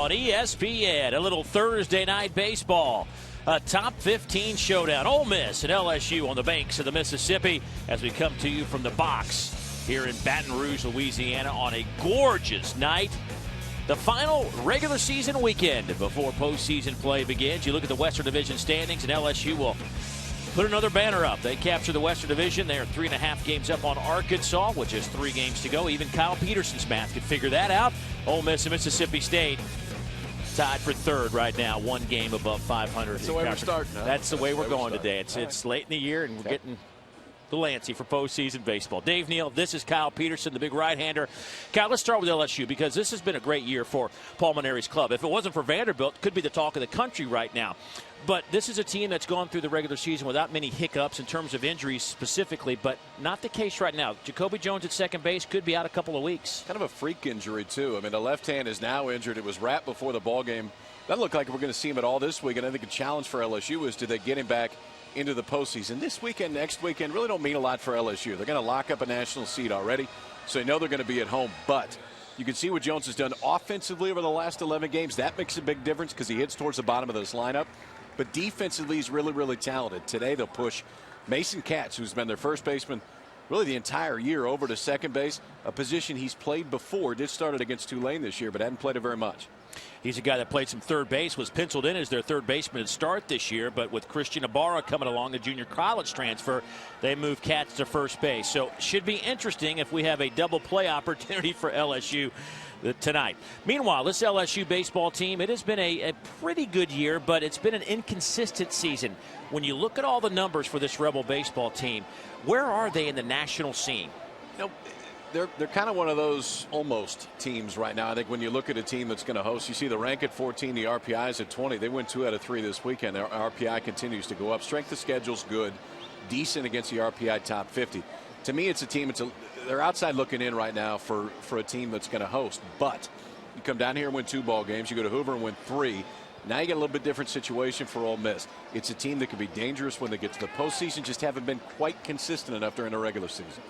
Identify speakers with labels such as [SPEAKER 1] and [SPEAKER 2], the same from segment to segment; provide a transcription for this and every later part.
[SPEAKER 1] on ESPN. A little Thursday night baseball. A top 15 showdown. Ole Miss and LSU on the banks of the Mississippi as we come to you from the box here in Baton Rouge, Louisiana on a gorgeous night. The final regular season weekend before postseason play begins. You look at the Western Division standings, and LSU will put another banner up. They capture the Western Division. They're 3.5 games up on Arkansas with just 3 games to go. Even Kyle Peterson's math could figure that out. Ole Miss and Mississippi State tied for third right now, 1 game above 500.
[SPEAKER 2] That's the way we're starting. Huh?
[SPEAKER 1] That's the way we're going today. It's late in the year, and we're getting the Lancy for postseason baseball. Dave Neal, this is Kyle Peterson, the big right-hander. Kyle, let's start with LSU because this has been a great year for Paul Maneri's club. If it wasn't for Vanderbilt, it could be the talk of the country right now. But this is a team that's gone through the regular season without many hiccups in terms of injuries specifically, but not the case right now. Jacoby Jones at second base could be out a couple of weeks.
[SPEAKER 2] Kind of a freak injury, too. I mean, the left hand is now injured. It was wrapped before the ball game. Doesn't look like we're going to see him at all this week, and I think a challenge for LSU is do they get him back into the postseason. This weekend, next weekend really don't mean a lot for LSU. They're going to lock up a national seed already, so they know they're going to be at home. But you can see what Jones has done offensively over the last 11 games. That makes a big difference because he hits towards the bottom of this lineup. But defensively, he's really, really talented. Today, they'll push Mason Katz, who's been their first baseman really the entire year, over to second base, a position he's played before. Did start it against Tulane this year, but hadn't played it very much.
[SPEAKER 1] He's a guy that played some third base, was penciled in as their third baseman to start this year, but with Christian Ibarra coming along, the junior college transfer, they moved Katz to first base. So should be interesting if we have a double play opportunity for LSU tonight. Meanwhile, this LSU baseball team, it has been a pretty good year, but it's been an inconsistent season. When you look at all the numbers for this Rebel baseball team, where are they in the national scene?
[SPEAKER 2] You know, they're kind of one of those almost teams right now. I think when you look at a team that's going to host, you see the rank at 14, the RPI is at 20. They win 2 out of 3 this weekend. Their RPI continues to go up. Strength of schedule's good, decent against the RPI top 50. To me, it's a team. They're outside looking in right now for a team that's going to host. But you come down here and win 2 ball games. You go to Hoover and win 3. Now you get a little bit different situation for Ole Miss. It's a team that can be dangerous when they get to the postseason. Just haven't been quite consistent enough during the regular season.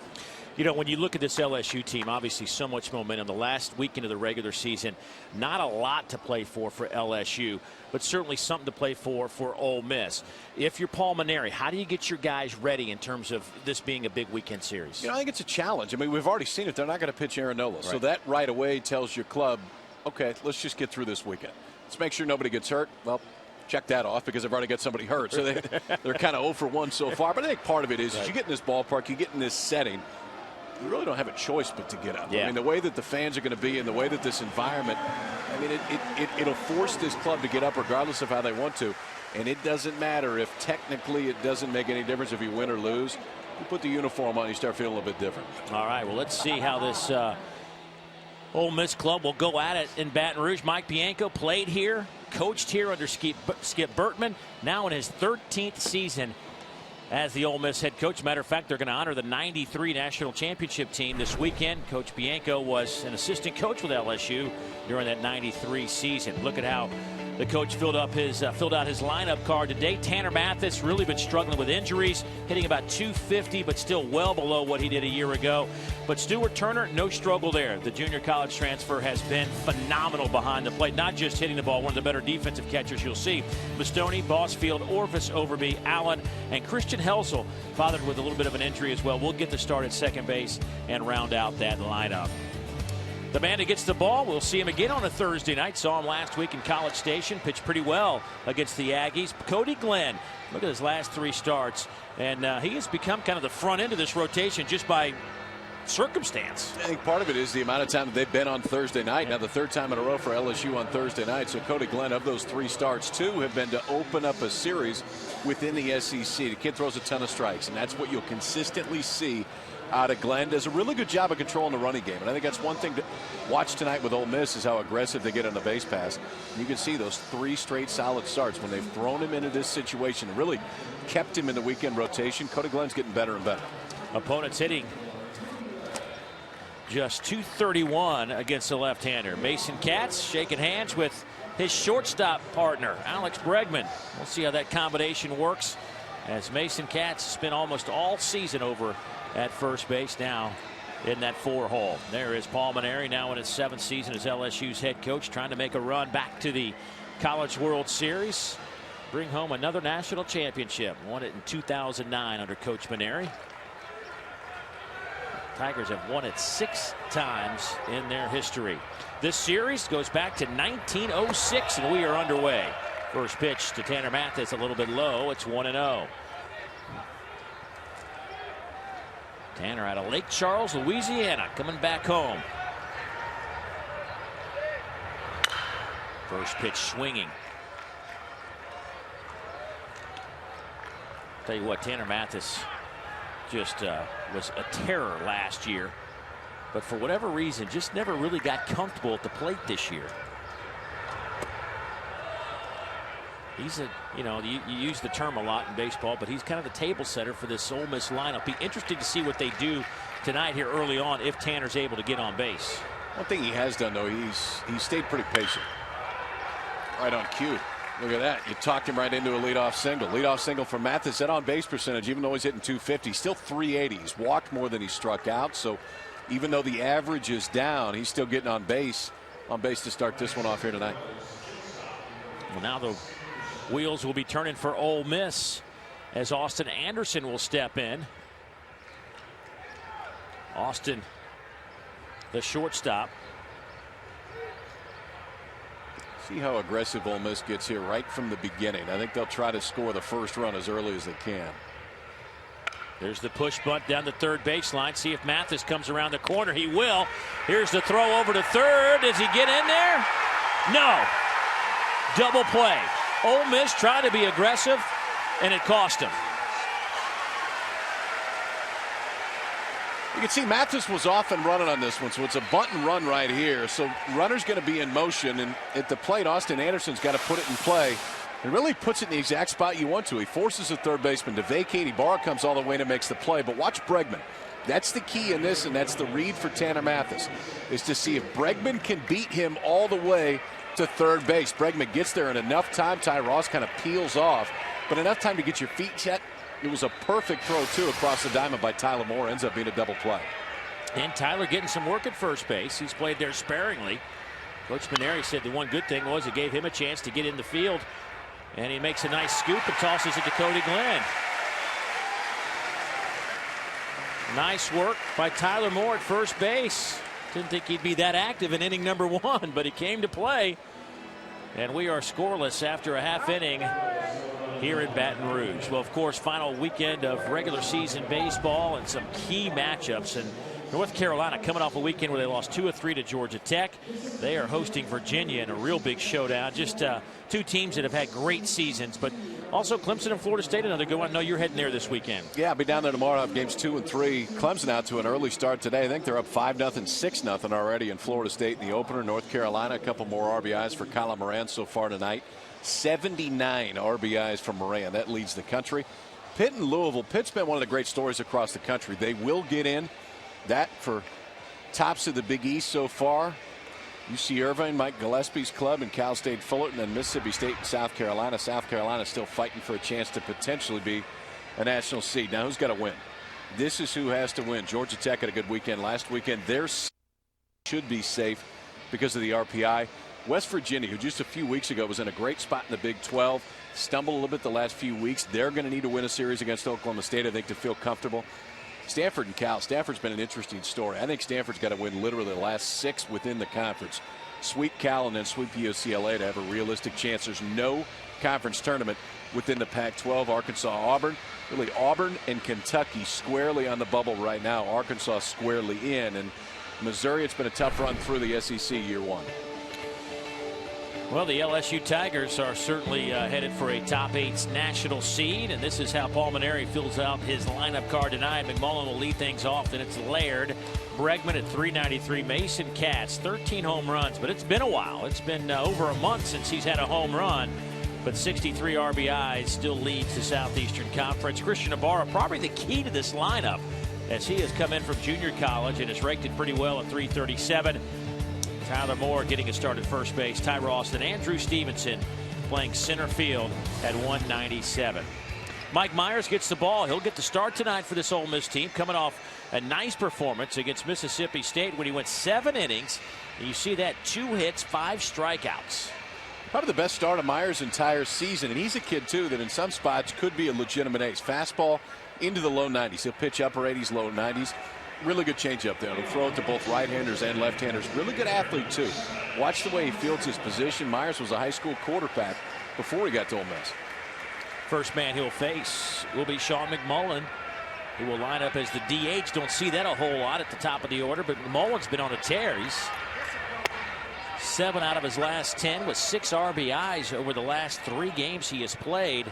[SPEAKER 1] You know, when you look at this LSU team, obviously so much momentum. The last weekend of the regular season, not a lot to play for LSU, but certainly something to play for Ole Miss. If you're Paul Maneri, how do you get your guys ready in terms of this being a big weekend series?
[SPEAKER 2] You know, I think it's a challenge. I mean, we've already seen it. They're not going to pitch Aaron Nola. Right. So that right away tells your club, okay, let's just get through this weekend. Let's make sure nobody gets hurt. Well, check that off because they've already got somebody hurt. So they're kind of 0 for 1 so far. But I think part of it is you get in this ballpark, you get in this setting, you really don't have a choice but to get up.
[SPEAKER 1] Yeah.
[SPEAKER 2] I mean, the way that the fans are going to be and the way that this environment, I mean, it'll force this club to get up regardless of how they want to. And it doesn't matter if technically it doesn't make any difference if you win or lose. You put the uniform on, you start feeling a little bit different.
[SPEAKER 1] All right, well, let's see how this Ole Miss club will go at it in Baton Rouge. Mike Bianco played here, coached here under Skip Bertman, now in his 13th season as the Ole Miss head coach. Matter of fact, they're going to honor the '93 national championship team this weekend. Coach Bianco was an assistant coach with LSU during that '93 season. Look at how the coach filled out his lineup card today. Tanner Mathis really been struggling with injuries, hitting about 250, but still well below what he did a year ago. But Stuart Turner, no struggle there. The junior college transfer has been phenomenal behind the plate, not just hitting the ball, one of the better defensive catchers you'll see. Bastoni, Bossfield, Orvis, Overby, Allen, and Christian Helsel, bothered with a little bit of an injury as well. We'll get the start at second base and round out that lineup. The man that gets the ball, we'll see him again on a Thursday night. Saw him last week in College Station. Pitched pretty well against the Aggies. Cody Glenn, look at his last 3 starts. And he has become kind of the front end of this rotation just by circumstance.
[SPEAKER 2] I think part of it is the amount of time that they've been on Thursday night. Now the 3rd time in a row for LSU on Thursday night. So Cody Glenn, of those 3 starts, 2 have been to open up a series within the SEC. The kid throws a ton of strikes, and that's what you'll consistently see out of Glenn. Does a really good job of controlling the running game, and I think that's one thing to watch tonight with Ole Miss is how aggressive they get on the base pass. And you can see those 3 straight solid starts when they've thrown him into this situation and really kept him in the weekend rotation. Cody Glenn's getting better and better.
[SPEAKER 1] Opponents hitting just .231 against the left-hander. Mason Katz shaking hands with his shortstop partner, Alex Bregman. We'll see how that combination works as Mason Katz spent almost all season over at first base. Now in that 4-hole. There is Paul Mainieri, now in his 7th season as LSU's head coach, trying to make a run back to the College World Series. Bring home another national championship. Won it in 2009 under Coach Mainieri. Tigers have won it 6 times in their history. This series goes back to 1906, and we are underway. First pitch to Tanner Mathis, a little bit low. It's 1-0. Tanner out of Lake Charles, Louisiana, coming back home. First pitch swinging. Tell you what, Tanner Mathis just was a terror last year, but for whatever reason just never really got comfortable at the plate this year. He's a, you use the term a lot in baseball, but he's kind of the table setter for this Ole Miss lineup. Be interesting to see what they do tonight here early on if Tanner's able to get on base.
[SPEAKER 2] One thing he has done, though, he's stayed pretty patient. Right on cue. Look at that. You talked him right into a leadoff single. Leadoff single for Mathis. That on-base percentage, even though he's hitting .250, still .380. He's walked more than he struck out. So even though the average is down, he's still getting on base to start this one off here tonight.
[SPEAKER 1] Well, now the wheels will be turning for Ole Miss as Austin Anderson will step in. Austin, the shortstop.
[SPEAKER 2] See how aggressive Ole Miss gets here right from the beginning. I think they'll try to score the first run as early as they can.
[SPEAKER 1] There's the push bunt down the third baseline. See if Mathis comes around the corner. He will. Here's the throw over to third. Does he get in there? No. Double play. Ole Miss tried to be aggressive, and it cost him.
[SPEAKER 2] You can see Mathis was off and running on this one, so it's a bunt and run right here. So runner's going to be in motion, and at the plate, Austin Anderson's got to put it in play. He really puts it in the exact spot you want to. He forces the third baseman to vacate. Ibarra comes all the way in and makes the play. But watch Bregman. That's the key in this, and that's the read for Tanner Mathis, is to see if Bregman can beat him all the way to third base. Bregman gets there in enough time. Ty Ross kind of peels off, but enough time to get your feet set. It was a perfect throw, too, across the diamond by Tyler Moore. Ends up being a double play.
[SPEAKER 1] And Tyler getting some work at first base. He's played there sparingly. Coach Mainieri said the one good thing was it gave him a chance to get in the field. And he makes a nice scoop and tosses it to Cody Glenn. Nice work by Tyler Moore at first base. Didn't think he'd be that active in inning number 1, but he came to play. And we are scoreless after a half inning here in Baton Rouge. Well, of course, final weekend of regular season baseball and some key matchups. And North Carolina coming off a weekend where they lost 2 of 3 to Georgia Tech. They are hosting Virginia in a real big showdown. Just 2 teams that have had great seasons, but also Clemson and Florida State, another good one. I know you're heading there this weekend.
[SPEAKER 2] Yeah, I'll be down there tomorrow. I have games 2 and 3. Clemson out to an early start today. I think they're up 5-0, 6-0 already in Florida State in the opener. North Carolina, a couple more RBIs for Kyler Moran so far tonight. 79 RBIs from Moran. That leads the country. Pitt and Louisville. Pitt's been one of the great stories across the country. They will get in. That for tops of the Big East so far. UC Irvine, Mike Gillespie's club, and Cal State Fullerton, and Mississippi State and South Carolina. South Carolina still fighting for a chance to potentially be a national seed. Now, who's got to win? This is who has to win. Georgia Tech had a good weekend last weekend. Their should be safe because of the RPI. West Virginia, who just a few weeks ago was in a great spot in the Big 12, stumbled a little bit the last few weeks. They're going to need to win a series against Oklahoma State, I think, to feel comfortable. Stanford and Cal. Stanford's been an interesting story. I think Stanford's got to win literally the last 6 within the conference. Sweep Cal and then sweep UCLA to have a realistic chance. There's no conference tournament within the Pac-12. Arkansas, Auburn. Really, Auburn and Kentucky squarely on the bubble right now. Arkansas squarely in. And Missouri, it's been a tough run through the SEC year 1.
[SPEAKER 1] Well, the LSU Tigers are certainly headed for a top 8 national seed, and this is how Paul Mainieri fills out his lineup card tonight. McMullen will lead things off, then it's Laird, Bregman at .393, Mason Katz, 13 home runs, but it's been a while. It's been over a month since he's had a home run, but 63 RBIs still leads the Southeastern Conference. Christian Ibarra, probably the key to this lineup, as he has come in from junior college and has raked it pretty well at .337. Tyler Moore getting a start at first base. Ty Ross and Andrew Stevenson playing center field at 197. Mike Myers gets the ball. He'll get the start tonight for this Ole Miss team, coming off a nice performance against Mississippi State when he went 7 innings. And you see that, 2 hits, 5 strikeouts.
[SPEAKER 2] Probably the best start of Myers' entire season, and he's a kid too that in some spots could be a legitimate ace. Fastball into the low 90s. He'll pitch upper 80s, low 90s. Really good changeup there. He'll throw it to both right-handers and left-handers. Really good athlete too. Watch the way he fields his position. Myers was a high school quarterback before he got to Ole Miss.
[SPEAKER 1] First man he'll face will be Sean McMullen, who will line up as the DH. Don't see that a whole lot at the top of the order, but McMullen's been on a tear. He's 7 out of his last 10 with 6 RBIs over the last 3 games he has played.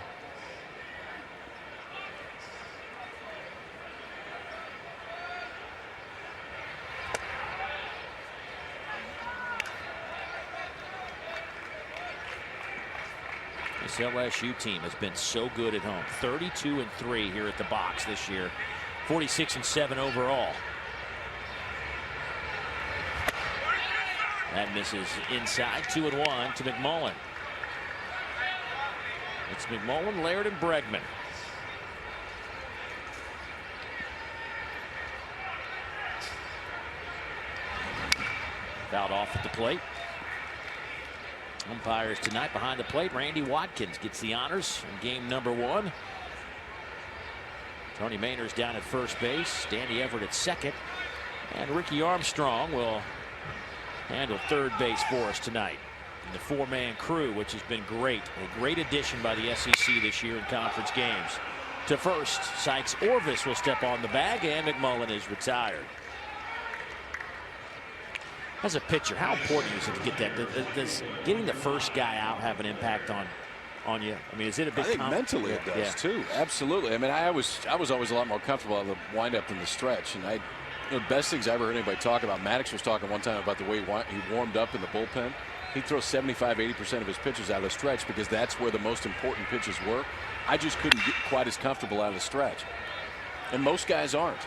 [SPEAKER 1] This LSU team has been so good at home. 32-3 here at the box this year. 46-7 overall. That misses inside. 2-1 to McMullen. It's McMullen, Laird, and Bregman. Fouled off at the plate. Umpires tonight behind the plate. Randy Watkins gets the honors in game number 1. Tony Maynard's down at first base. Danny Everett at second. And Ricky Armstrong will handle third base for us tonight. And the 4-man crew, which has been great. A great addition by the SEC this year in conference games. To first, Sykes Orvis will step on the bag, and McMullen is retired. As a pitcher, how important is it to get that? Does getting the first guy out have an impact on you? I mean, is it a big?
[SPEAKER 2] I think mentally it does too. Absolutely. I mean, I was always a lot more comfortable on the windup than the stretch. And the best things I ever heard anybody talk about. Maddox was talking one time about the way he warmed up in the bullpen. He'd throw 75-80% of his pitches out of the stretch because that's where the most important pitches were. I just couldn't get quite as comfortable out of the stretch, and most guys aren't.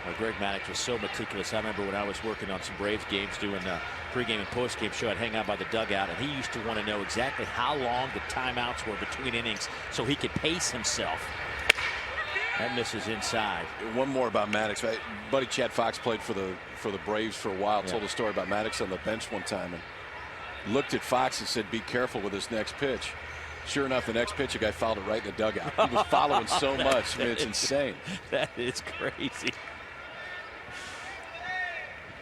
[SPEAKER 1] Well, Greg Maddox was so meticulous. I remember when I was working on some Braves games doing a pregame and postgame show, I'd hang out by the dugout, and he used to want to know exactly how long the timeouts were between innings so he could pace himself. That misses inside.
[SPEAKER 2] One more about Maddox. Buddy Chad Fox played for the Braves for a while. Told a story about Maddox on the bench one time and looked at Fox and said, "Be careful with this next pitch." Sure enough, the next pitch, a guy fouled it right in the dugout. He was following so much. I mean, it's insane.
[SPEAKER 1] That is crazy.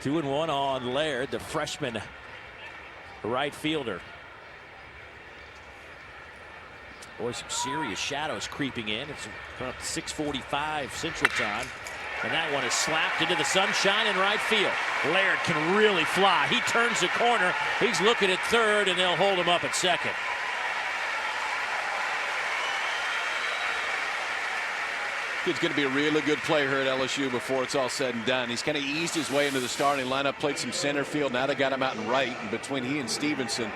[SPEAKER 1] 2-1 on Laird, the freshman right fielder. Boy, some serious shadows creeping in. It's about 6:45 Central Time. And that one is slapped into the sunshine in right field. Laird can really fly. He turns the corner. He's looking at third, and they'll hold him up at second.
[SPEAKER 2] Kid's going to be a really good player here at LSU before it's all said and done. He's kind of eased his way into the starting lineup, played some center field. Now they got him out in right, and between he and Stevenson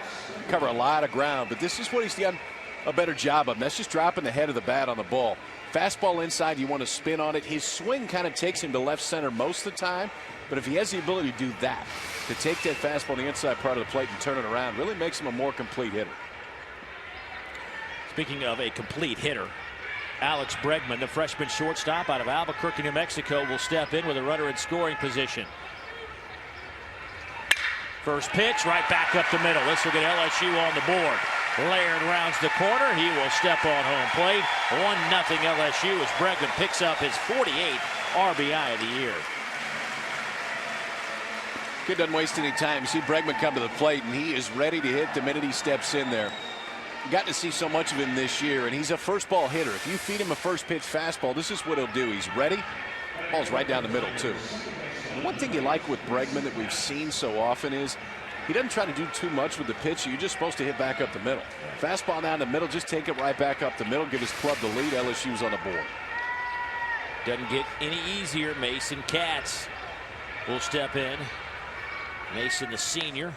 [SPEAKER 2] cover a lot of ground. But this is what he's done a better job of. That's just dropping the head of the bat on the ball. Fastball inside, you want to spin on it. His swing kind of takes him to left center most of the time. But if he has the ability to do that, to take that fastball on the inside part of the plate and turn it around, really makes him a more complete hitter.
[SPEAKER 1] Speaking of a complete hitter, Alex Bregman, the freshman shortstop out of Albuquerque, New Mexico, will step in with a runner in scoring position. First pitch, right back up the middle. This will get LSU on the board. Laird rounds the corner. He will step on home plate. 1-0 LSU as Bregman picks up his 48th RBI of the year.
[SPEAKER 2] Kid doesn't waste any time. You see Bregman come to the plate, and he is ready to hit the minute he steps in there. Got to see so much of him this year, and he's a first ball hitter. If you feed him a first pitch fastball, this is what he'll do. He's ready. Ball's right down the middle too. And one thing you like with Bregman that we've seen so often is he doesn't try to do too much with the pitch. You're just supposed to hit back up the middle. Fastball down the middle, just take it right back up the middle, give his club the lead. LSU's on the board.
[SPEAKER 1] Doesn't get any easier. Mason Katz will step in. Mason, the senior.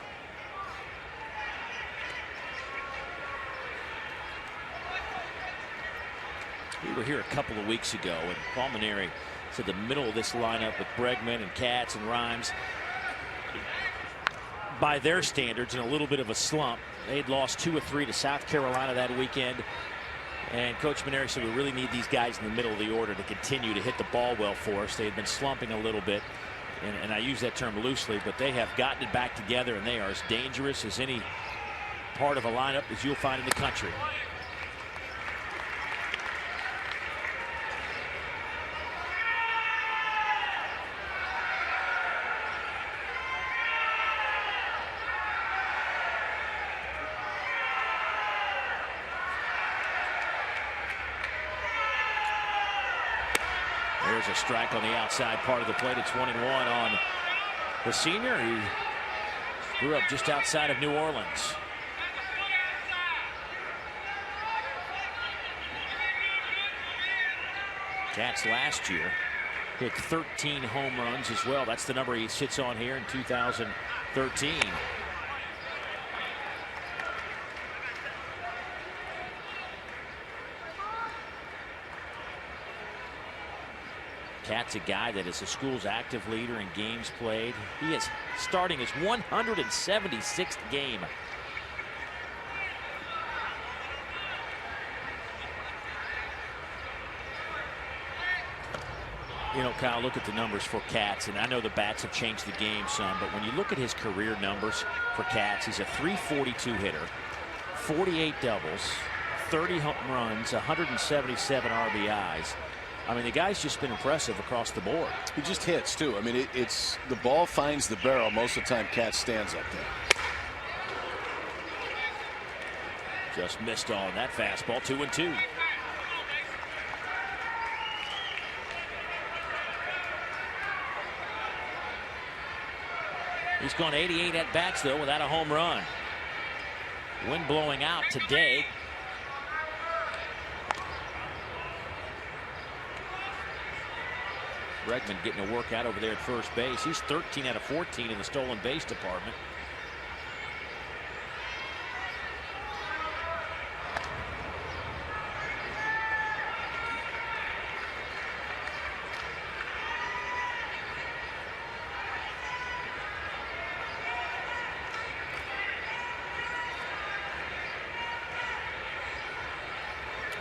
[SPEAKER 1] We were here a couple of weeks ago, and Paul Maneri said the middle of this lineup with Bregman and Katz and Rhymes, by their standards, in a little bit of a slump. They'd lost 2 of 3 to South Carolina that weekend. And Coach Maneri said we really need these guys in the middle of the order to continue to hit the ball well for us. They had been slumping a little bit, and I use that term loosely, but they have gotten it back together, and they are as dangerous as any part of a lineup as you'll find in the country. There's a strike on the outside part of the plate. It's 1-1 on the senior. He grew up just outside of New Orleans. Cats last year hit 13 home runs as well. That's the number he sits on here in 2013. Cat's a guy that is the school's active leader in games played. He is starting his 176th game. You know, Kyle, look at the numbers for Katz, and I know the bats have changed the game some, but when you look at his career numbers for Katz, he's a .342 hitter, 48 doubles, 30 home runs, 177 RBIs. I mean, the guy's just been impressive across the board.
[SPEAKER 2] He just hits, too. I mean, it's the ball finds the barrel. Most of the time, Katz stands up there.
[SPEAKER 1] Just missed on that fastball. 2-2. He's gone 88 at bats, though, without a home run. Wind blowing out today. Bregman getting a workout over there at first base. He's 13 out of 14 in the stolen base department.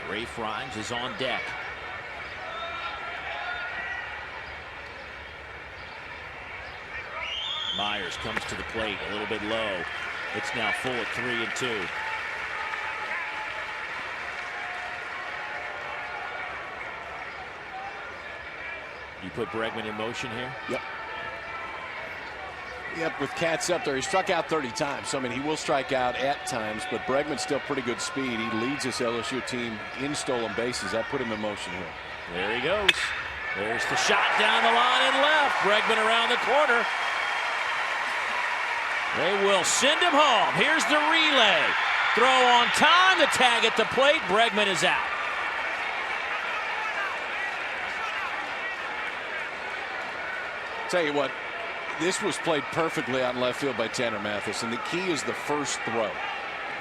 [SPEAKER 1] Rafe Rhymes is on deck. Myers comes to the plate a little bit low. It's now full at 3-2. You put Bregman in motion here?
[SPEAKER 2] Yep. Yep, with Katz up there, he struck out 30 times. So, I mean, he will strike out at times, but Bregman's still pretty good speed. He leads this LSU team in stolen bases. That put him in motion here.
[SPEAKER 1] There he goes. There's the shot down the line and left. Bregman around the corner. They will send him home. Here's the relay. Throw on time. The tag at the plate. Bregman is out.
[SPEAKER 2] Tell you what, this was played perfectly out in left field by Tanner Mathis, and the key is the first throw.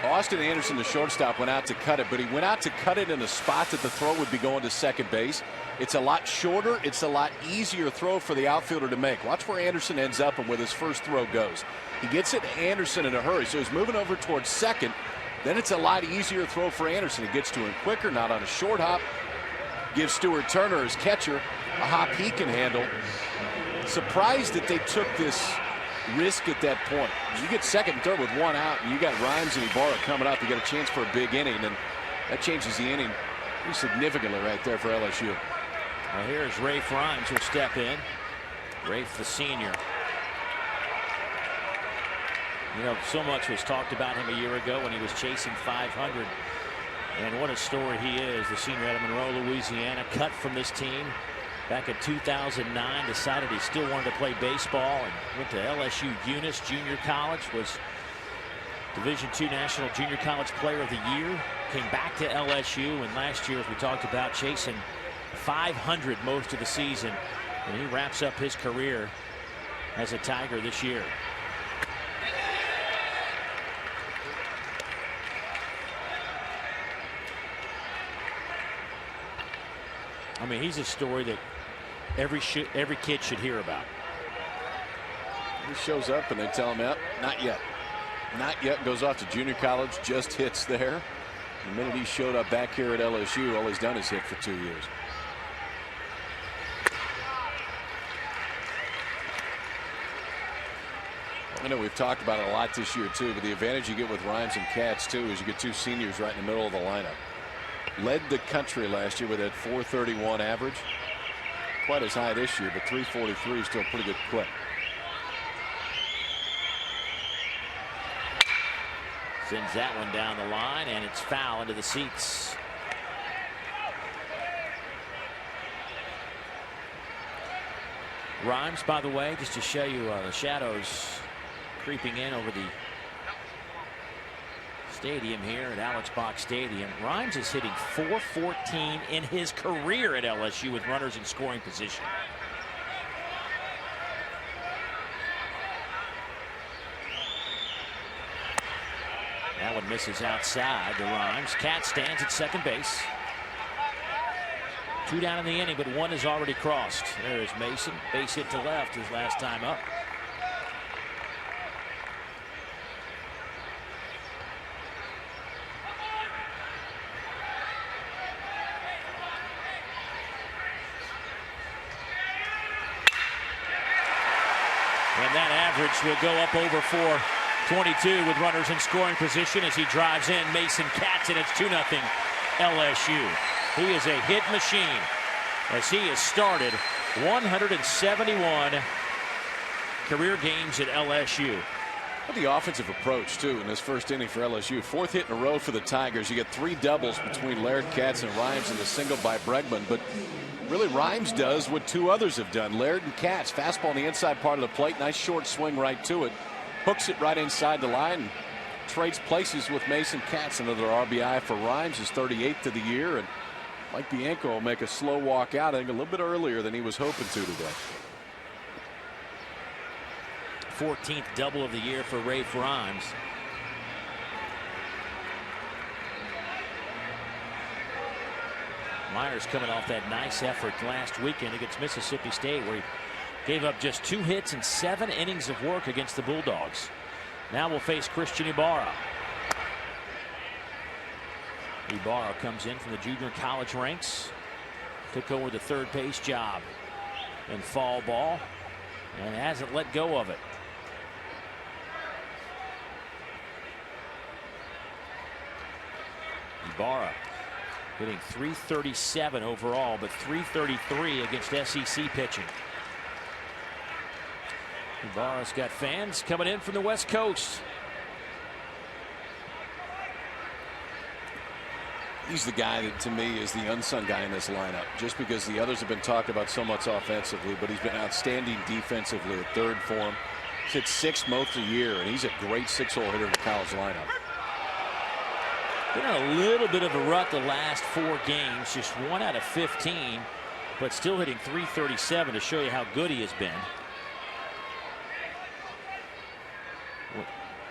[SPEAKER 2] Austin Anderson, the shortstop, went out to cut it, but he went out to cut it in a spot that the throw would be going to second base. It's a lot shorter. It's a lot easier throw for the outfielder to make. Watch where Anderson ends up and where this first throw goes. He gets it to Anderson in a hurry, so he's moving over towards second. Then it's a lot easier throw for Anderson. He gets to him quicker, not on a short hop. Gives Stuart Turner, his catcher, a hop he can handle. Surprised that they took this risk at that point. You get second and third with one out, and you got Rhymes and Ibarra coming out to get a chance for a big inning, and that changes the inning pretty significantly right there for LSU.
[SPEAKER 1] Well, here's Rafe Rhymes will step in. Rafe, the senior. You know, so much was talked about him a year ago when he was chasing 500. And what a story he is. The senior out of Monroe, Louisiana, cut from this team back in 2009, decided he still wanted to play baseball and went to LSU Eunice Junior College, was Division II National Junior College Player of the Year, came back to LSU, and last year, as we talked about, chasing 500 most of the season, and he wraps up his career as a Tiger this year. I mean, he's a story that every kid should hear about.
[SPEAKER 2] He shows up and they tell him, yep, not yet. Not yet. Goes off to junior college, just hits there. The minute he showed up back here at LSU, all he's done is hit for 2 years. I know we've talked about it a lot this year too, but the advantage you get with Rhymes and Katz too is you get two seniors right in the middle of the lineup. Led the country last year with that .431 average. Quite as high this year, but .343 is still a pretty good clip.
[SPEAKER 1] Sends that one down the line, and it's foul into the seats. Rhymes, by the way, just to show you the shadows creeping in over the stadium here at Alex Box Stadium. Rhymes is hitting .414 in his career at LSU with runners in scoring position. That one misses outside to Rhymes. Katz stands at second base. 2 down in the inning, but 1 is already crossed. There is Mason. Base hit to left his last time up. And that average will go up over 422 with runners in scoring position as he drives in Mason Katz, and it's 2-0 LSU. He is a hit machine as he has started 171 career games at LSU.
[SPEAKER 2] The offensive approach too in this first inning for LSU. 4th hit in a row for the Tigers. You get 3 doubles between Laird, Katz, and Rhymes, and the single by Bregman. But really, Rhymes does what 2 others have done. Laird and Katz, fastball on the inside part of the plate, nice short swing right to it, hooks it right inside the line, and trades places with Mason Katz. Another RBI for Rhymes, his 38th of the year, and Mike Bianco will make a slow walk out, I think a little bit earlier than he was hoping to today.
[SPEAKER 1] 14th double of the year for Rafe Rhymes. Myers coming off that nice effort last weekend against Mississippi State, where he gave up just 2 hits and 7 innings of work against the Bulldogs. Now we'll face Christian Ibarra. Ibarra comes in from the junior college ranks. Took over the third base job in fall ball and hasn't let go of it. Ibarra hitting .337 overall, but .333 against SEC pitching. Ibarra's got fans coming in from the West Coast.
[SPEAKER 2] He's the guy that, to me, is the unsung guy in this lineup, just because the others have been talked about so much offensively, but he's been outstanding defensively at third for him. He's hit 6 most of the year, and he's a great 6-hole hitter in the college lineup.
[SPEAKER 1] Been in a little bit of a rut the last 4 games, just 1 out of 15, but still hitting .337 to show you how good he has been.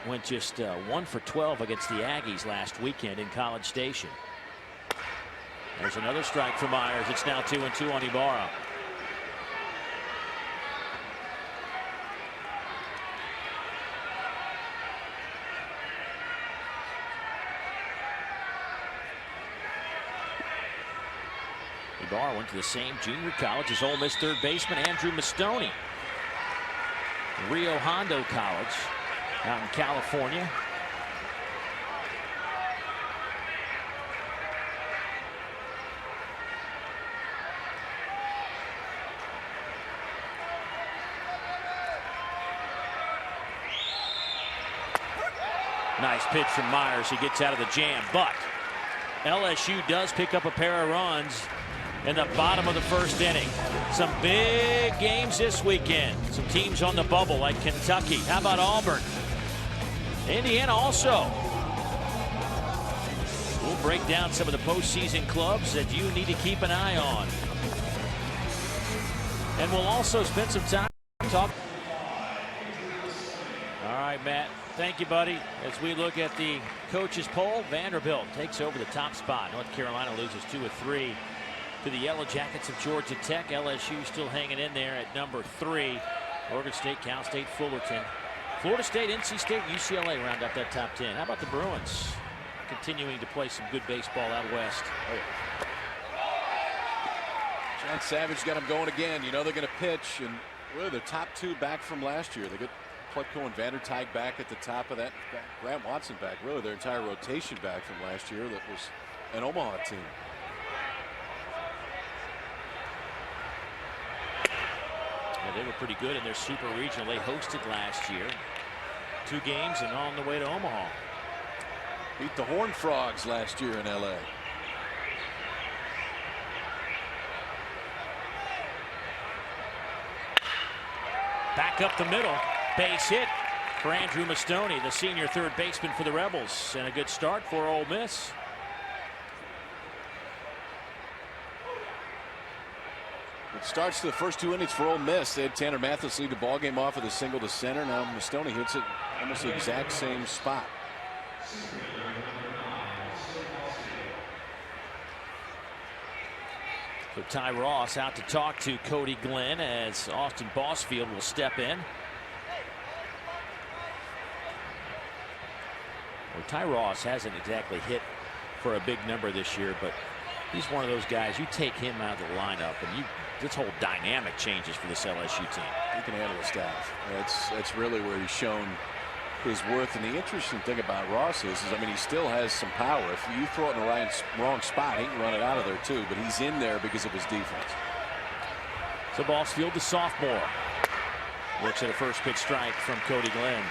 [SPEAKER 1] Went just 1 for 12 against the Aggies last weekend in College Station. There's another strike for Myers. It's now 2-2 on Ibarra. Ibarra went to the same junior college as Ole Miss third baseman Andrew Mastoni. Rio Hondo College out in California. Nice pitch from Myers. He gets out of the jam, but LSU does pick up a pair of runs in the bottom of the first inning. Some big games this weekend. Some teams on the bubble like Kentucky. How about Auburn? Indiana also. We'll break down some of the postseason clubs that you need to keep an eye on. And we'll also spend some time talking. All right, Matt. Thank you, buddy. As we look at the coaches poll, Vanderbilt takes over the top spot. North Carolina loses 2 of 3 to the Yellow Jackets of Georgia Tech. LSU still hanging in there at number 3. Oregon State, Cal State, Fullerton. Florida State, NC State, UCLA round up that top 10. How about the Bruins? Continuing to play some good baseball out west.
[SPEAKER 2] Oh, yeah. John Savage got them going again. You know they're going to pitch, and really the top two back from last year. They got Plutko and Vandertag back at the top of that. Grant Watson back. Really their entire rotation back from last year. That was an Omaha team.
[SPEAKER 1] Yeah, they were pretty good in their super regional. They hosted last year. 2 games and on the way to Omaha.
[SPEAKER 2] Beat the Horned Frogs last year in LA.
[SPEAKER 1] Back up the middle. Base hit for Andrew Mastoni, the senior third baseman for the Rebels. And a good start for Ole Miss.
[SPEAKER 2] It starts the first 2 innings for Ole Miss. They had Tanner Mathis lead the ball game off with a single to center. Now Mastoni hits it almost the exact same spot.
[SPEAKER 1] So Ty Ross out to talk to Cody Glenn as Austin Bossfield will step in. Well, Ty Ross hasn't exactly hit for a big number this year, but he's one of those guys, you take him out of the lineup and this whole dynamic changes for this LSU team.
[SPEAKER 2] He can handle the staff. That's really where he's shown his worth. And the interesting thing about Ross is I mean, he still has some power. If you throw it in the wrong spot, he can run it out of there too. But he's in there because of his defense.
[SPEAKER 1] So Bossfield, the sophomore, looks at a first pitch strike from Cody Glenn.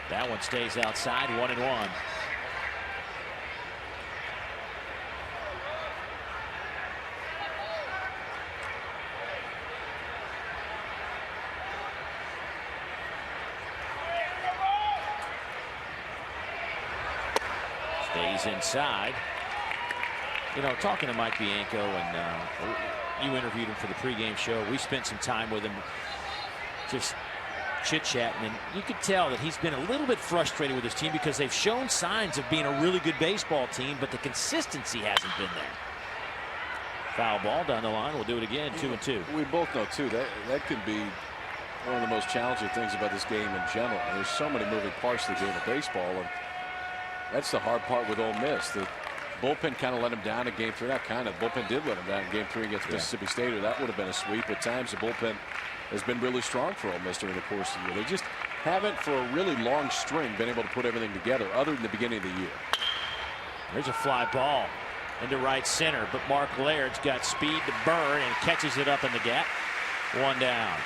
[SPEAKER 1] That one stays outside, 1-1. Stays inside. You know, talking to Mike Bianco, and you interviewed him for the pregame show. We spent some time with him just chit-chatting, and you could tell that he's been a little bit frustrated with his team because they've shown signs of being a really good baseball team, but the consistency hasn't been there. Foul ball down the line. We'll do it again. 2-2.
[SPEAKER 2] We both know too that could be one of the most challenging things about this game in general. And there's so many moving parts to the game of baseball, and that's the hard part with Ole Miss. The bullpen kind of let him down in game 3. Not kind of. The bullpen did let him down in game 3 against Mississippi State, or that would have been a sweep. At times the bullpen has been really strong for Ole Miss during the course of the year. They just haven't, for a really long string, been able to put everything together other than the beginning of the year.
[SPEAKER 1] There's a fly ball into right center, but Mark Laird's got speed to burn and catches it up in the gap. 1 down.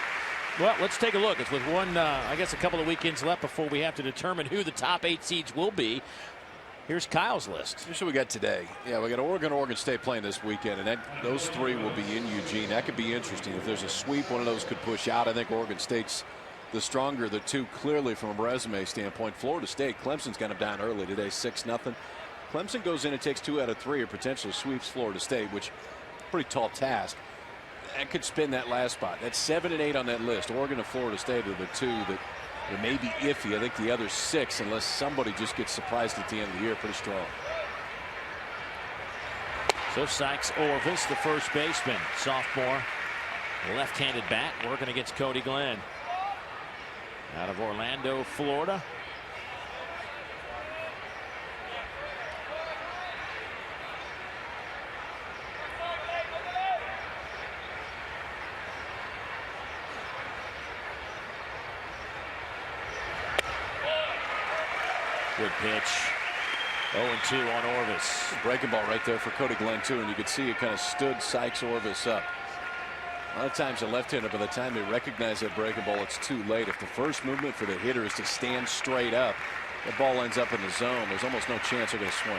[SPEAKER 1] Well, let's take a look. It's with I guess a couple of weekends left before we have to determine who the top 8 seeds will be. Here's Kyle's list.
[SPEAKER 2] Here's what we got today. Yeah, we got Oregon State playing this weekend, and those 3 will be in Eugene. That could be interesting. If there's a sweep, one of those could push out. I think Oregon State's the stronger of the 2, clearly from a resume standpoint. Florida State, Clemson's got them down early today, 6-0. Clemson goes in and takes 2 out of 3, or potentially sweeps Florida State, which is a pretty tall task. That could spin that last spot. That's 7 and 8 on that list. Oregon and Florida State are the 2 that may be iffy. I think the other 6, unless somebody just gets surprised at the end of the year, pretty strong.
[SPEAKER 1] So Sykes Orvis, the first baseman, sophomore, left-handed bat, working against Cody Glenn. Out of Orlando, Florida. Good pitch. 0-2 on Orvis.
[SPEAKER 2] Breaking ball right there for Cody Glenn too, and you could see it kind of stood Sykes Orvis up. A lot of times a left-hander, by the time they recognize that breaking ball, it's too late. If the first movement for the hitter is to stand straight up, the ball ends up in the zone. There's almost no chance they're going to swing.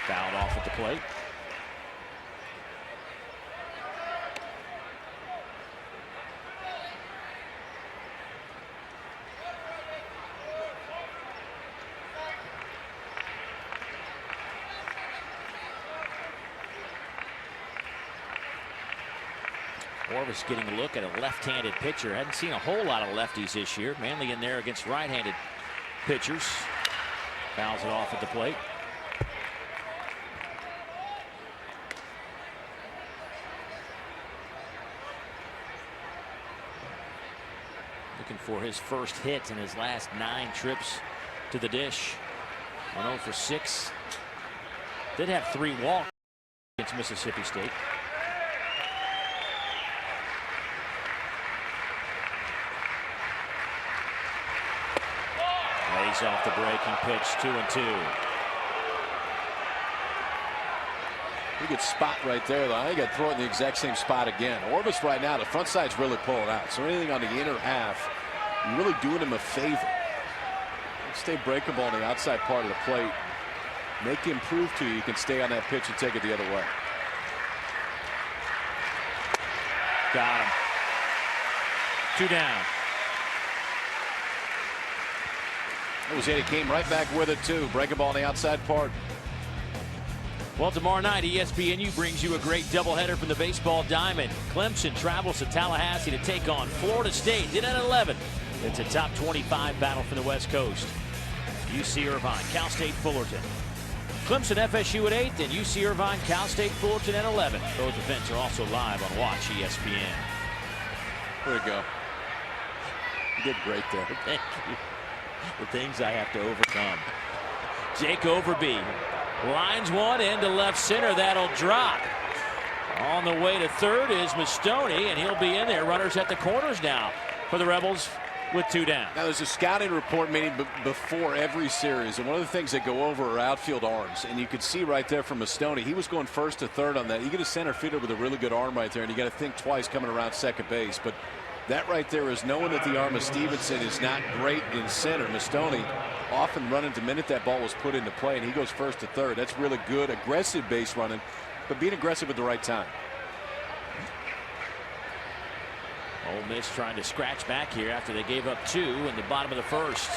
[SPEAKER 1] Fouled off at the plate. Orvis getting a look at a left-handed pitcher. Hadn't seen a whole lot of lefties this year. Mainly in there against right-handed pitchers. Fouls it off at the plate. Looking for his first hit in his last 9 trips to the dish. 1-0 for 6. Did have 3 walks against Mississippi State. Lays off the breaking pitch, 2-2.
[SPEAKER 2] You could spot right there, though. I think I'd throw it in the exact same spot again. Orvis right now, the front side's really pulling out. So anything on the inner half, you're really doing him a favor. Stay breakable on the outside part of the plate. Make him prove to you can stay on that pitch and take it the other way.
[SPEAKER 1] Got him. 2 down.
[SPEAKER 2] It was it. He came right back with it, too. Breaking ball on the outside part.
[SPEAKER 1] Well, tomorrow night, ESPNU brings you a great doubleheader from the baseball diamond. Clemson travels to Tallahassee to take on Florida State. Did at 11. It's a top 25 battle for the West Coast. UC Irvine, Cal State Fullerton. Clemson FSU at 8, and UC Irvine, Cal State Fullerton at 11. Both events are also live on Watch ESPN.
[SPEAKER 2] There you go. You did great there.
[SPEAKER 1] Thank you. The things I have to overcome. Jake Overby lines one into left center. That'll drop. On the way to third is Mastoni, and he'll be in there. Runners at the corners now for the Rebels with 2 down.
[SPEAKER 2] Now, there's a scouting report meeting before every series, and one of the things that go over are outfield arms. And you could see right there from Mastoni, he was going first to third on that. You get a center fielder with a really good arm right there, and you got to think twice coming around second base. But that right there is knowing that the arm of Stevenson is not great in center. Mastoni often running the minute that ball was put into play, and he goes first to third. That's really good, aggressive base running, but being aggressive at the right time.
[SPEAKER 1] Ole Miss trying to scratch back here after they gave up 2 in the bottom of the first.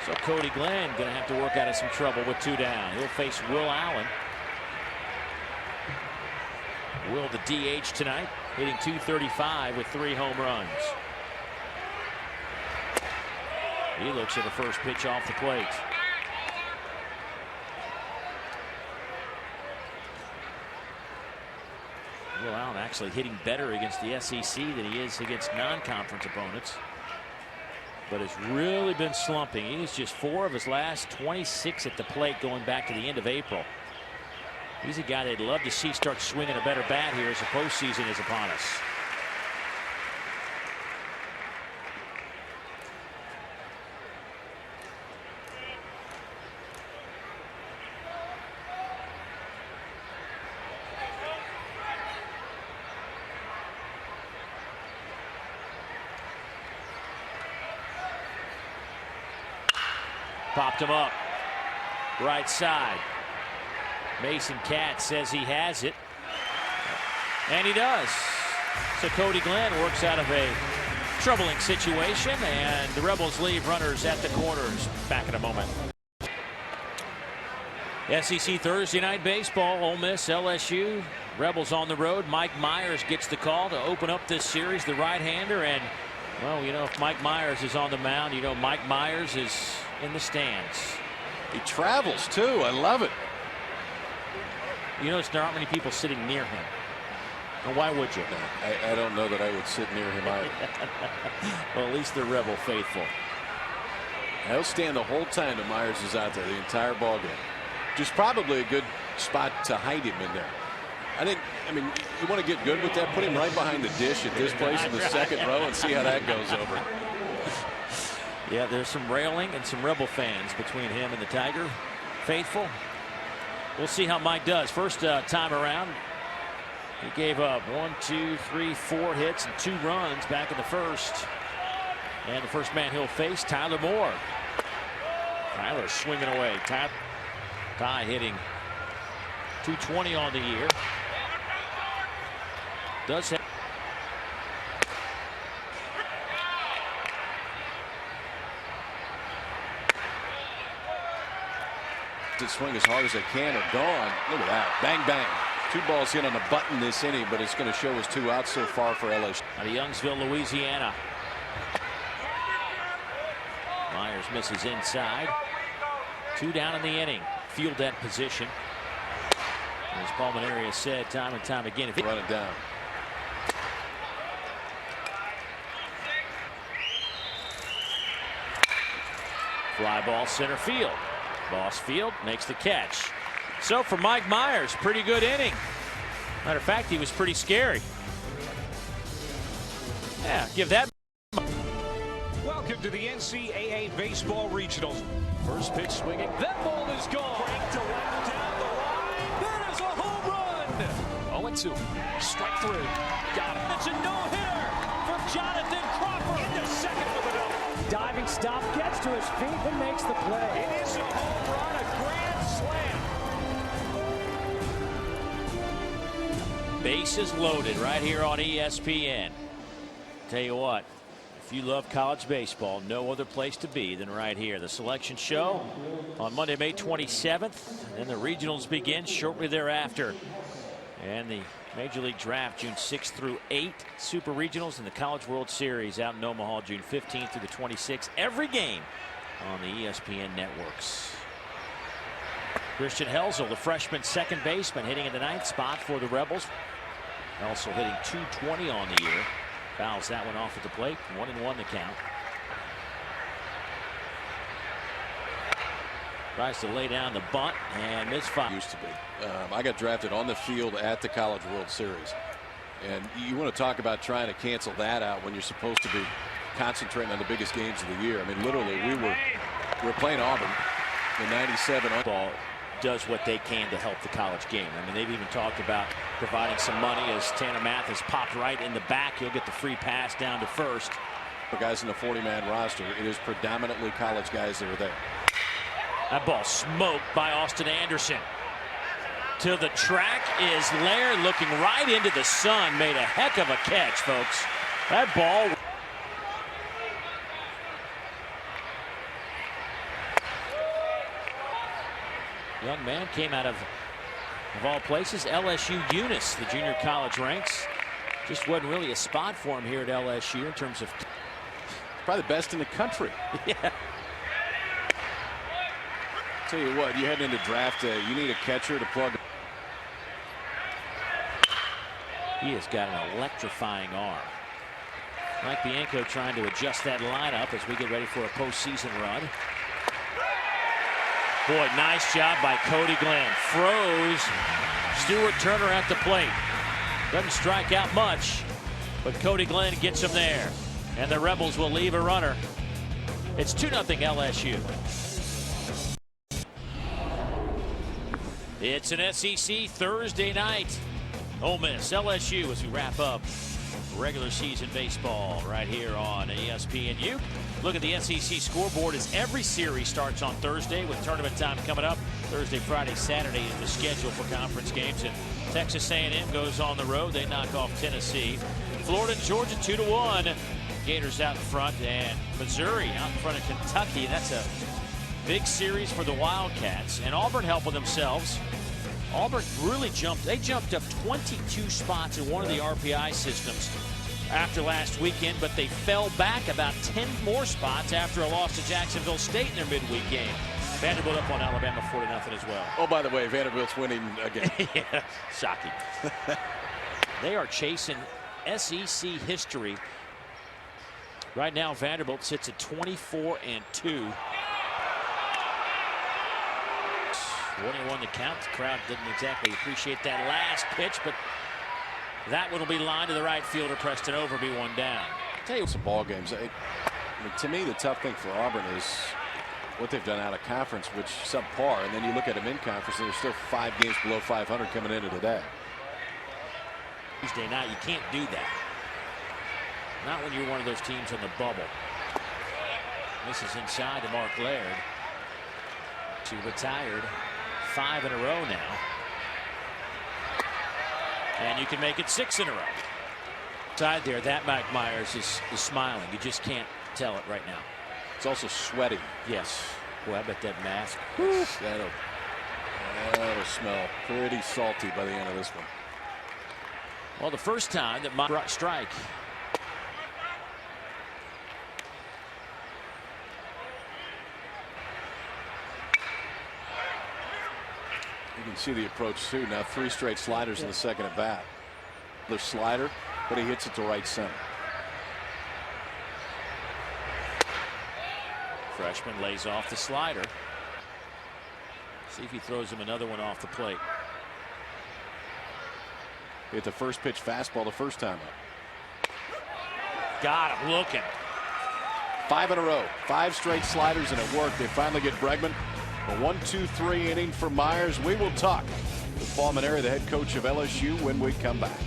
[SPEAKER 1] So Cody Glenn going to have to work out of some trouble with 2 down. He'll face Will Allen. Will, the DH tonight, hitting .235 with 3 home runs. He looks at the first pitch off the plate. Will Allen actually hitting better against the SEC than he is against non-conference opponents, but has really been slumping. He's just 4 of his last 26 at the plate going back to the end of April. He's a guy they'd love to see start swinging a better bat here as the postseason is upon us. Popped him up. Right side. Mason Katz says he has it. And he does. So Cody Glenn works out of a troubling situation, and the Rebels leave runners at the corners. Back in a moment. SEC Thursday night baseball. Ole Miss, LSU. Rebels on the road. Mike Myers gets the call to open up this series, the right-hander. And, well, you know, if Mike Myers is on the mound, you know Mike Myers is in the stands.
[SPEAKER 2] He travels, too. I love it.
[SPEAKER 1] You notice there aren't many people sitting near him. And why would you?
[SPEAKER 2] I don't know that I would sit near him either.
[SPEAKER 1] Well, at least they're Rebel faithful.
[SPEAKER 2] He'll stand the whole time that Myers is out there, the entire ballgame. Just probably a good spot to hide him in there. I mean, you want to get good with that, put him right behind the dish at this place in the second row and see how that goes over.
[SPEAKER 1] Yeah, there's some railing and some Rebel fans between him and the Tiger faithful. We'll see how Mike does. First time around, he gave up 1, 2, 3, 4 hits and 2 runs back in the first. And the first man he'll face, Tyler Moore. Tyler swinging away. Ty hitting .220 on the year. Does have
[SPEAKER 2] to swing as hard as they can are gone. Look at that. Bang, bang. 2 balls hit on the button this inning, but it's going to show us 2 outs so far for LSU.
[SPEAKER 1] Out of Youngsville, Louisiana. Myers misses inside. 2 down in the inning. Field that position. As Paul Maneri has said time and time again, if he
[SPEAKER 2] run it down.
[SPEAKER 1] Fly ball center field. Boss Field makes the catch. So for Mike Myers, pretty good inning. Matter of fact, he was pretty scary. Yeah, give that.
[SPEAKER 3] Welcome to the NCAA Baseball Regionals.
[SPEAKER 1] First pitch swinging.
[SPEAKER 3] That ball is gone. Break to left down the line. That is a home run. 0-2. Strike 3. Got it. It's a no-hitter for Jonathan Crawford. Into second with a double.
[SPEAKER 4] Diving stop, gets to his feet and makes the play.
[SPEAKER 3] It is a home run, a grand slam.
[SPEAKER 1] Bases loaded right here on ESPN. Tell you what, if you love college baseball, no other place to be than right here. The selection show on Monday, May 27th. And then the regionals begin shortly thereafter. And the Major League Draft June 6th through 8th. Super Regionals and the College World Series out in Omaha June 15th through the 26th. Every game on the ESPN networks. Christian Helzel, the freshman second baseman, hitting in the 9th spot for the Rebels. Also hitting .220 on the year. Fouls that one off at the plate. 1-1 the count. Tries to lay down the bunt and misfire.
[SPEAKER 2] Used to be. I got drafted on the field at the College World Series. And you want to talk about trying to cancel that out when you're supposed to be concentrating on the biggest games of the year. I mean, literally, we were playing Auburn in '97.
[SPEAKER 1] Ball does what they can to help the college game. I mean, they've even talked about providing some money as Tanner Mathis popped right in the back. He'll get the free pass down to first.
[SPEAKER 2] The guys in the 40-man roster, it is predominantly college guys that are there.
[SPEAKER 1] That ball smoked by Austin Anderson. To the track is Laird, looking right into the sun. Made a heck of a catch, folks. That ball. Young man came out of all places, LSU Eunice, the junior college ranks. Just wasn't really a spot for him here at LSU in terms of.
[SPEAKER 2] Probably the best in the country.
[SPEAKER 1] Yeah.
[SPEAKER 2] Tell you what, you head into draft day, you need a catcher to plug.
[SPEAKER 1] He has got an electrifying arm. Mike Bianco trying to adjust that lineup as we get ready for a postseason run. Boy, nice job by Cody Glenn. Froze Stuart Turner at the plate. Doesn't strike out much, but Cody Glenn gets him there. And the Rebels will leave a runner. It's 2-0 LSU. It's an SEC Thursday night. Ole Miss, LSU as we wrap up regular season baseball right here on ESPNU. Look at the SEC scoreboard as every series starts on Thursday with tournament time coming up. Thursday, Friday, Saturday is the schedule for conference games. And Texas A&M goes on the road. They knock off Tennessee. Florida and Georgia 2-1. Gators out in front, and Missouri out in front of Kentucky. That's a big series for the Wildcats. And Auburn helping themselves. Auburn really jumped. They jumped up 22 spots in one of the RPI systems after last weekend, but they fell back about 10 more spots after a loss to Jacksonville State in their midweek game. Vanderbilt up on Alabama 40-0 as well.
[SPEAKER 2] Oh, by the way, Vanderbilt's winning again.
[SPEAKER 1] Yeah, shocking. They are chasing SEC history. Right now, Vanderbilt sits at 24-2. 21 the count. The crowd didn't exactly appreciate that last pitch, but that one will be lined to the right fielder. Preston Overby, one down.
[SPEAKER 2] I'll tell you some ball games. I mean, to me, the tough thing for Auburn is what they've done out of conference, which subpar, and then you look at them in conference, and they're still 5 games below 500 coming into today.
[SPEAKER 1] Tuesday night, you can't do that. Not when you're one of those teams on the bubble. This is inside to Mark Laird. She retired 5 in a row now. And you can make it 6 in a row. Side there, that Mike Myers is smiling. You just can't tell it right now.
[SPEAKER 2] It's also sweaty.
[SPEAKER 1] Yes. Boy, I bet that mask.
[SPEAKER 2] That'll smell pretty salty by the end of this one.
[SPEAKER 1] Well, the first time that Mock strike.
[SPEAKER 2] You can see the approach too. Now 3 straight sliders in the second at bat. The slider, but he hits it to right center.
[SPEAKER 1] Freshman lays off the slider. See if he throws him another one off the plate.
[SPEAKER 2] Hit the first pitch fastball the first time up.
[SPEAKER 1] Got him looking.
[SPEAKER 2] 5 in a row. 5 straight sliders, and it worked. They finally get Bregman. A 1-2-3 inning for Myers. We will talk with Paul Mainieri, the head coach of LSU, when we come back.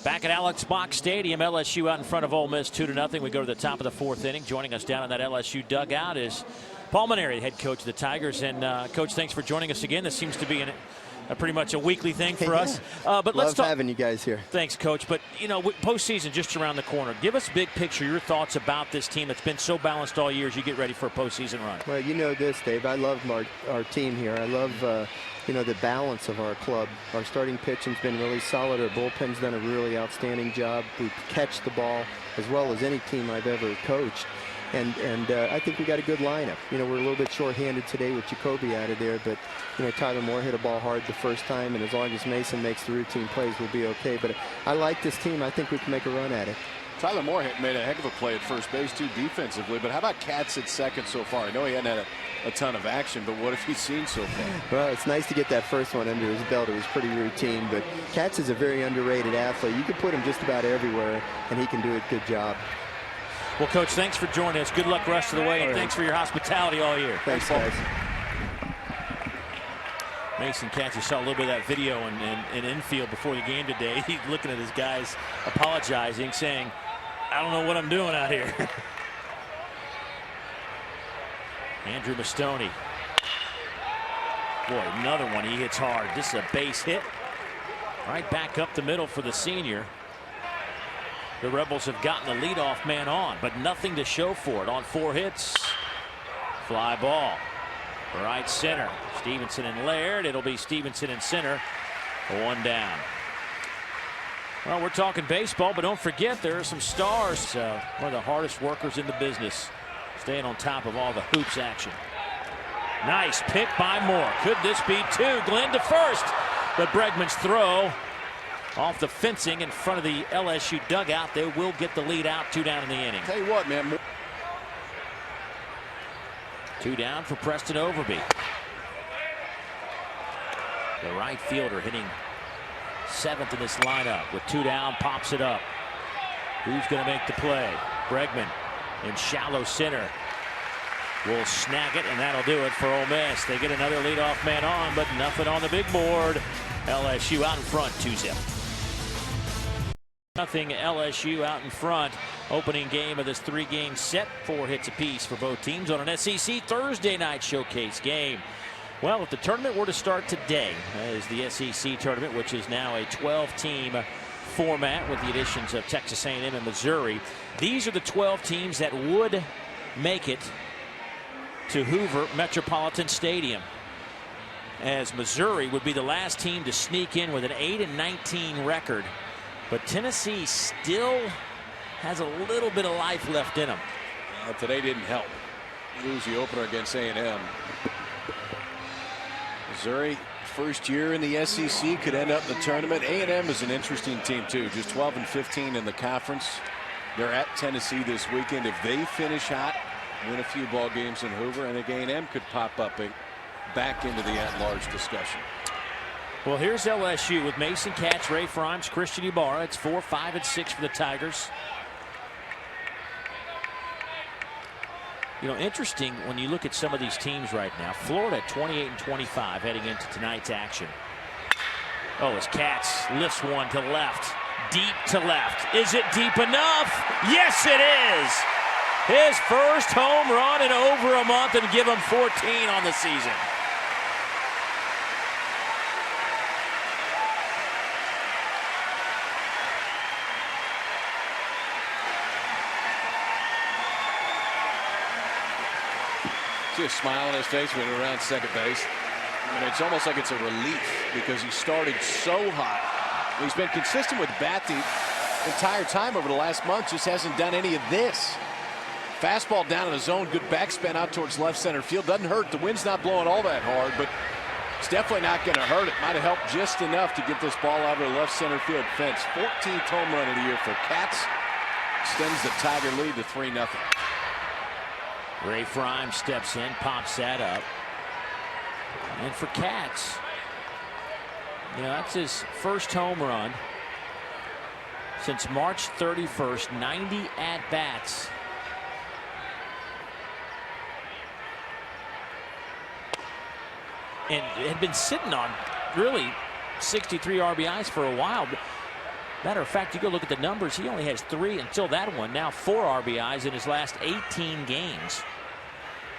[SPEAKER 1] Back at Alex Box Stadium, LSU out in front of Ole Miss 2-0. We go to the top of the 4th inning. Joining us down in that LSU dugout is Paul Mainieri, the head coach of the Tigers. And Coach, thanks for joining us again. This seems to be a pretty much a weekly thing for us. But let's talk.
[SPEAKER 5] Having you guys here.
[SPEAKER 1] Thanks, Coach. But you know, postseason just around the corner. Give us big picture, your thoughts about this team that's been so balanced all year as you get ready for a postseason run.
[SPEAKER 5] Well, you know this, Dave. I love our team here. I love you know, the balance of our club. Our starting pitching's been really solid. Our bullpen's done a really outstanding job. We catch the ball as well as any team I've ever coached. And I think we got a good lineup. You know, we're a little bit short-handed today with Jacoby out of there, but you know, Tyler Moore hit a ball hard the first time, and as long as Mason makes the routine plays, we'll be okay. But I like this team. I think we can make a run at it.
[SPEAKER 2] Tyler Moore made a heck of a play at first base too defensively, but how about Katz at second so far? I know he hadn't had a ton of action, but what have you seen so far?
[SPEAKER 5] Well, it's nice to get that first one under his belt. It was pretty routine, but Katz is a very underrated athlete. You can put him just about everywhere, and he can do a good job.
[SPEAKER 1] Well, Coach, thanks for joining us. Good luck the rest of the way, and thanks for your hospitality all year.
[SPEAKER 5] Thanks, guys.
[SPEAKER 1] Mason Katz, you saw a little bit of that video in infield before the game today. He's looking at his guys, apologizing, saying, I don't know what I'm doing out here. Andrew Mastoni. Boy, another one. He hits hard. This is a base hit. Right back up the middle for the senior. The Rebels have gotten the leadoff man on, but nothing to show for it on 4 hits. Fly ball. Right center. Stevenson and Laird. It'll be Stevenson and center. 1 down. Well, we're talking baseball, but don't forget there are some stars. One of the hardest workers in the business, staying on top of all the hoops action. Nice pick by Moore. Could this be 2? Glenn to first, but Bregman's throw off the fencing in front of the LSU dugout. They will get the lead out. 2 down in the inning.
[SPEAKER 2] Tell you what, man.
[SPEAKER 1] 2 down for Preston Overby. The right fielder hitting 7th in this lineup with 2 down, pops it up. Who's going to make the play? Bregman in shallow center will snag it, and that'll do it for Ole Miss. They get another leadoff man on, but nothing on the big board. LSU out in front, 2-zip. Nothing. LSU out in front. Opening game of this 3-game set. 4 hits apiece for both teams on an SEC Thursday night showcase game. Well, if the tournament were to start today, as the SEC tournament, which is now a 12-team format with the additions of Texas A&M and Missouri, these are the 12 teams that would make it to Hoover Metropolitan Stadium, as Missouri would be the last team to sneak in with an 8-19 record. But Tennessee still has a little bit of life left in them.
[SPEAKER 2] Today didn't help. Lose the opener against A&M. Missouri, first year in the SEC, could end up in the tournament. A&M is an interesting team too. Just 12-15 in the conference. They're at Tennessee this weekend. If they finish hot, win a few ball games in Hoover, I think A&M could pop up back into the at-large discussion.
[SPEAKER 1] Well, here's LSU with Mason Katz, Ray Frimes, Christian Ibarra. It's 4, 5, and 6 for the Tigers. You know, interesting when you look at some of these teams right now. Florida at 28-25 heading into tonight's action. Oh, as Katz lifts one to left, deep to left. Is it deep enough? Yes, it is. his first home run in over a month and give him 14 on the season.
[SPEAKER 2] See a smile on his face when he around second base. And it's almost like it's a relief because he started so hot. He's been consistent with bat the entire time over the last month, just hasn't done any of this. Fastball down in the zone, good backspin out towards left center field. Doesn't hurt. The wind's not blowing all that hard, but it's definitely not going to hurt. It might have helped just enough to get this ball out of the left center field fence. 14th home run of the year for Cats. Extends the Tiger lead to 3-0.
[SPEAKER 1] Ray Frime steps in, pops that up. And for Cats, that's his first home run since March 31st, 90 at-bats. And it had been sitting on really 63 RBIs for a while. Matter of fact, you go look at the numbers, he only has 3 until that one. Now 4 RBIs in his last 18 games.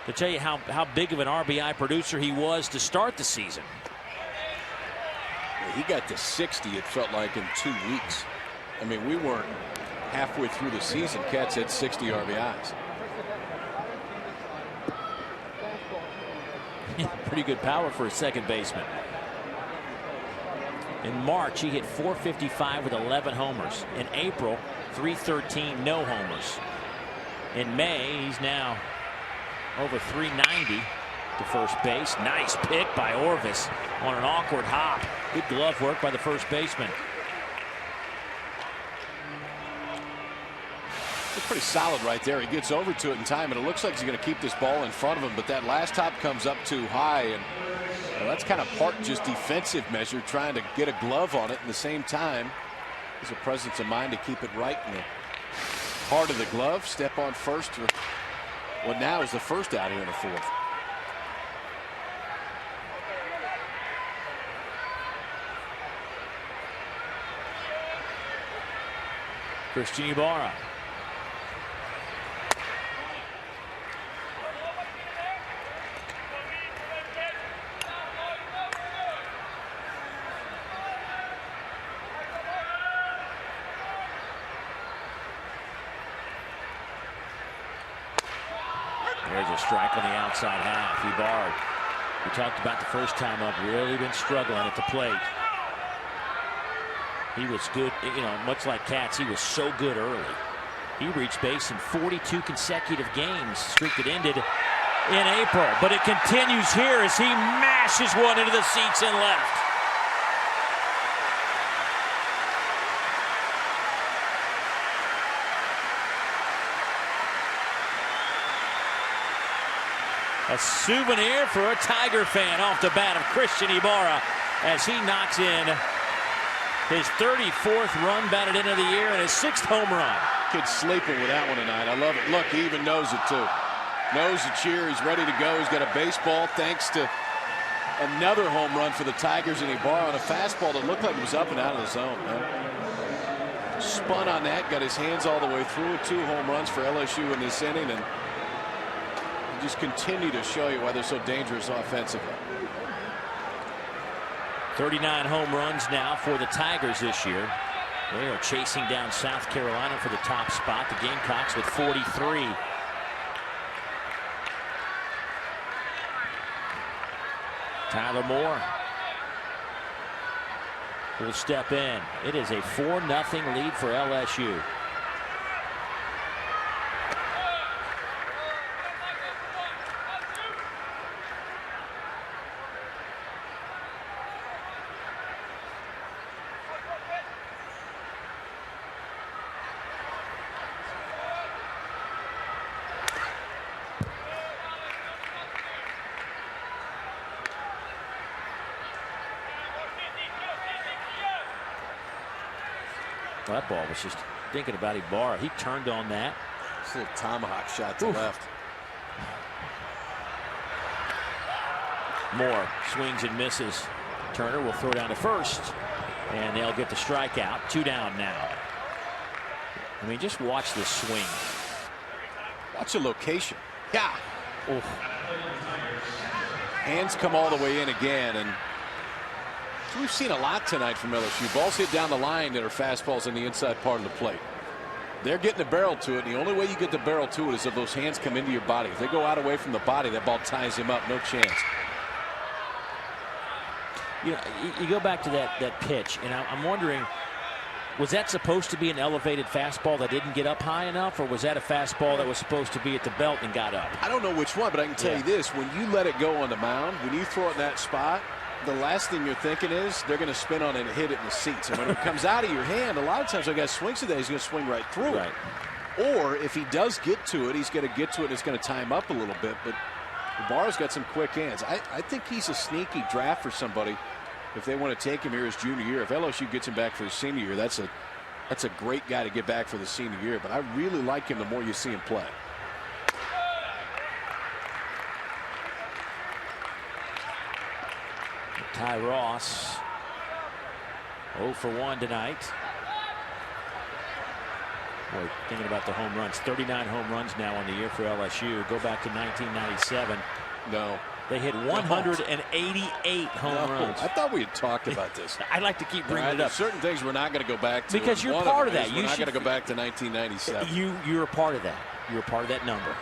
[SPEAKER 1] To tell you how big of an RBI producer he was to start the season.
[SPEAKER 2] He got to 60, it felt like, in 2 weeks. I mean, we weren't halfway through the season. Cats had 60 RBIs.
[SPEAKER 1] Pretty good power for a second baseman. In March, he hit .455 with 11 homers. In April, .313, no homers. In May, he's now over .390 to first base. Nice pick by Orvis on an awkward hop. Good glove work by the first baseman.
[SPEAKER 2] It's pretty solid right there. He gets over to it in time, and it looks like he's going to keep this ball in front of him, but that last hop comes up too high, and that's kind of part just defensive measure, trying to get a glove on it. At the same time, there's a presence of mind to keep it right in the heart of the glove. Step on first for what now is the first out here in the fourth.
[SPEAKER 1] Christian Ibarra. There's a strike on the outside half. Ibarra, we talked about the first time up, really been struggling at the plate. He was good, much like Cats, he was so good early. He reached base in 42 consecutive games, streak that ended in April, but it continues here as he mashes one into the seats and left. A souvenir for a Tiger fan off the bat of Christian Ibarra as he knocks in his 34th run batted into the year and his 6th home run.
[SPEAKER 2] Kid sleeping with that one tonight. I love it. Look, he even knows it too. Knows the cheer. He's ready to go. He's got a baseball thanks to another home run for the Tigers, and Ibarra on a fastball that looked like it was up and out of the zone. Man. Spun on that, got his hands all the way through it. 2 home runs for LSU in this inning, and just continue to show you why they're so dangerous offensively.
[SPEAKER 1] 39 home runs now for the Tigers this year. They are chasing down South Carolina for the top spot. The Gamecocks with 43. Tyler Moore will step in. It is a 4-0 lead for LSU. That ball was just thinking about Ibarra. He turned on that.
[SPEAKER 2] It's a little tomahawk shot to left.
[SPEAKER 1] Moore swings and misses. Turner will throw down to first, and they'll get the strikeout. 2 down now. I mean, just watch this swing.
[SPEAKER 2] Watch the location. Yeah.
[SPEAKER 1] Oh.
[SPEAKER 2] Hands come all the way in again, and we've seen a lot tonight from LSU. Balls hit down the line that are fastballs in the inside part of the plate. They're getting the barrel to it, and the only way you get the barrel to it is if those hands come into your body. If they go out away from the body, that ball ties him up. No chance.
[SPEAKER 1] You know, you go back to that pitch, and I'm wondering, was that supposed to be an elevated fastball that didn't get up high enough, or was that a fastball that was supposed to be at the belt and got up?
[SPEAKER 2] I don't know which one, but I can tell you this. When you let it go on the mound, when you throw it in that spot, the last thing you're thinking is they're going to spin on it and hit it in the seats. And when it comes out of your hand, a lot of times when a guy swings to that, he's going to swing right through it. Or if he does get to it, he's going to get to it and it's going to tie him up a little bit. But Ibarra's got some quick hands. I think he's a sneaky draft for somebody if they want to take him here his junior year. If LSU gets him back for his senior year, that's a great guy to get back for the senior year. But I really like him the more you see him play.
[SPEAKER 1] Ty Ross 0 for 1 tonight. Boy, thinking about the home runs, 39 home runs now on the year for LSU. Go back to 1997.
[SPEAKER 2] No.
[SPEAKER 1] They hit 188 home runs.
[SPEAKER 2] I thought we had talked about this.
[SPEAKER 1] I like to keep bringing it up.
[SPEAKER 2] Certain things we're not going to go back to.
[SPEAKER 1] Because you're part of that.
[SPEAKER 2] We're not going to go back to 1997.
[SPEAKER 1] You're a part of that. You're a part of that number.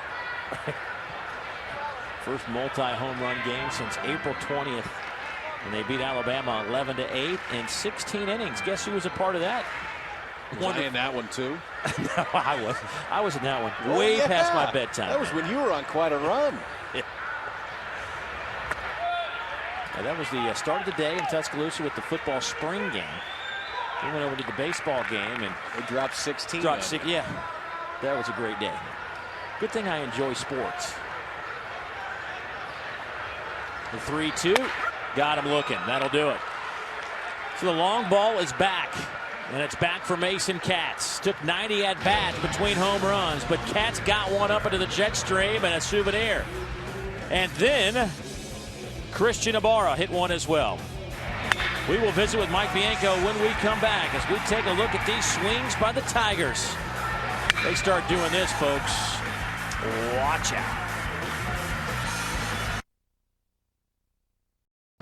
[SPEAKER 1] First multi-home run game since April 20th. And they beat Alabama 11-8 in 16 innings. Guess who was a part of that?
[SPEAKER 2] Was I in that one too?
[SPEAKER 1] No, I wasn't. I was in that one way past my bedtime.
[SPEAKER 2] That was when you were on quite a run.
[SPEAKER 1] Yeah. Now, that was the start of the day in Tuscaloosa with the football spring game. We went over to the baseball game and
[SPEAKER 2] they dropped 16.
[SPEAKER 1] Dropped 6. Yeah, that was a great day. Good thing I enjoy sports. The 3-2. Got him looking. That'll do it. So the long ball is back. And it's back for Mason Katz. Took 90 at bats between home runs, but Katz got one up into the jet stream and a souvenir. And then Christian Ibarra hit one as well. We will visit with Mike Bianco when we come back as we take a look at these swings by the Tigers. They start doing this, folks. Watch out.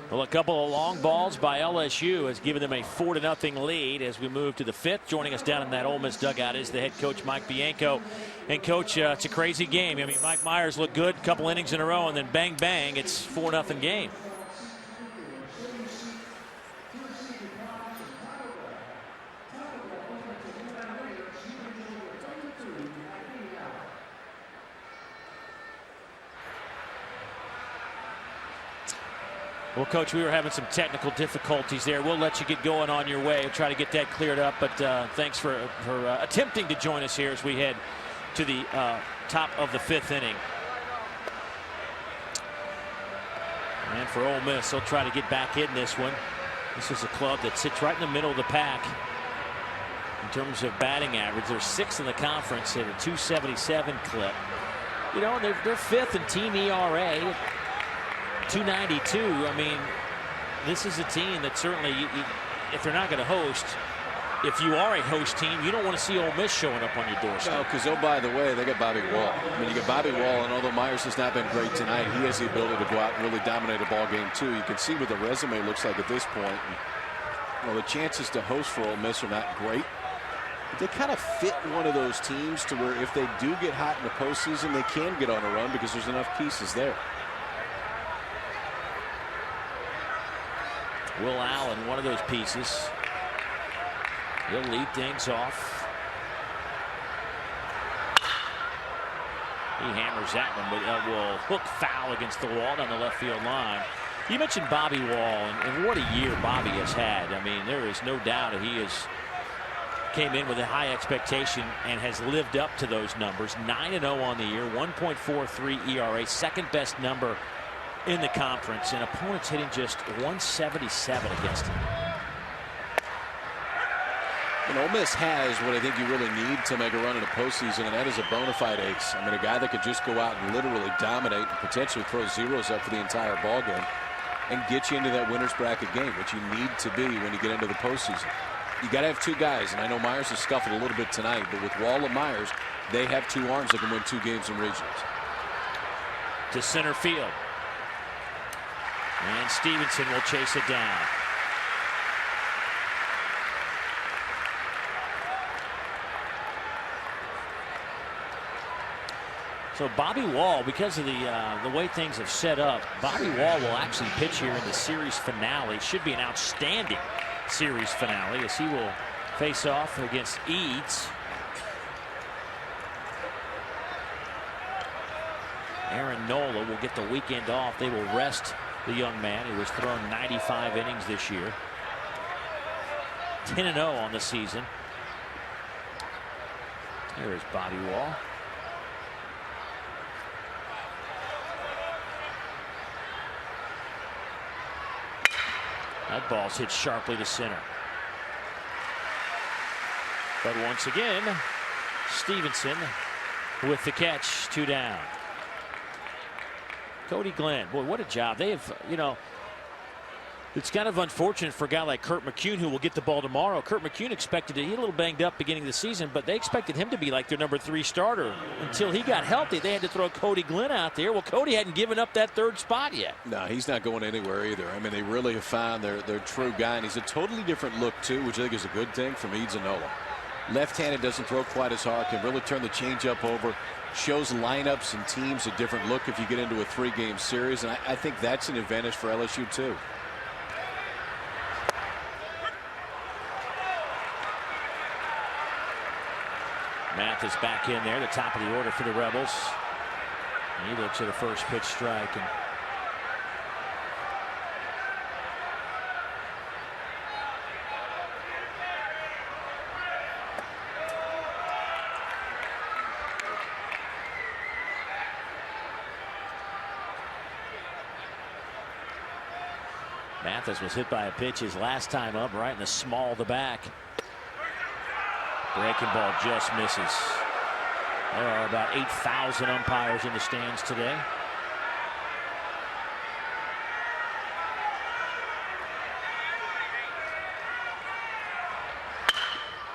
[SPEAKER 1] Well, a couple of long balls by LSU has given them a 4-0 lead as we move to the 5th. Joining us down in that Ole Miss dugout is the head coach, Mike Bianco. And, Coach, it's a crazy game. I mean, Mike Myers looked good, a couple innings in a row, and then bang, bang, it's 4-0 game. Well, Coach, we were having some technical difficulties there. We'll let you get going on your way and try to get that cleared up. But thanks for attempting to join us here as we head to the top of the 5th inning. And for Ole Miss, they'll try to get back in this one. This is a club that sits right in the middle of the pack in terms of batting average. They're 6th in the conference at a .277 clip. You know, they're 5th in team ERA. 292. I mean, this is a team that certainly, if they're not going to host, if you are a host team, you don't want to see Ole Miss showing up on your doorstep.
[SPEAKER 2] No, because, oh, by the way, they got Bobby Wall. I mean, you got Bobby Wall, and although Myers has not been great tonight, he has the ability to go out and really dominate a ball game, too. You can see what the resume looks like at this point. And, well, the chances to host for Ole Miss are not great. But they kind of fit one of those teams to where if they do get hot in the postseason, they can get on a run because there's enough pieces there.
[SPEAKER 1] Will Allen, one of those pieces. He'll lead things off. He hammers that one, but will hook foul against the wall down the left field line. You mentioned Bobby Wall, and what a year Bobby has had. I mean, there is no doubt that he came in with a high expectation and has lived up to those numbers. 9-0 on the year, 1.43 ERA, second best number in the conference, and opponents hitting just 177 against him.
[SPEAKER 2] And Ole Miss has what I think you really need to make a run in the postseason, and that is a bona fide ace. I mean, a guy that could just go out and literally dominate and potentially throw zeros up for the entire ball game and get you into that winner's bracket game, which you need to be when you get into the postseason. you got to have two guys, and I know Myers has scuffled a little bit tonight, but with Wall and Myers, they have two arms that can win 2 games in regionals.
[SPEAKER 1] To center field. And Stevenson will chase it down. So Bobby Wall, because of the way things have set up, Bobby Wall will actually pitch here in the series finale. Should be an outstanding series finale as he will face off against Eads. Aaron Nola will get the weekend off. They will rest the young man who has thrown 95 innings this year. 10-0 on the season. There is Bobby Wall. That ball's hit sharply to center. But once again, Stevenson with the catch, 2 down. Cody Glenn, boy, what a job. They have, you know, it's kind of unfortunate for a guy like Kurt McCune who will get the ball tomorrow. Kurt McCune expected to, he a little banged up beginning of the season, but they expected him to be like their number 3 starter until he got healthy. They had to throw Cody Glenn out there. Well, Cody hadn't given up that 3rd spot yet.
[SPEAKER 2] No, he's not going anywhere either. I mean, they really have found their true guy, and he's a totally different look too, which I think is a good thing from Eads and Nola. Left-handed, doesn't throw quite as hard, can really turn the changeup over, shows lineups and teams a different look if you get into a 3-game series, and I think that's an advantage for LSU too.
[SPEAKER 1] Mathis back in there, the top of the order for the Rebels. And he looks at a first pitch strike. And Mathis was hit by a pitch his last time up, right in the small of the back. Breaking ball just misses. There are about 8,000 umpires in the stands today.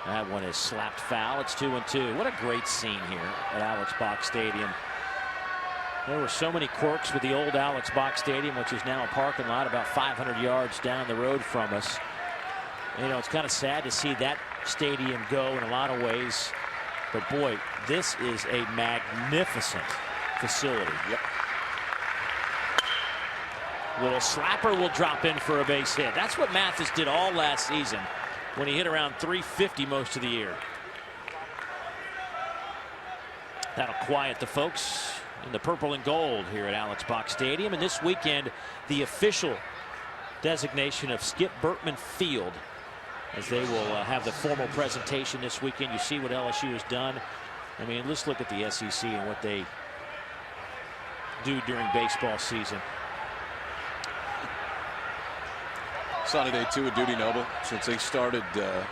[SPEAKER 1] That one is slapped foul. It's 2-2. What a great scene here at Alex Box Stadium. There were so many quirks with the old Alex Box Stadium, which is now a parking lot about 500 yards down the road from us. You know, it's kind of sad to see that stadium go in a lot of ways. But boy, this is a magnificent facility.
[SPEAKER 2] Yep.
[SPEAKER 1] Little slapper will drop in for a base hit. That's what Mathis did all last season when he hit around 350 most of the year. That'll quiet the folks in the purple and gold here at Alex Box Stadium. And this weekend, the official designation of Skip Bertman Field, as they will have the formal presentation this weekend. You see what LSU has done. I mean, let's look at the SEC and what they do during baseball season.
[SPEAKER 2] Sunny day too at Dudy Noble. Since they started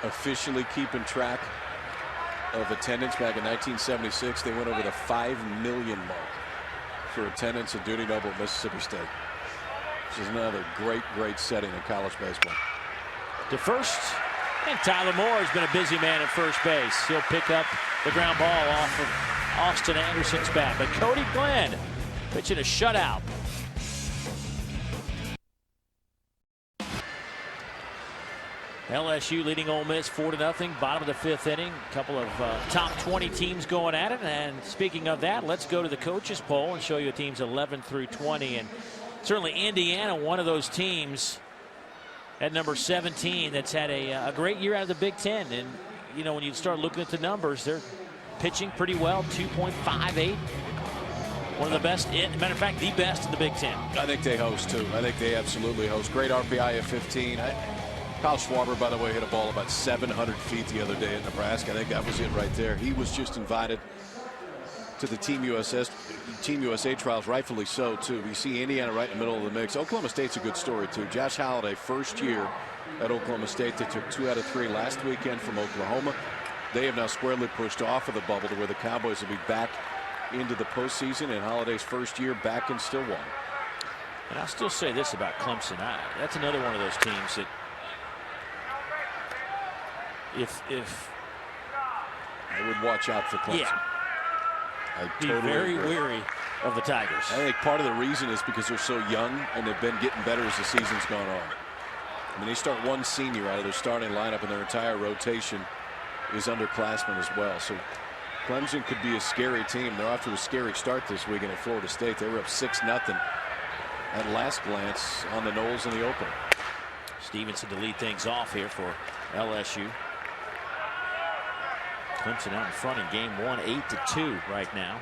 [SPEAKER 2] officially keeping track of attendance back in 1976, they went over the 5 million mark for attendance at Dudy Noble, Mississippi State. Which is another great setting in college baseball.
[SPEAKER 1] To first, and Tyler Moore has been a busy man at first base. He'll pick up the ground ball off of Austin Anderson's bat. But Cody Glenn pitching a shutout. LSU leading Ole Miss 4-0, bottom of the 5th inning. A couple of top 20 teams going at it. And speaking of that, let's go to the coaches poll and show you teams 11 through 20. And certainly Indiana, one of those teams at number 17 that's had a great year out of the Big Ten. And, you know, when you start looking at the numbers, they're pitching pretty well, 2.58. One of the best, matter of fact, the best in the Big Ten.
[SPEAKER 2] I think they host, too. I think they absolutely host. Great RPI of 15. Kyle Schwarber, by the way, hit a ball about 700 feet the other day in Nebraska. I think that was it right there. He was just invited to the Team USA trials, rightfully so, too. We see Indiana right in the middle of the mix. Oklahoma State's a good story, too. Josh Halliday, first year at Oklahoma State. They took 2 out of 3 last weekend from Oklahoma. They have now squarely pushed off of the bubble to where the Cowboys will be back into the postseason, and Halliday's first year back in Stillwater.
[SPEAKER 1] And I'll still say this about Clemson. That's another one of those teams that if
[SPEAKER 2] I would watch out for Clemson.
[SPEAKER 1] yeah,
[SPEAKER 2] I
[SPEAKER 1] be
[SPEAKER 2] totally
[SPEAKER 1] very
[SPEAKER 2] agree.
[SPEAKER 1] weary of the Tigers.
[SPEAKER 2] I think part of the reason is because they're so young and they've been getting better as the season's gone on. I mean, they start one senior out of their starting lineup, and their entire rotation is underclassmen as well. So Clemson could be a scary team. They're off to a scary start this weekend at Florida State. They were up 6-0 at last glance on the Noles in the opener.
[SPEAKER 1] Stevenson to lead things off here for LSU. Clemson out in front in game one, 8-2 right now.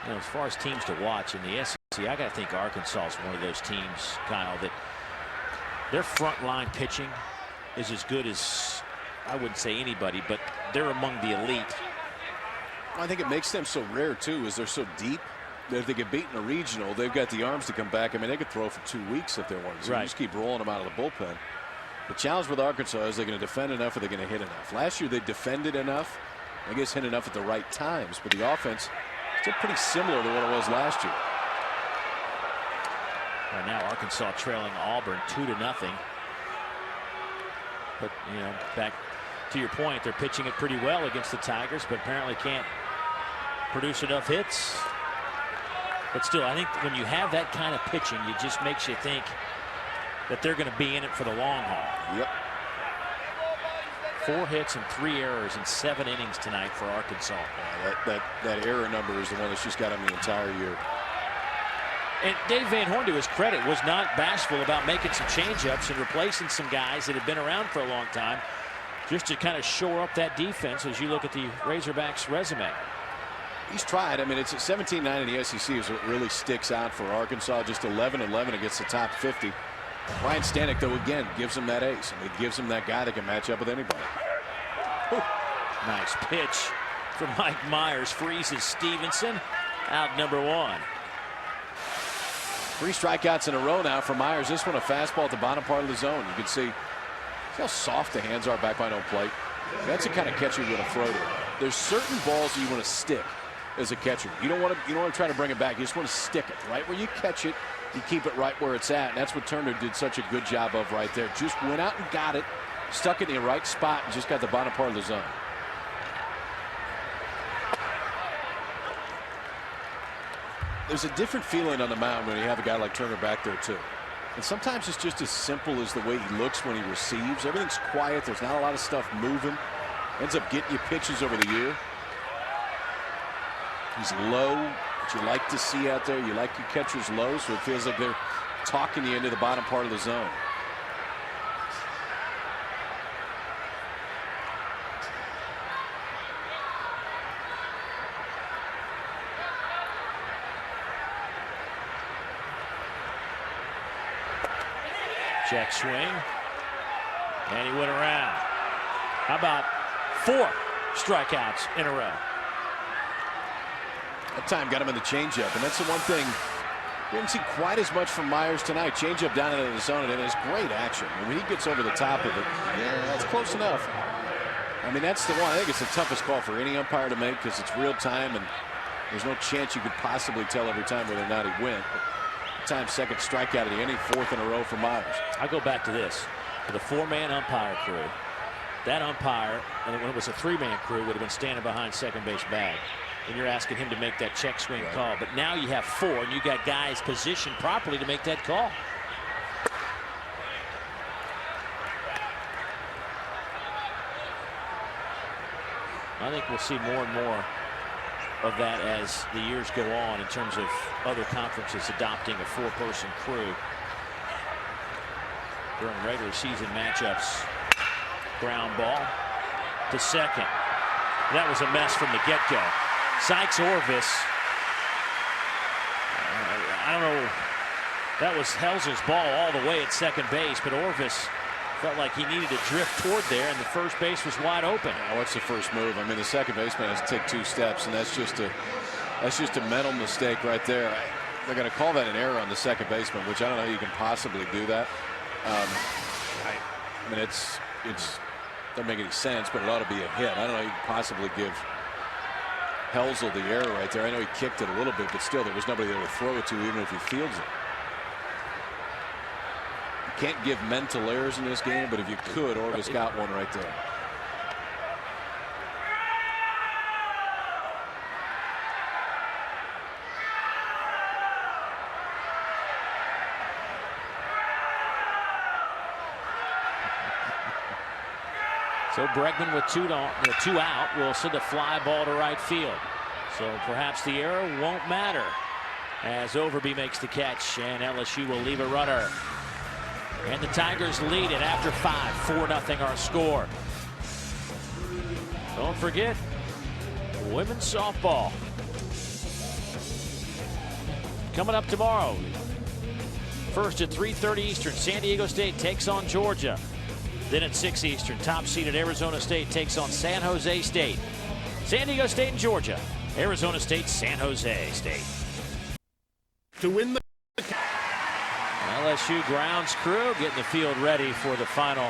[SPEAKER 1] You know, as far as teams to watch in the SEC, I got to think Arkansas is one of those teams, Kyle, that their front line pitching is as good as, I wouldn't say anybody, but they're among the elite.
[SPEAKER 2] I think it makes them so rare too, is they're so deep that if they get beat in a regional, they've got the arms to come back. I mean, they could throw for 2 weeks if they wanted to.
[SPEAKER 1] Right.
[SPEAKER 2] You just keep rolling them out of the bullpen. The challenge with Arkansas is they're going to defend enough or they're going to hit enough. Last year they defended enough, I guess hit enough at the right times, but the offense still pretty similar to what it was last year.
[SPEAKER 1] Right now Arkansas trailing Auburn 2-0. But you know, back to your point, they're pitching it pretty well against the Tigers, but apparently can't produce enough hits. But still, I think when you have that kind of pitching, it just makes you think that they're going to be in it for the long haul.
[SPEAKER 2] Yep.
[SPEAKER 1] 4 hits and 3 errors in 7 innings tonight for Arkansas.
[SPEAKER 2] That error number is the one that's just got him the entire year.
[SPEAKER 1] And Dave Van Horn, to his credit, was not bashful about making some changeups and replacing some guys that have been around for a long time, just to kind of shore up that defense as you look at the Razorbacks' resume.
[SPEAKER 2] He's tried. I mean, it's at 17-9 in the SEC is what really sticks out for Arkansas. Just 11-11 against the top 50. Ryan Stanek, though, again, gives him that ace. I mean, gives him that guy that can match up with anybody.
[SPEAKER 1] Ooh. Nice pitch from Mike Myers. Freezes Stevenson. Out number 1.
[SPEAKER 2] 3 strikeouts in a row now for Myers. This one a fastball at the bottom part of the zone. You can see how soft the hands are back by no plate. That's the kind of catcher you want to throw to. There's certain balls that you want to stick as a catcher. You don't want to try to bring it back. You just want to stick it right where you catch it. You keep it right where it's at. And that's what Turner did such a good job of right there. Just went out and got it, stuck it in the right spot, and just got the bottom part of the zone. There's a different feeling on the mound when you have a guy like Turner back there too. And sometimes it's just as simple as the way he looks when he receives. Everything's quiet. There's not a lot of stuff moving. Ends up getting you pitches over the year. He's low, which you like to see out there. You like your catchers low, so it feels like they're talking you into the bottom part of the zone.
[SPEAKER 1] Check swing. And he went around. How about 4 strikeouts in a row?
[SPEAKER 2] That time got him in the changeup, and that's the one thing we didn't see quite as much from Myers tonight. Changeup down into the zone, and it's great action. I mean, he gets over the top of it. Yeah, that's close enough. I mean, that's the one. I think it's the toughest call for any umpire to make because it's real time, and there's no chance you could possibly tell every time whether or not he went. Time second strikeout of the inning, 4th in a row for Myers.
[SPEAKER 1] I'll go back to this. For the 4-man umpire crew, that umpire, and when it was a 3-man crew, would have been standing behind second base bag. And you're asking him to make that check swing call. But now you have 4, and you got guys positioned properly to make that call. I think we'll see more and more of that as the years go on in terms of other conferences adopting a 4-person crew during regular season matchups. Ground ball to second. That was a mess from the get-go. Sykes Orvis. I don't know. That was Helzel's ball all the way at second base, but Orvis felt like he needed to drift toward there, and the first base was wide open.
[SPEAKER 2] Now, what's the first move? I mean, the second baseman has to take 2 steps, and that's just a mental mistake right there. They're going to call that an error on the second baseman, which I don't know how you can possibly do that. I mean, it's doesn't make any sense, but it ought to be a hit. I don't know how you can possibly give Helzel the error right there. I know he kicked it a little bit, but still there was nobody there to throw it to, even if he fields it. can't give mental errors in this game, but if you could, Orvis got one right there.
[SPEAKER 1] So Bregman with two out will send a fly ball to right field. So perhaps the error won't matter as Overby makes the catch, and LSU will leave a runner. And the Tigers lead it after 5, 4-0 our score. Don't forget, women's softball coming up tomorrow. First at 3:30 Eastern, San Diego State takes on Georgia. Then at 6 Eastern, top-seeded Arizona State takes on San Jose State. San Diego State and Georgia. Arizona State, San Jose State.
[SPEAKER 6] To win the
[SPEAKER 1] LSU grounds crew getting the field ready for the final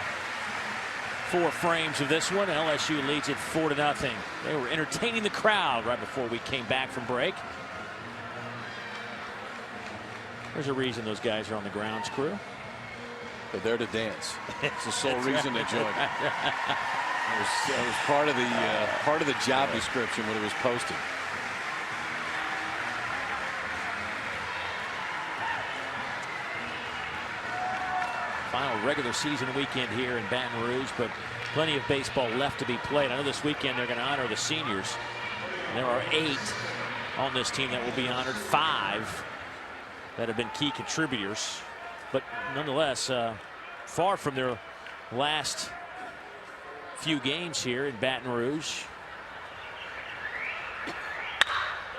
[SPEAKER 1] 4 frames of this one. LSU leads it 4-0. They were entertaining the crowd right before we came back from break. There's a reason those guys are on the grounds crew.
[SPEAKER 2] They're there to dance. It's the sole reason they joined. That was part of the job description when it was posted.
[SPEAKER 1] Final regular season weekend here in Baton Rouge, but plenty of baseball left to be played. I know this weekend they're going to honor the seniors. There are 8 on this team that will be honored, 5 that have been key contributors, but nonetheless far from their last few games here in Baton Rouge.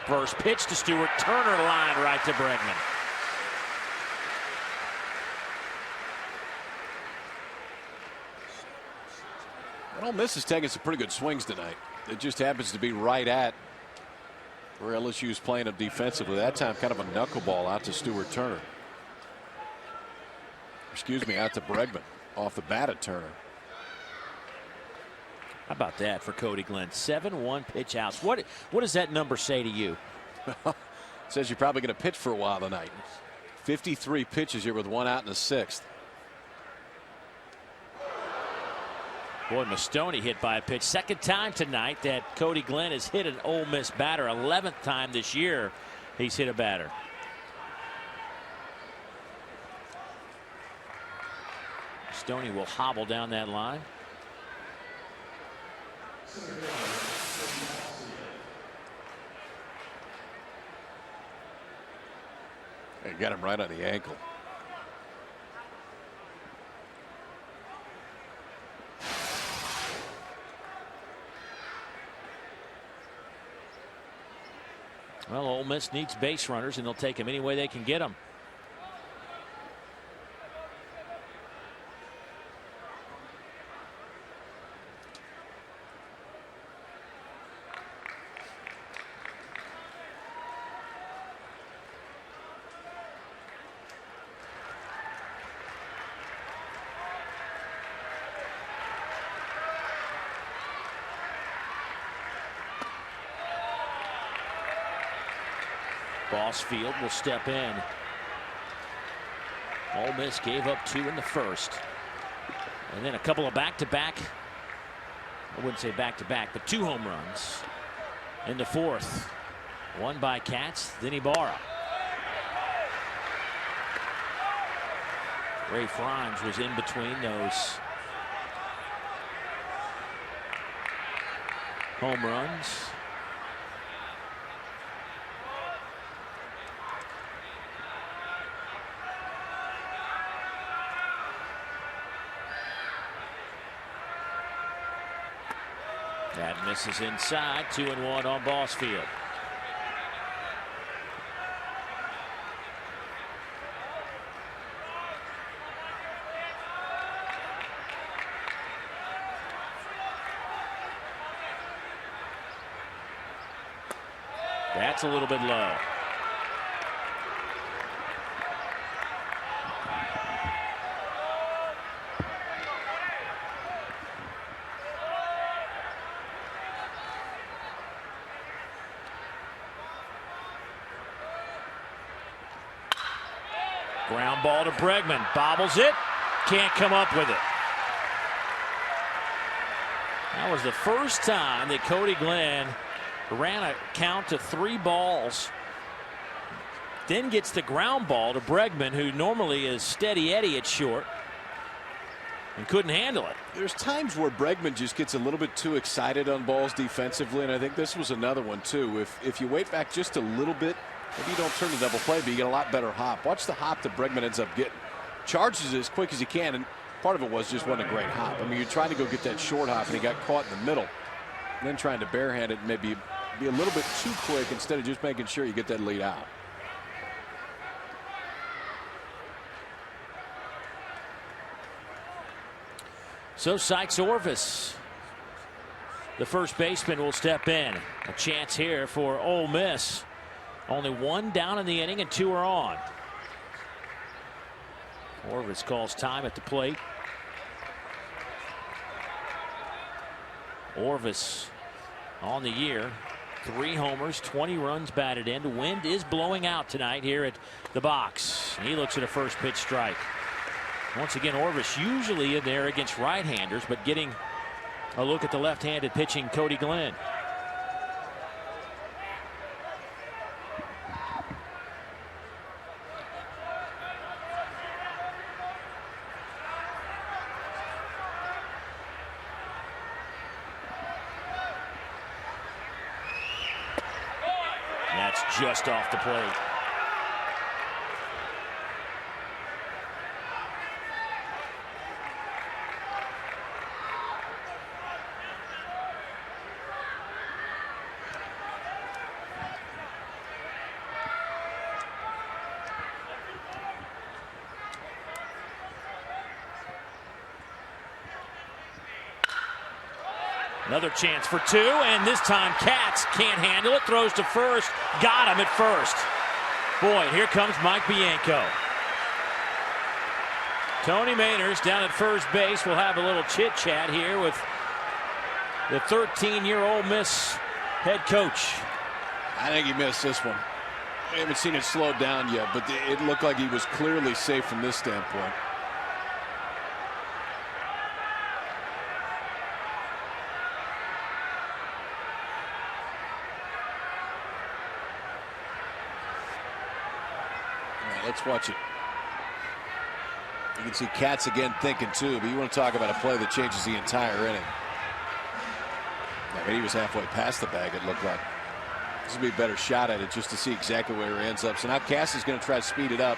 [SPEAKER 1] First pitch to Stewart, Turner line right to Bregman.
[SPEAKER 2] Ole Miss is taking some pretty good swings tonight. It just happens to be right at where LSU is playing them defensively. That time kind of a knuckleball out to Stewart Turner. Excuse me, out to Bregman off the bat at Turner.
[SPEAKER 1] How about that for Cody Glenn? 7-1 pitch outs. What does that number say to you?
[SPEAKER 2] It says you're probably going to pitch for a while tonight. 53 pitches here with 1 out in the 6th.
[SPEAKER 1] Boy, Mastoni hit by a pitch. Second time tonight that Cody Glenn has hit an Ole Miss batter. 11th time this year he's hit a batter. Stoney will hobble down that line.
[SPEAKER 2] They got him right on the ankle.
[SPEAKER 1] Well, Ole Miss needs base runners, and they'll take them any way they can get them. Bossfield will step in. Ole Miss gave up 2 in the first. And then a couple of back-to-back. I wouldn't say back-to-back, but 2 home runs in the 4th. One by Katz, then Ibarra. Ray Frimes was in between those home runs. That misses inside. 2-1 on Bossfield. That's a little bit low. Ground ball to Bregman. Bobbles it. can't come up with it. That was the first time that Cody Glenn ran a count to 3 balls. Then gets the ground ball to Bregman, who normally is steady Eddie at short, and couldn't handle it.
[SPEAKER 2] There's times where Bregman just gets a little bit too excited on balls defensively, and I think this was another one too. If you wait back just a little bit, maybe you don't turn the double play, but you get a lot better hop. Watch the hop that Bregman ends up getting. Charges it as quick as he can, and part of it was just wasn't a great hop. I mean, you're trying to go get that short hop, and he got caught in the middle, and then trying to barehand it, maybe be a little bit too quick instead of just making sure you get that lead out.
[SPEAKER 1] So Sykes Orvis, the first baseman, will step in. A chance here for Ole Miss. Only 1 down in the inning and 2 are on. Orvis calls time at the plate. Orvis on the year, 3 homers, 20 runs batted in. The wind is blowing out tonight here at the box. He looks at a first pitch strike. Once again, Orvis usually in there against right-handers, but getting a look at the left-handed pitching Cody Glenn. That's just off the plate. Another chance for 2, and this time Katz can't handle it. Throws to first. Got him at first. Boy, here comes Mike Bianco. Tony Mainers down at first base will have a little chit-chat here with the 13-year-old Miss head coach.
[SPEAKER 2] I think he missed this one. I haven't seen it slowed down yet, but it looked like he was clearly safe from this standpoint. Let's watch it. You can see Katz again thinking too, but you want to talk about a play that changes the entire inning. I mean, he was halfway past the bag, it looked like. This would be a better shot at it just to see exactly where he ends up. So now Katz is going to try to speed it up.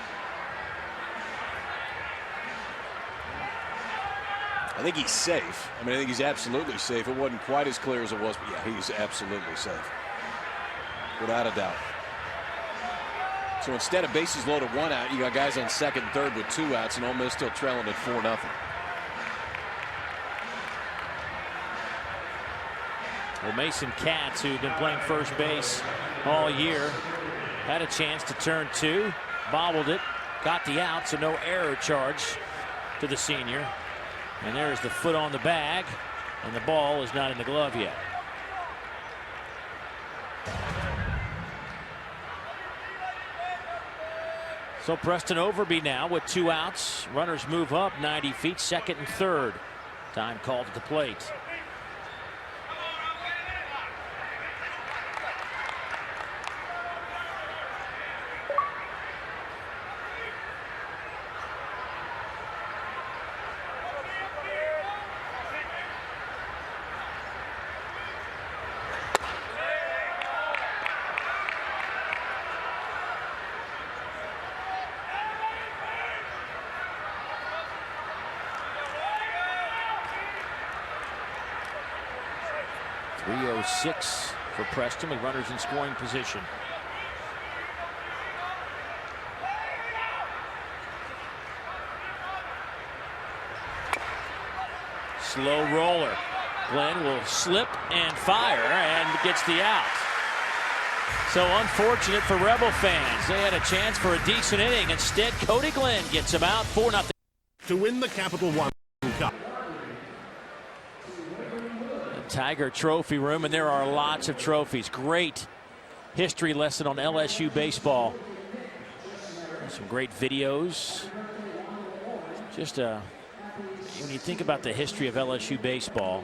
[SPEAKER 2] I think he's safe. I mean, I think he's absolutely safe. It wasn't quite as clear as it was, but yeah, he's absolutely safe. Without a doubt. So instead of bases loaded 1 out, you got guys on second and third with 2 outs, and Ole Miss still trailing at 4-0.
[SPEAKER 1] Well, Mason Katz, who's been playing first base all year, had a chance to turn 2, bobbled it, got the out, so no error charge to the senior. And there's the foot on the bag, and the ball is not in the glove yet. So Preston Overby now with 2 outs. Runners move up 90 feet, second and third. Time called at the plate. .306 for Preston with runners in scoring position. Slow roller. Glenn will slip and fire and gets the out. So unfortunate for Rebel fans. They had a chance for a decent inning. Instead, Cody Glenn gets him out 4-0.
[SPEAKER 6] To win the Capital One Cup.
[SPEAKER 1] Tiger Trophy room, and there are lots of trophies. Great history lesson on LSU baseball. Some great videos. Just a when you think about the history of LSU baseball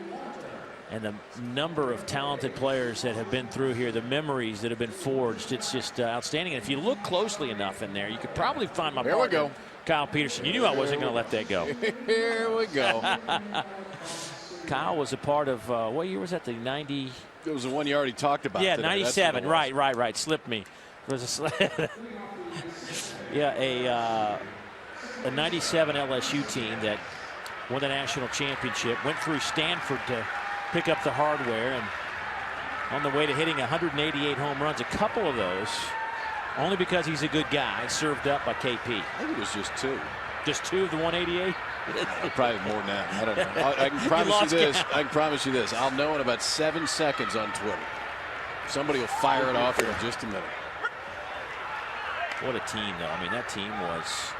[SPEAKER 1] and the number of talented players that have been through here, the memories that have been forged, it's just outstanding. And if you look closely enough in there, you could probably find my partner, Kyle Peterson. You knew I wasn't going to let that go.
[SPEAKER 2] Here we go.
[SPEAKER 1] Kyle was a part of, what year was that, the 90?
[SPEAKER 2] It was the one you already talked about.
[SPEAKER 1] Yeah,
[SPEAKER 2] today.
[SPEAKER 1] 97. Right. Slipped me. It was yeah, a 97 LSU team that won the national championship, went through Stanford to pick up the hardware, and on the way to hitting 188 home runs, a couple of those, only because he's a good guy, served up by KP.
[SPEAKER 2] I think it was just 2.
[SPEAKER 1] Just 2 of the 188?
[SPEAKER 2] Probably more than that. I don't know. I can promise you this. I can promise you this. I'll know in about 7 seconds on Twitter. Somebody will fire it off in just a minute.
[SPEAKER 1] What a team, though. I mean, that team was,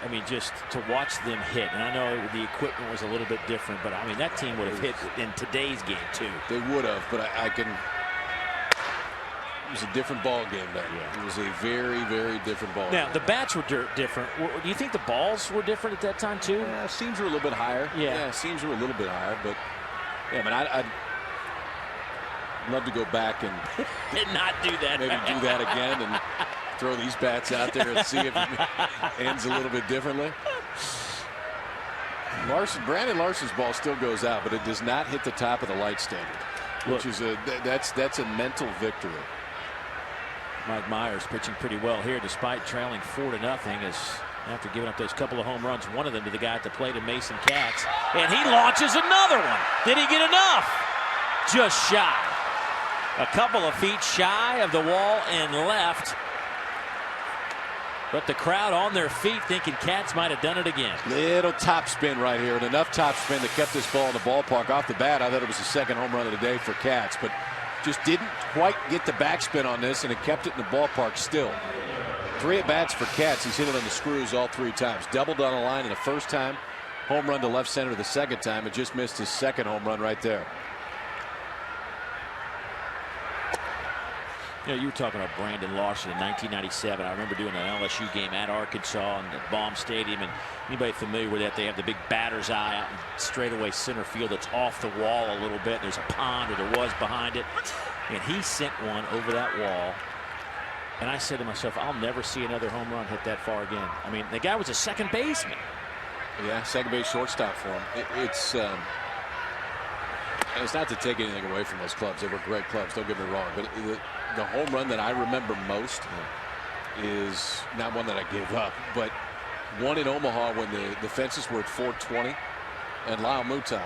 [SPEAKER 1] I mean, just to watch them hit, and I know the equipment was a little bit different, but I mean, that team would have hit in today's game, too.
[SPEAKER 2] They would have, but I can. It was a different ball game then. Yeah. It was a very, very different ball game.
[SPEAKER 1] Now, the bats were different. Do you think the balls were different at that time, too?
[SPEAKER 2] Seams were a little bit higher.
[SPEAKER 1] Yeah,
[SPEAKER 2] seams were a little bit higher, but yeah, but I'd love to go back and
[SPEAKER 1] not do that.
[SPEAKER 2] Maybe do that again and throw these bats out there and see if it ends a little bit differently. Brandon Larson's ball still goes out, but it does not hit the top of the light standard, which is that's a mental victory.
[SPEAKER 1] Mike Myers pitching pretty well here, despite trailing 4-0, as after giving up those couple of home runs, one of them to the guy at the plate, Mason Katz, and he launches another one. Did he get enough? Just shy. A couple of feet shy of the wall and left. But the crowd on their feet thinking Katz might have done it again.
[SPEAKER 2] Little top spin right here, and enough top spin that kept this ball in the ballpark. Off the bat, I thought it was the second home run of the day for Katz, but just didn't quite get the backspin on this, and it kept it in the ballpark still. 3 at-bats for Katz. He's hit it on the screws all 3 times. Doubled on a line in the first time. Home run to left center the second time, and just missed his second home run right there.
[SPEAKER 1] You know, you were talking about Brandon Larson in 1997. I remember doing an LSU game at Arkansas in the Baum Stadium, and anybody familiar with that, they have the big batter's eye out in straightaway center field that's off the wall a little bit. There's a pond, or there was, behind it, and he sent one over that wall. And I said to myself, I'll never see another home run hit that far again. I mean, the guy was a second baseman.
[SPEAKER 2] Yeah, second base shortstop for him. It's not to take anything away from those clubs. They were great clubs, don't get me wrong, but the home run that I remember most is not one that I gave up, but one in Omaha when the fences were at 420, and Lyle Mouton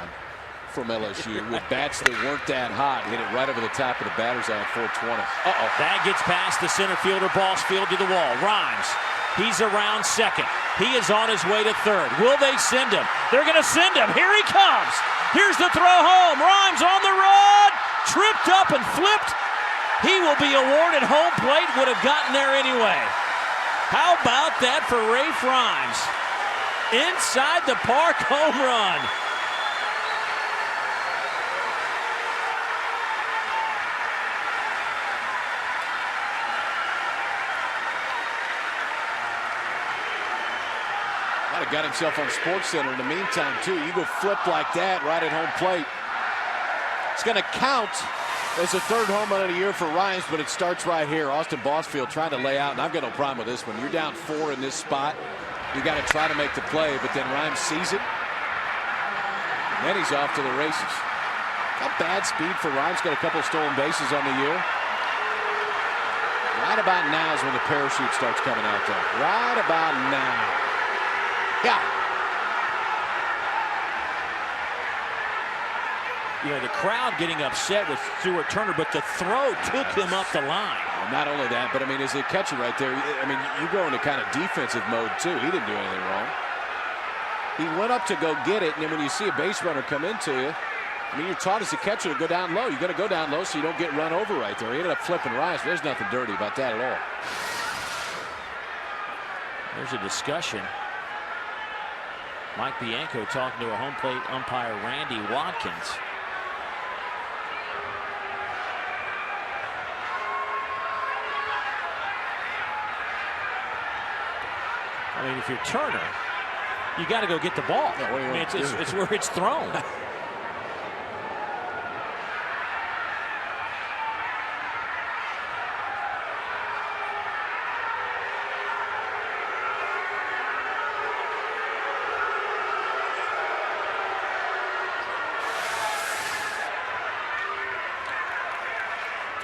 [SPEAKER 2] from LSU with bats that weren't that hot hit it right over the top of the batter's eye at 420.
[SPEAKER 1] That gets past the center fielder, Boss field to the wall. Rhymes, he's around second. He is on his way to third. Will they send him? They're going to send him. Here he comes. Here's the throw home. Rhymes on the run. Tripped up and flipped. He will be awarded home plate. Would have gotten there anyway. How about that for Rafe Rhymes? Inside the park home run.
[SPEAKER 2] Might have got himself on SportsCenter in the meantime, too. You go flip like that right at home plate. It's going to count as a third home run of the year for Rhymes, but it starts right here. Austin Bossfield trying to lay out, and I've got no problem with this one. You're down 4 in this spot. You got to try to make the play, but then Rhymes sees it. And then he's off to the races. Not bad speed for Rhymes. Got a couple of stolen bases on the year. Right about now is when the parachute starts coming out there. Right about now. Yeah.
[SPEAKER 1] You know, the crowd getting upset with Stuart Turner, but the throw took him up the line.
[SPEAKER 2] Well, not only that, but I mean, as a catcher right there, I mean, you go into kind of defensive mode too. He didn't do anything wrong. He went up to go get it, and then when you see a base runner come into you, I mean, you're taught as a catcher to go down low. You got to go down low so you don't get run over right there. He ended up flipping Rice. There's nothing dirty about that at all.
[SPEAKER 1] There's a discussion. Mike Bianco talking to a home plate umpire, Randy Watkins. I mean, if you're Turner, you got to go get the ball.
[SPEAKER 2] Yeah, what do you want to do?
[SPEAKER 1] It's where it's thrown.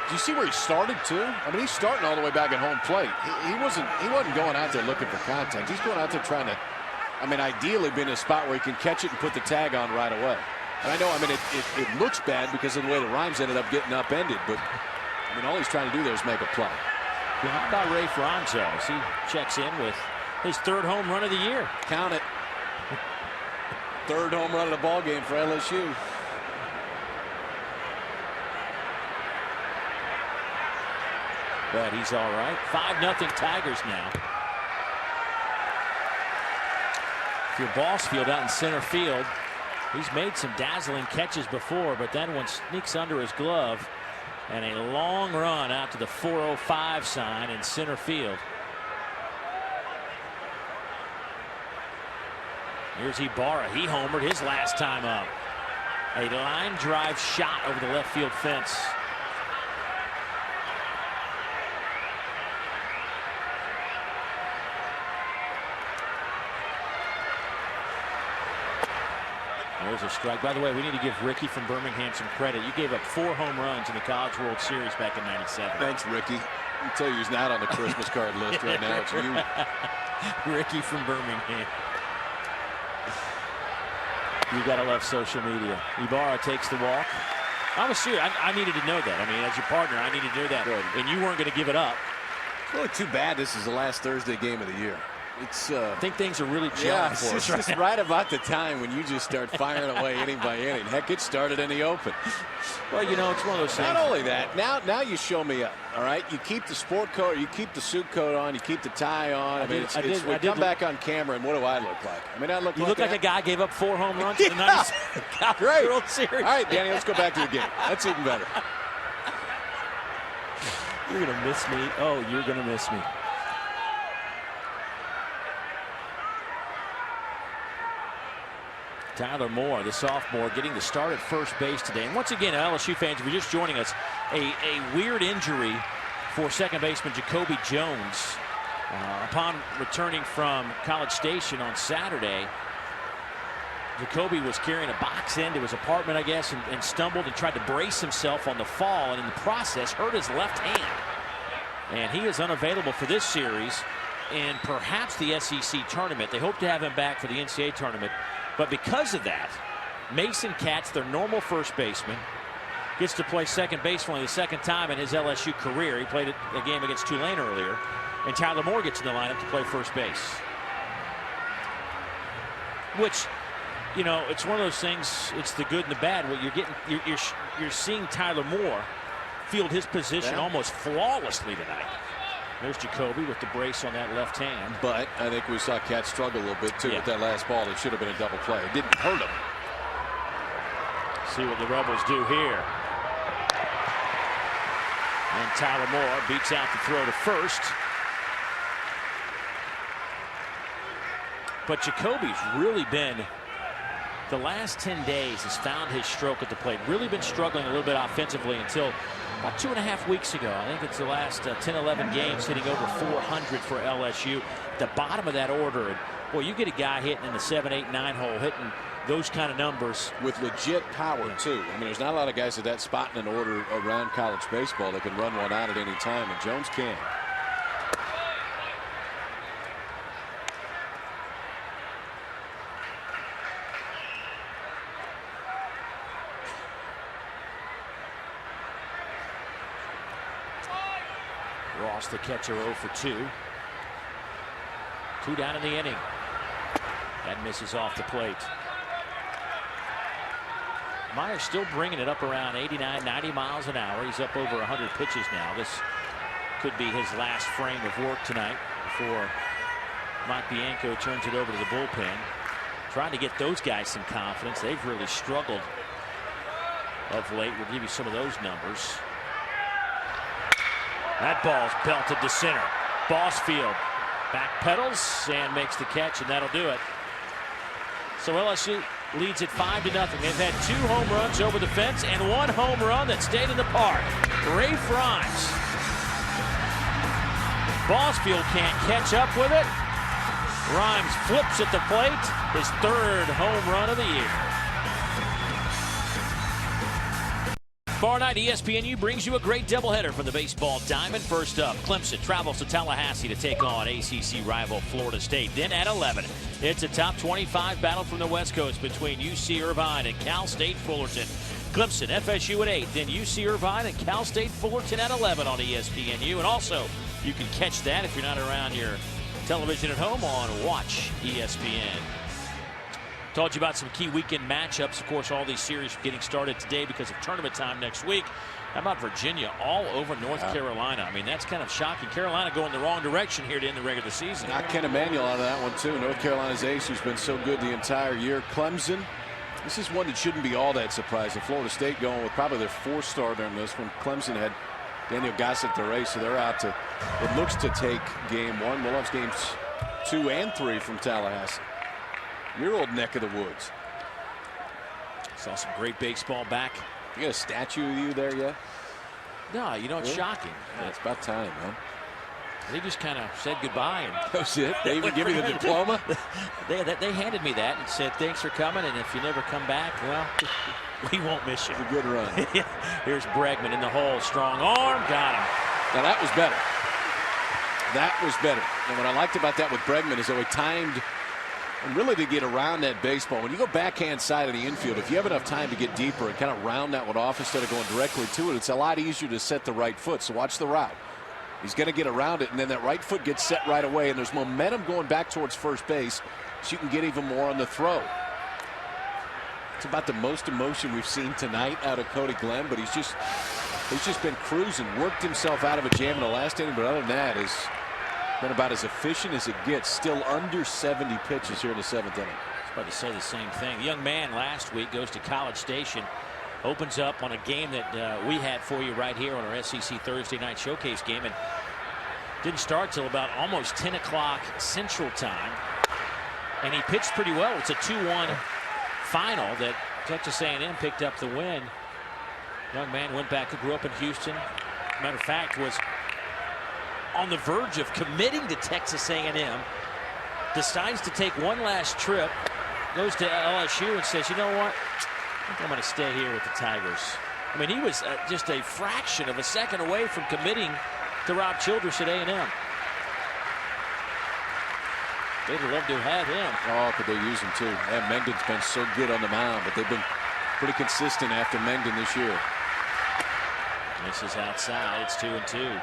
[SPEAKER 2] Do you see where he started too? I mean, he's starting all the way back at home plate. He wasn't going out there looking for contact. He's going out there trying to, I mean, ideally be in a spot where he can catch it and put the tag on right away. And I know, I mean, it looks bad because of the way the rhymes ended up getting upended, but I mean, all he's trying to do there is make a play.
[SPEAKER 1] Well, how about Ray Franzo as he checks in with his 3rd home run of the year?
[SPEAKER 2] Count it. 3rd home run of the ball game for LSU.
[SPEAKER 1] But he's all right. 5-0 Tigers now. If you're Bossfield out in center field, he's made some dazzling catches before, but that one sneaks under his glove, and a long run out to the 405 sign in center field. Here's Ibarra. He homered his last time up. A line drive shot over the left field fence. There's a strike. By the way, we need to give Ricky from Birmingham some credit. You gave up 4 home runs in the College World Series back in '97.
[SPEAKER 2] Thanks, Ricky. I tell you, he's not on the Christmas card list right now. It's you.
[SPEAKER 1] Ricky from Birmingham. You gotta love social media. Ibarra takes the walk. I was serious. I needed to know that. I mean, as your partner, I needed to know that.
[SPEAKER 2] Good.
[SPEAKER 1] And you weren't going to give it up.
[SPEAKER 2] It's really too bad this is the last Thursday game of the year. It's
[SPEAKER 1] I think things are really gelling
[SPEAKER 2] yeah,
[SPEAKER 1] for us.
[SPEAKER 2] it's just right about the time when you just start firing away inning by inning. Heck, it started in the open.
[SPEAKER 1] Well, you know, it's one of those things.
[SPEAKER 2] Not only that, now you show me up. All right, you keep the sport coat, you keep the suit coat on, you keep the tie on. I mean, we come back on camera, and what do I look like? I mean, I look like
[SPEAKER 1] a guy gave up 4 home runs in the '97
[SPEAKER 2] Great.
[SPEAKER 1] World Series.
[SPEAKER 2] All right, Danny, let's go back to the game. That's even better.
[SPEAKER 1] You're gonna miss me. Oh, you're gonna miss me. Tyler Moore, the sophomore, getting the start at first base today. And once again, LSU fans, if you're just joining us, a weird injury for second baseman Jacoby Jones. Upon returning from College Station on Saturday, Jacoby was carrying a box into his apartment, I guess, and stumbled and tried to brace himself on the fall, and in the process hurt his left hand. And he is unavailable for this series and perhaps the SEC tournament. They hope to have him back for the NCAA tournament. But because of that, Mason Katz, their normal first baseman, gets to play second base for only the 2nd time in his LSU career. He played a game against Tulane earlier. And Tyler Moore gets in the lineup to play first base. Which, you know, it's one of those things, it's the good and the bad. What you're seeing Tyler Moore field his position almost flawlessly tonight. There's Jacoby with the brace on that left hand.
[SPEAKER 2] But I think we saw Katz struggle a little bit, too, with that last ball. It should have been a double play. It didn't hurt him.
[SPEAKER 1] See what the Rebels do here. And Tyler Moore beats out the throw to first. But Jacoby's really been, the last 10 days, has found his stroke at the plate. Really been struggling a little bit offensively until about 2.5 weeks ago. I think it's the last 10-11 games, hitting over 400 for LSU. The bottom of that order. And boy, you get a guy hitting in the 7, 8, 9 hole, hitting those kind of numbers.
[SPEAKER 2] With legit power, too. I mean, there's not a lot of guys at that spot in an order around college baseball that can run one out at any time, and Jones can.
[SPEAKER 1] Ross, the catcher, 0 for 2. 2 down in the inning. That misses off the plate. Myers still bringing it up around 89, 90 miles an hour. He's up over 100 pitches now. This could be his last frame of work tonight before Mike Bianco turns it over to the bullpen. Trying to get those guys some confidence. They've really struggled of late. We'll give you some of those numbers. That ball's belted to center. Bossfield back pedals and makes the catch, and that'll do it. So LSU leads it 5-0. They've had 2 home runs over the fence and 1 home run that stayed in the park. Rafe Rhymes. Ballsfield can't catch up with it. Rhymes flips at the plate. His 3rd home run of the year. Tomorrow night, ESPNU brings you a great doubleheader from the baseball diamond. First up, Clemson travels to Tallahassee to take on ACC rival Florida State. Then at 11, it's a top 25 battle from the West Coast between UC Irvine and Cal State Fullerton. Clemson, FSU at 8, then UC Irvine and Cal State Fullerton at 11 on ESPNU. And also, you can catch that if you're not around your television at home on Watch ESPN. Told you about some key weekend matchups. Of course, all these series are getting started today because of tournament time next week. How about Virginia all over North Carolina? I mean, that's kind of shocking. Carolina going the wrong direction here to end the regular season.
[SPEAKER 2] Not Ken Emanuel out of that one, too. North Carolina's ace, who's been so good the entire year. Clemson, this is one that shouldn't be all that surprising. Florida State going with probably their 4th starter in this one. Clemson had Daniel Gossett the race, so they're out to, it looks to take game 1. We'll have games 2 and 3 from Tallahassee. Your old neck of the woods.
[SPEAKER 1] Saw some great baseball back.
[SPEAKER 2] You got a statue of you there yet?
[SPEAKER 1] No, you know, it's shocking.
[SPEAKER 2] Yeah, it's about time, man.
[SPEAKER 1] They just kind of said goodbye. And
[SPEAKER 2] that's it. They even give you the diploma?
[SPEAKER 1] They handed me that and said, thanks for coming, and if you never come back, well, we won't miss you.
[SPEAKER 2] It's a good run.
[SPEAKER 1] Here's Bregman in the hole. Strong arm. Got him.
[SPEAKER 2] Now, that was better. That was better. And what I liked about that with Bregman is that he timed and really to get around that baseball. When you go backhand side of the infield, if you have enough time to get deeper and kind of round that one off instead of going directly to it, it's a lot easier to set the right foot. So watch the route. He's going to get around it, and then that right foot gets set right away, and there's momentum going back towards first base, so you can get even more on the throw. It's about the most emotion we've seen tonight out of Cody Glenn, but he's just been cruising, worked himself out of a jam in the last inning, but other than that, is been about as efficient as it gets. Still under 70 pitches here in the 7th inning.
[SPEAKER 1] I was about to say the same thing. The young man last week goes to College Station, opens up on a game that we had for you right here on our SEC Thursday night showcase game, and didn't start till about almost 10 o'clock Central Time. And he pitched pretty well. It's a 2-1 final that Texas A&M picked up the win. Young man went back, who grew up in Houston. Matter of fact, was on the verge of committing to Texas A&M, decides to take one last trip, goes to LSU and says, you know what, I think I'm going to stay here with the Tigers. I mean, he was just a fraction of a second away from committing to Rob Childress at A&M. They'd love to have him.
[SPEAKER 2] Oh, could they use him too? Yeah, Mengden's been so good on the mound, but they've been pretty consistent after Mengden this year.
[SPEAKER 1] This is outside. It's 2-2.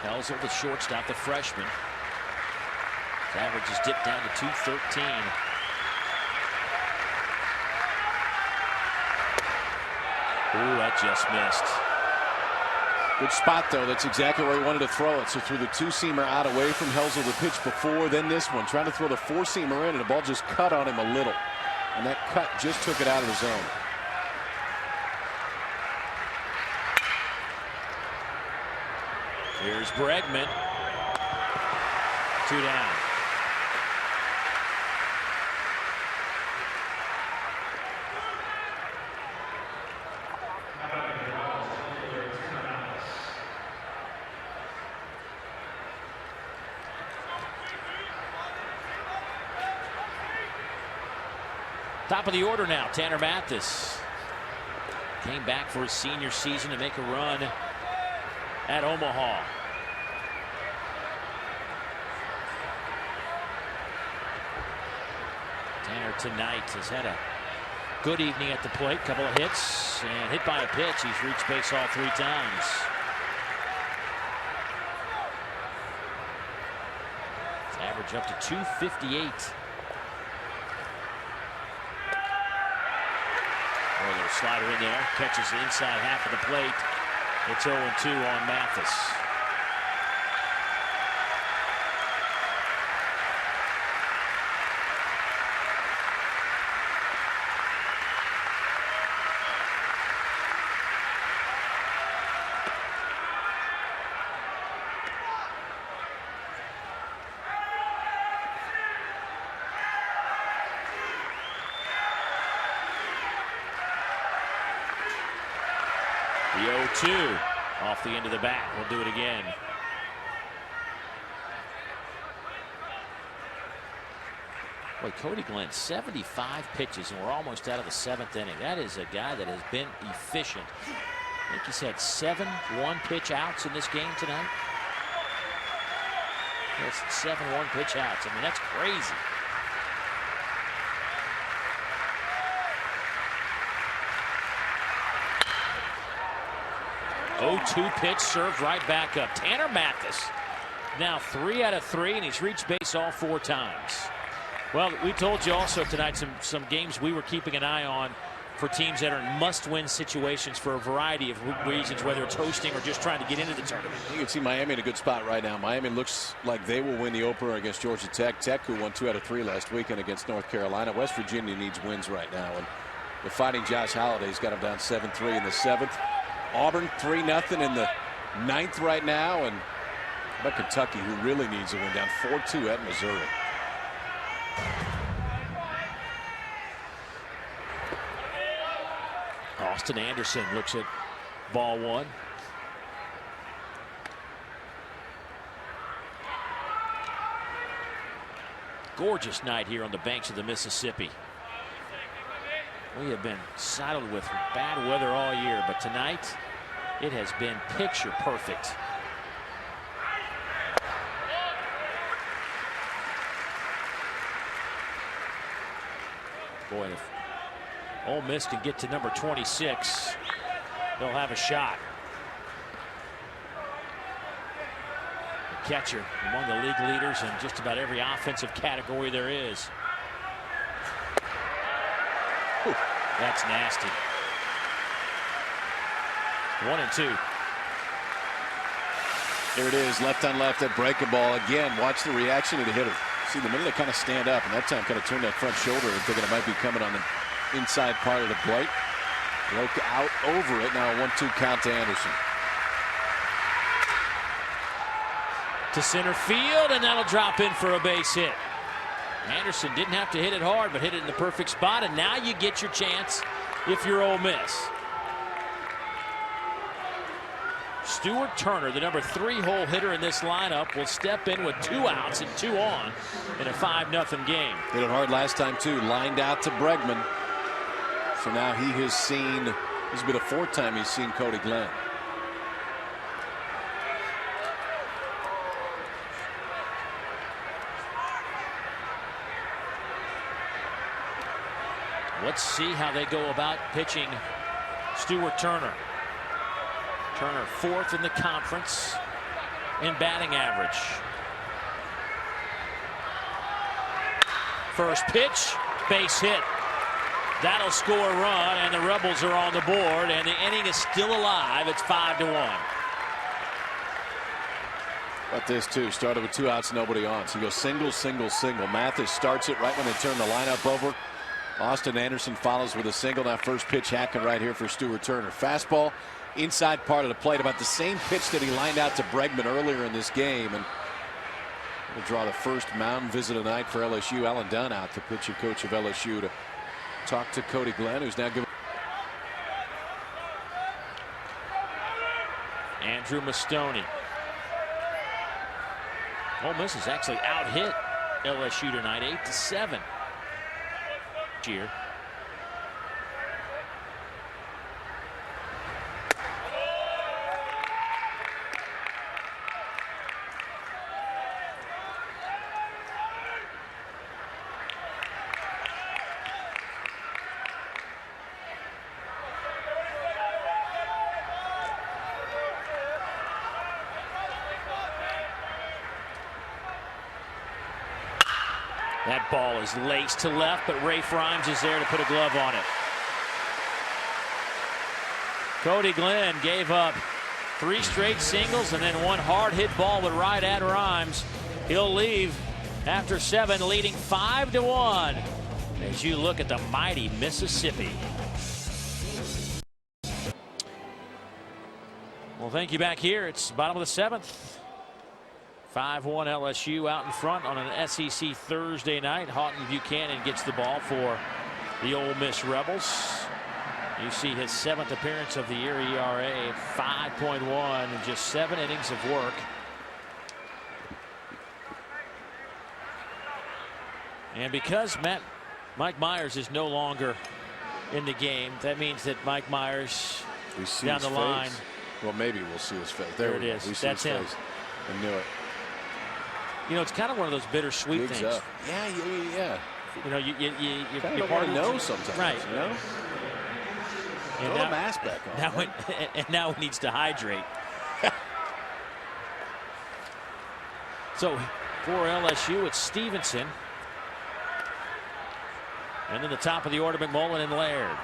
[SPEAKER 1] Helsel, the shortstop, the freshman. His average is dipped down to 213. Ooh, that just missed.
[SPEAKER 2] Good spot, though. That's exactly where he wanted to throw it. So threw the 2-seamer out away from Helsel, the pitch before, then this one. Trying to throw the 4-seamer in, and the ball just cut on him a little. And that cut just took it out of the zone.
[SPEAKER 1] Here's Bregman. 2 down. Top of the order now, Tanner Mathis. Came back for his senior season to make a run at Omaha. Tanner tonight has had a good evening at the plate. Couple of hits and hit by a pitch. He's reached base all 3 times. His average up to 258. A little slider in there, catches the inside half of the plate. It's 0-2 on Mathis. 0-2 off the end of the bat. We'll do it again. Boy, Cody Glenn, 75 pitches, and we're almost out of the 7th inning. That is a guy that has been efficient. I think he's had 7 one-pitch outs in this game tonight. That's 7 one-pitch outs. I mean, that's crazy. Oh, 2 pitch served right back up. Tanner Mathis now 3 out of 3, and he's reached base all 4 times. Well, we told you also tonight some games we were keeping an eye on for teams that are in must-win situations for a variety of reasons, whether it's hosting or just trying to get into the tournament.
[SPEAKER 2] You can see Miami in a good spot right now. Miami looks like they will win the opener against Georgia Tech. Tech, who won 2 out of 3 last weekend against North Carolina. West Virginia needs wins right now, and the Fighting Josh Holliday's got them down 7-3 in the 7th. Auburn 3-0 in the 9th right now, and how about Kentucky, who really needs a win, down 4-2 at Missouri.
[SPEAKER 1] Austin Anderson looks at ball 1. Gorgeous night here on the banks of the Mississippi. We have been saddled with bad weather all year, but tonight it has been picture perfect. Boy, if Ole Miss can get to number 26, they'll have a shot. The catcher among the league leaders in just about every offensive category there is. Whew, that's nasty. 1-2.
[SPEAKER 2] There it is, left on left at breaking ball. Again, watch the reaction of the hitter. See, the minute they kind of stand up, and that time kind of turn that front shoulder and thinking it might be coming on the inside part of the plate. Broke out over it. Now a 1-2 count to Anderson.
[SPEAKER 1] To center field, and that'll drop in for a base hit. Anderson didn't have to hit it hard, but hit it in the perfect spot, and now you get your chance if you're Ole Miss. Stuart Turner, the number 3-hole hitter in this lineup, will step in with 2 outs and 2 on in a 5-0 game.
[SPEAKER 2] Hit it hard last time too. Lined out to Bregman. So now he has seen, this will be the 4th time he's seen Cody Glenn.
[SPEAKER 1] Let's see how they go about pitching Stuart Turner. Turner 4th in the conference in batting average. First pitch, base hit. That'll score a run, and the Rebels are on the board, and the inning is still alive. It's 5-1.
[SPEAKER 2] But this too started with 2 outs, nobody on. So he goes single, single, single. Mathis starts it right when they turn the lineup over. Austin Anderson follows with a single. Now first pitch hacking right here for Stuart Turner. Fastball inside part of the plate, about the same pitch that he lined out to Bregman earlier in this game. And we'll draw the first mound visit tonight for LSU. Alan Dunn out, the pitching coach of LSU, to talk to Cody Glenn, who's now giving.
[SPEAKER 1] Andrew Mastoni. Ole Miss has actually out-hit LSU tonight, 8-7. Year. That ball is laced to left, but Rafe Rhymes is there to put a glove on it. Cody Glenn gave up 3 straight singles and then 1 hard hit ball with right at Rhymes. He'll leave after 7, leading 5-1 as you look at the mighty Mississippi. Well, thank you back here. It's bottom of the 7th. 5-1 LSU out in front on an SEC Thursday night. Houghton Buchanan gets the ball for the Ole Miss Rebels. You see his 7th appearance of the year, ERA 5.1 in just 7 innings of work. And because Mike Myers is no longer in the game, that means that Mike Myers down the line.
[SPEAKER 2] Well, maybe we'll see his face.
[SPEAKER 1] There it is. That's him.
[SPEAKER 2] I knew it.
[SPEAKER 1] You know, it's kind of one of those bittersweet things.
[SPEAKER 2] Up. Yeah.
[SPEAKER 1] You know, you
[SPEAKER 2] kind of want to know sometimes.
[SPEAKER 1] Right.
[SPEAKER 2] You know.
[SPEAKER 1] And
[SPEAKER 2] now, mask back on.
[SPEAKER 1] Now he needs to hydrate. So for LSU, it's Stevenson. And then the top of the order, McMullen and Laird.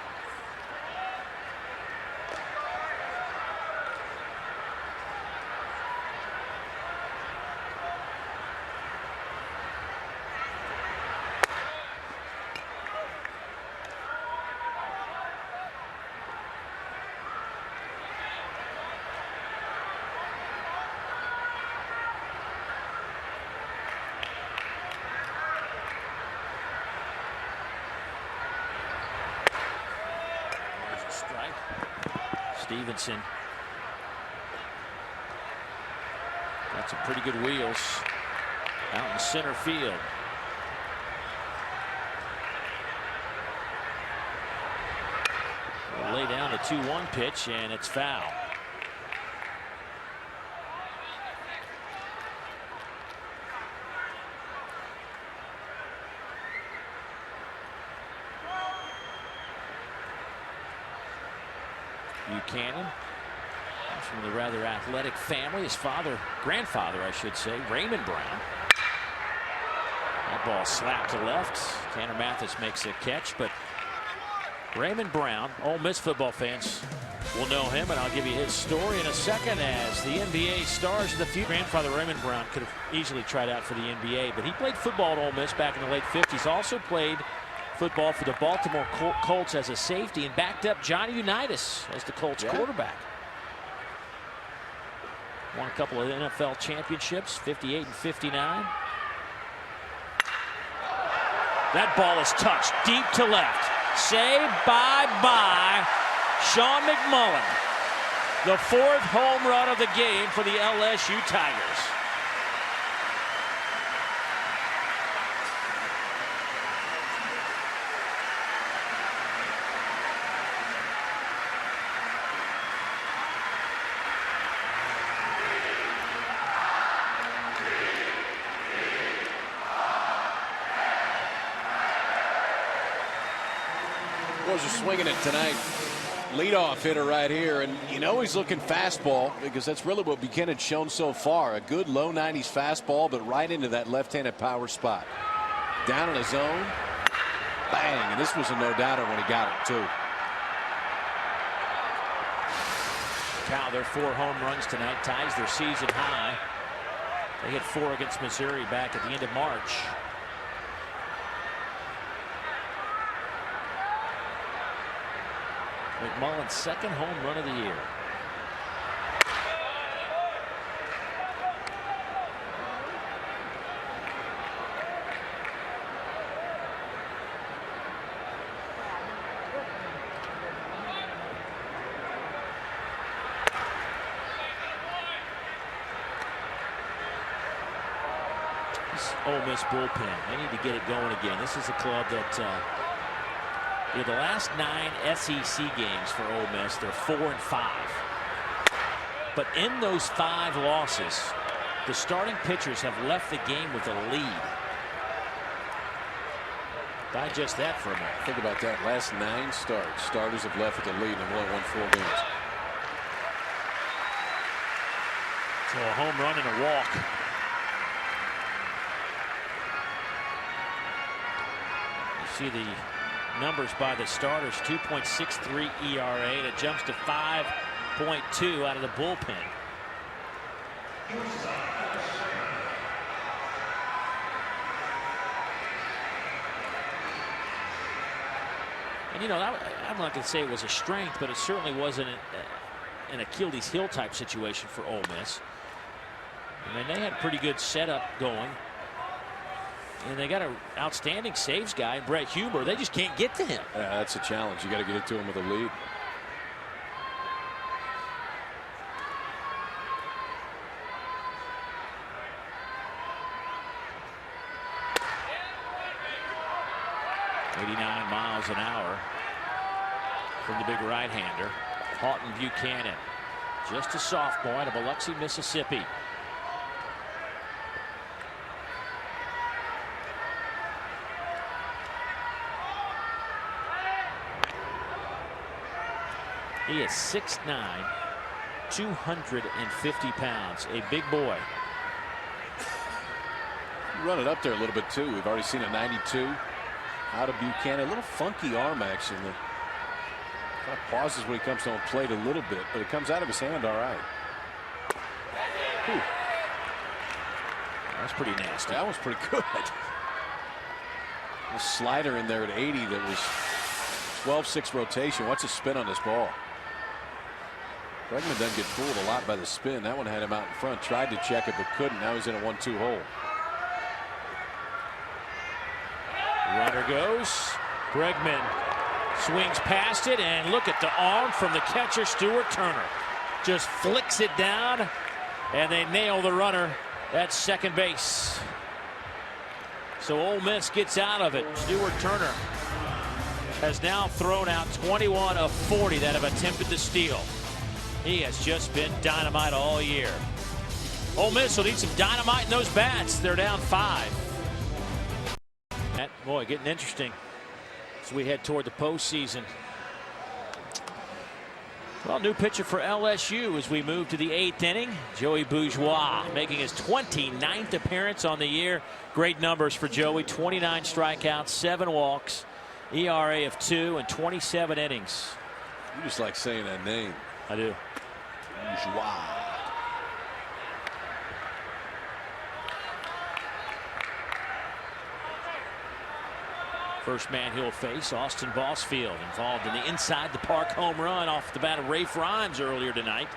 [SPEAKER 1] Strike. Stevenson got some pretty good wheels out in center field. We'll lay down the 2-1 pitch, and it's foul. Buchanan comes from the rather athletic family. His grandfather, I should say, Raymond Brown. That ball slapped to left. Tanner Mathis makes a catch, but Raymond Brown, Ole Miss football fans will know him, and I'll give you his story in a second as the NBA stars of the future. Grandfather Raymond Brown could have easily tried out for the NBA, but he played football at Ole Miss back in the late 50s. Also played football for the Baltimore Colts as a safety and backed up Johnny Unitas as the Colts quarterback. Won a couple of NFL championships, 58 and 59. That ball is touched deep to left. Saved by Sean McMullen. The 4th home run of the game for the LSU Tigers.
[SPEAKER 2] Boys are swinging it tonight. Leadoff hitter right here, and you know he's looking fastball because that's really what Buchanan's shown so far. A good low 90s fastball, but right into that left-handed power spot. Down in the zone. Bang, and this was a no-doubter when he got it, too.
[SPEAKER 1] Cal, their 4 home runs tonight ties their season high. They hit 4 against Missouri back at the end of March. McMullen's 2nd home run of the year. This Ole Miss bullpen, they need to get it going again. This is a club that the last 9 SEC games for Ole Miss, they're 4-5. But in those 5 losses, the starting pitchers have left the game with a lead. Digest that for a moment.
[SPEAKER 2] Think about that. Last 9 starts, starters have left with a lead and only won 4 games.
[SPEAKER 1] So a home run and a walk. You see the numbers by the starters, 2.63 ERA, and it jumps to 5.2 out of the bullpen. And you know, I'm not going to say it was a strength, but it certainly wasn't an Achilles heel type situation for Ole Miss. I mean, they had a pretty good setup going. And they got an outstanding saves guy, Brett Huber. They just can't get to him.
[SPEAKER 2] Yeah, that's a challenge. You got to get it to him with a lead.
[SPEAKER 1] miles an hour from the big right-hander, Houghton Buchanan. Just a sophomore out of Biloxi, Mississippi. He is 6'9", 250 pounds, a big boy.
[SPEAKER 2] Run it up there a little bit too. We've already seen a 92 out of Buchanan. A little funky arm action that kind of pauses when he comes to home plate a little bit, but it comes out of his hand all right. Whew.
[SPEAKER 1] That's pretty nasty.
[SPEAKER 2] That was pretty good. A slider in there at 80 that was 12-6 rotation. What's the spin on this ball? Bregman doesn't get fooled a lot by the spin. That one had him out in front. Tried to check it but couldn't. Now he's in a 1-2 hole.
[SPEAKER 1] Runner goes. Bregman swings past it, and look at the arm from the catcher, Stuart Turner. Just flicks it down, and they nail the runner at second base. So Ole Miss gets out of it. Stuart Turner has now thrown out 21 of 40 that have attempted to steal. He has just been dynamite all year. Ole Miss will need some dynamite in those bats. They're down 5. That, boy, getting interesting as we head toward the postseason. Well, new pitcher for LSU as we move to the 8th inning. Joey Bourgeois making his 29th appearance on the year. Great numbers for Joey. 29 strikeouts, 7 walks, ERA of 2, and 27 innings.
[SPEAKER 2] You just like saying that name.
[SPEAKER 1] I do.
[SPEAKER 2] Bourgeois.
[SPEAKER 1] First man he'll face, Austin Bossfield, involved in the inside the park home run off the bat of Rafe Rhymes earlier tonight.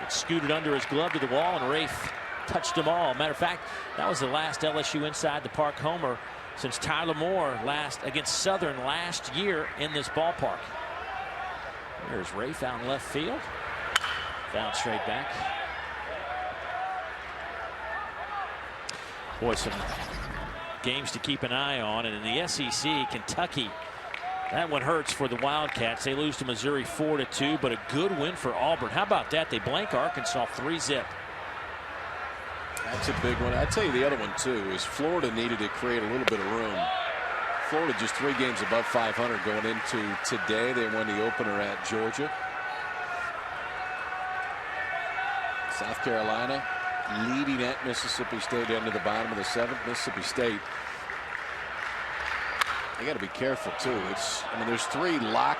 [SPEAKER 1] It scooted under his glove to the wall, and Rafe touched them all. Matter of fact, that was the last LSU inside the park homer since Tyler Moore against Southern last year in this ballpark. There's Rafe out in left field. Foul straight back. Boy, some games to keep an eye on. And in the SEC, Kentucky, that one hurts for the Wildcats. They lose to Missouri 4-2, but a good win for Auburn. How about that? They blank Arkansas 3-0.
[SPEAKER 2] That's a big one. I tell you, the other one too is Florida needed to create a little bit of room. Florida just 3 games above 500 going into today. They won the opener at Georgia. South Carolina leading at Mississippi State down to the bottom of the 7th. Mississippi State, they got to be careful too. I mean, there's 3 lock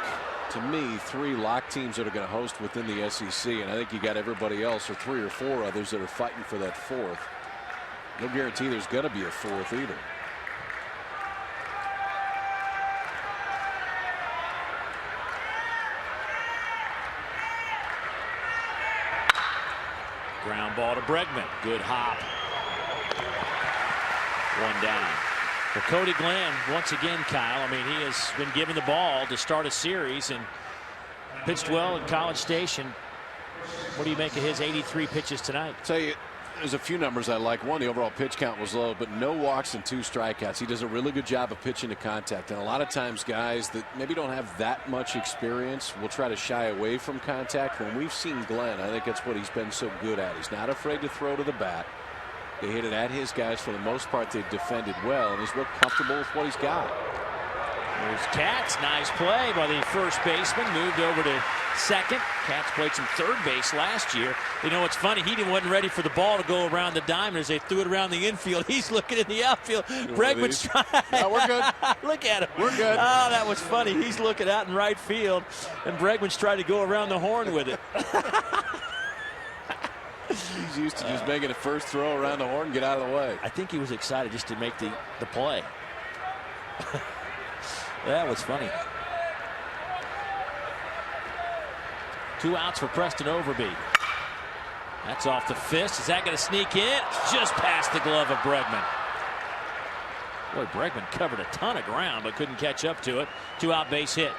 [SPEAKER 2] teams that are going to host within the SEC, and I think you got everybody else, or 3 or 4 others that are fighting for that 4th. No guarantee there's going to be a 4th either.
[SPEAKER 1] Ground ball to Bregman. Good hop. 1 down. Well, Cody Glenn, once again, Kyle, I mean, he has been given the ball to start a series and pitched well at College Station. What do you make of his 83 pitches tonight?
[SPEAKER 2] Tell you, there's a few numbers I like. One, the overall pitch count was low, but no walks and 2 strikeouts. He does a really good job of pitching to contact. And a lot of times guys that maybe don't have that much experience will try to shy away from contact. When we've seen Glenn, I think that's what he's been so good at. He's not afraid to throw to the bat. They hit it at his guys for the most part. They've defended well, and he's real comfortable with what he's got.
[SPEAKER 1] There's Katz. Nice play by the first baseman. Moved over to second. Katz played some third base last year. You know, it's funny. He wasn't ready for the ball to go around the diamond as they threw it around the infield. He's looking in the outfield. Bregman's trying.
[SPEAKER 2] No, we're good.
[SPEAKER 1] Look at him.
[SPEAKER 2] We're good.
[SPEAKER 1] Oh, that was funny. He's looking out in right field, and Bregman's trying to go around the horn with it.
[SPEAKER 2] He's used to just making a first throw around the horn and get out of the way.
[SPEAKER 1] I think he was excited just to make the play. That was funny. 2 outs for Preston Overby. That's off the fist. Is that going to sneak in? Just past the glove of Bregman. Boy, Bregman covered a ton of ground but couldn't catch up to it. 2-out base hit.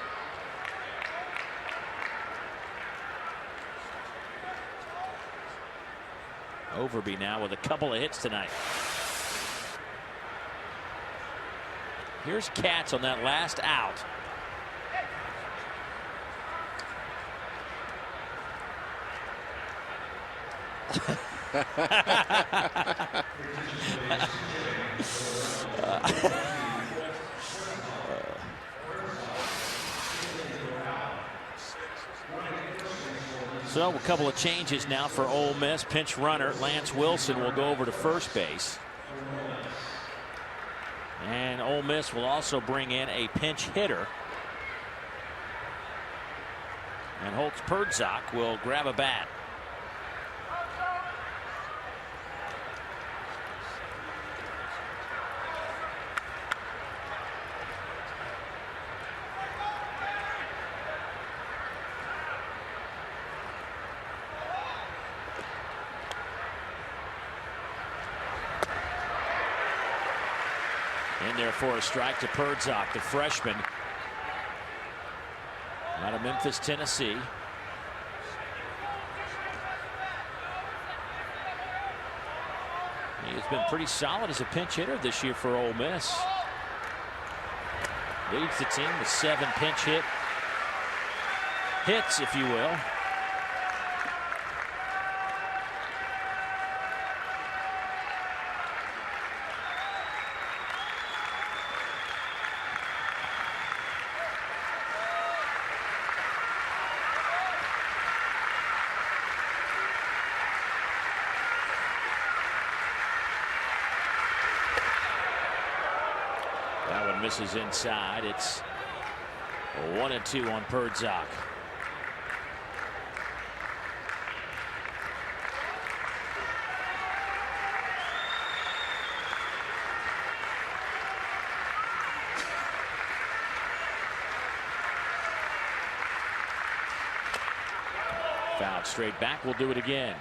[SPEAKER 1] Overby now with a couple of hits tonight. Here's Katz on that last out. So a couple of changes now for Ole Miss. Pinch runner Lance Wilson will go over to first base. And Ole Miss will also bring in a pinch hitter. And Holtz Perdzak will grab a bat. In there for a strike to Perdzak, the freshman out of Memphis, Tennessee. He has been pretty solid as a pinch hitter this year for Ole Miss. Leads the team with 7 pinch hits, if you will. That one misses inside. It's 1-2 on Perdzak. Fouled straight back. We'll do it again.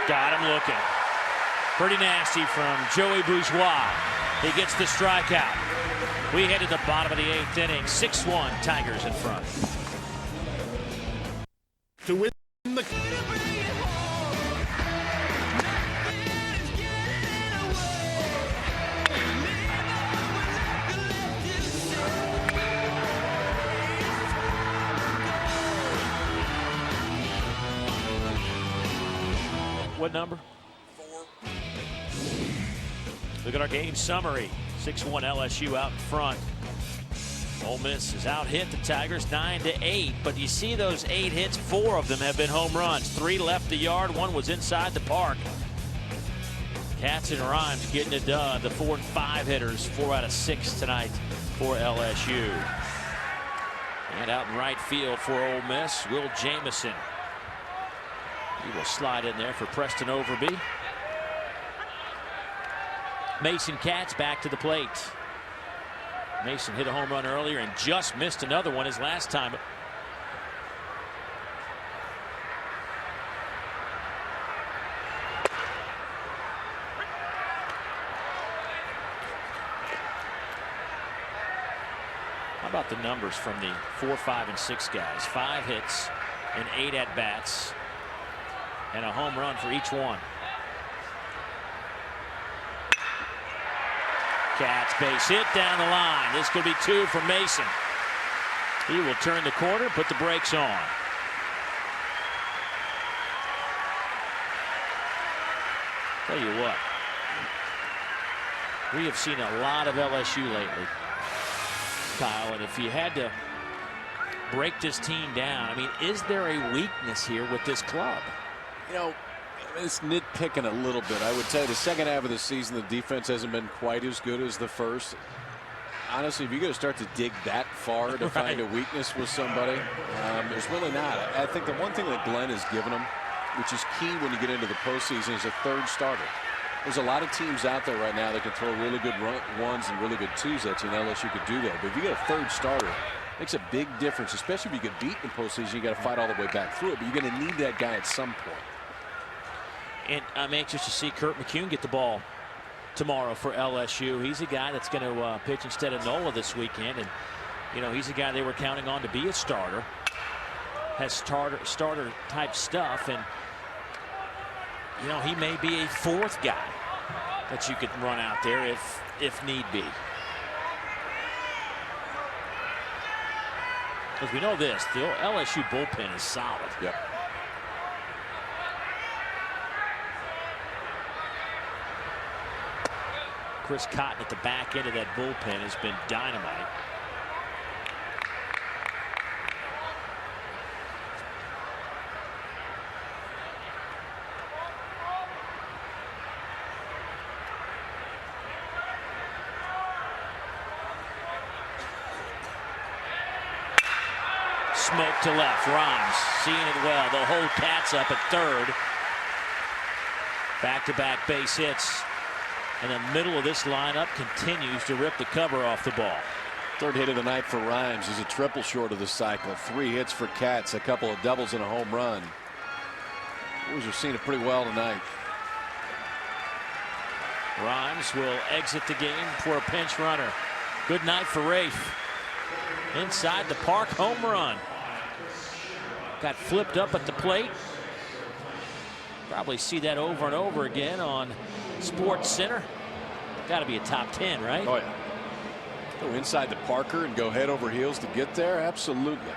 [SPEAKER 1] Got him looking. Pretty nasty from Joey Bourgeois. He gets the strikeout. We head to the bottom of the 8th inning. 6-1 Tigers in front.
[SPEAKER 6] To win the
[SPEAKER 1] What number? 4. Look at our game summary. 6-1 LSU out in front. Ole Miss is out hit the Tigers 9-8, but you see those 8 hits, 4 of them have been home runs. 3 left the yard, 1 was inside the park. Katz and Rhymes getting it done. The 4 and 5 hitters, 4 out of 6 tonight for LSU. And out in right field for Ole Miss, Will Jamison. He will slide in there for Preston Overby. Mason Katz back to the plate. Mason hit a home run earlier and just missed another one his last time. How about the numbers from the 4, 5, and 6 guys? 5 hits and 8 at-bats. And a home run for each one. Katz base hit down the line. This could be 2 for Mason. He will turn the corner, put the brakes on. Tell you what, we have seen a lot of LSU lately, Kyle, and if you had to break this team down, I mean, is there a weakness here with this club?
[SPEAKER 2] You know, it's nitpicking a little bit. I would say the second half of the season, the defense hasn't been quite as good as the first. honestly, if you're going to start to dig that far to find a weakness with somebody, there's really not. I think the one thing that Glenn has given them, which is key when you get into the postseason, is a third starter. There's a lot of teams out there right now that can throw really good ones and really good twos at you, and LSU could do that. But if you get a third starter, it makes a big difference, especially if you get beat in the postseason. You got to fight all the way back through it, but you're going to need that guy at some point.
[SPEAKER 1] And I'm anxious to see Kurt McCune get the ball tomorrow for LSU. He's a guy that's going to pitch instead of Nola this weekend, and you know he's a guy they were counting on to be a starter. Has starter type stuff, and you know he may be a fourth guy that you could run out there if need be. Because we know this, the LSU bullpen is solid.
[SPEAKER 2] Yep.
[SPEAKER 1] Chris Cotton at the back end of that bullpen has been dynamite. Smoke to left. Rhymes seeing it well. They'll hold Katz up at third. Back-to-back base hits. And the middle of this lineup continues to rip the cover off the ball.
[SPEAKER 2] Third hit of the night for Rhymes. He's a triple short of the cycle. 3 hits for Katz, a couple of doubles and a home run. Brewers are seeing it pretty well tonight.
[SPEAKER 1] Rhymes will exit the game for a pinch runner. Good night for Rafe. Inside the park, home run. Got flipped up at the plate. Probably see that over and over again on Sports Center. Got to be a top 10, right?
[SPEAKER 2] Oh, yeah. Go inside the Parker and go head over heels to get there? Absolutely.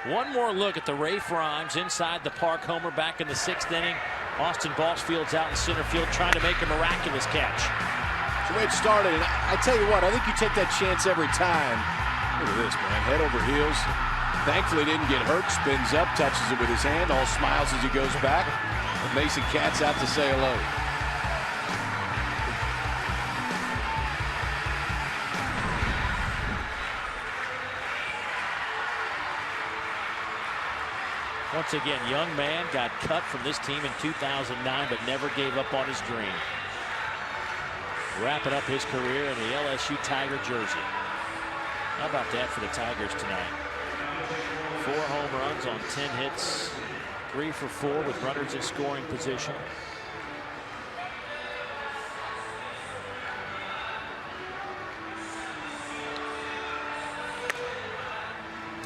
[SPEAKER 1] One more look at the Rafe Rhymes inside the park homer back in the 6th inning. Austin Balsfield's out in center field trying to make a miraculous catch.
[SPEAKER 2] That's the way it started, and I tell you what, I think you take that chance every time. Look at this, man. Head over heels. Thankfully didn't get hurt. Spins up, touches it with his hand, all smiles as he goes back. And Mason Katz out to say hello.
[SPEAKER 1] Once again, young man got cut from this team in 2009, but never gave up on his dream. Wrapping up his career in the LSU Tiger jersey. How about that for the Tigers tonight? 4 home runs on 10 hits, 3 for 4 with runners in scoring position.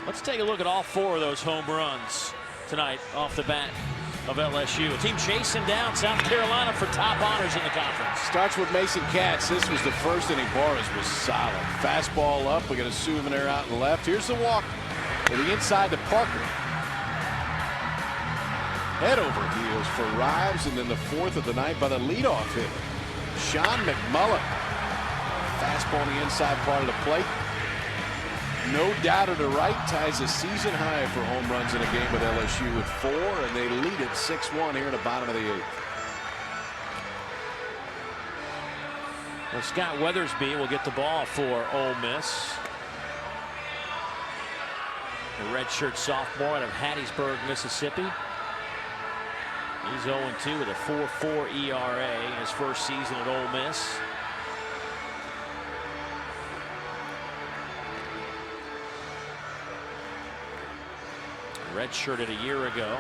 [SPEAKER 1] Let's take a look at all 4 of those home runs tonight off the bat of LSU. A team chasing down South Carolina for top honors in the conference.
[SPEAKER 2] Starts with Mason Katz. This was the first inning. Boris was solid. Fastball up. We got a souvenir out and left. Here's the walk to the inside to Parker. Head over heels for Rives, and then the 4th of the night by the leadoff hitter, Sean McMullen. Fastball on the inside part of the plate. No doubter to right, ties a season high for home runs in a game with LSU with 4, and they lead it 6-1 here in the bottom of the 8th.
[SPEAKER 1] Well, Scott Weathersby will get the ball for Ole Miss. The redshirt sophomore out of Hattiesburg, Mississippi. He's 0-2 with a 4.4 ERA in his first season at Ole Miss. Redshirted a year ago.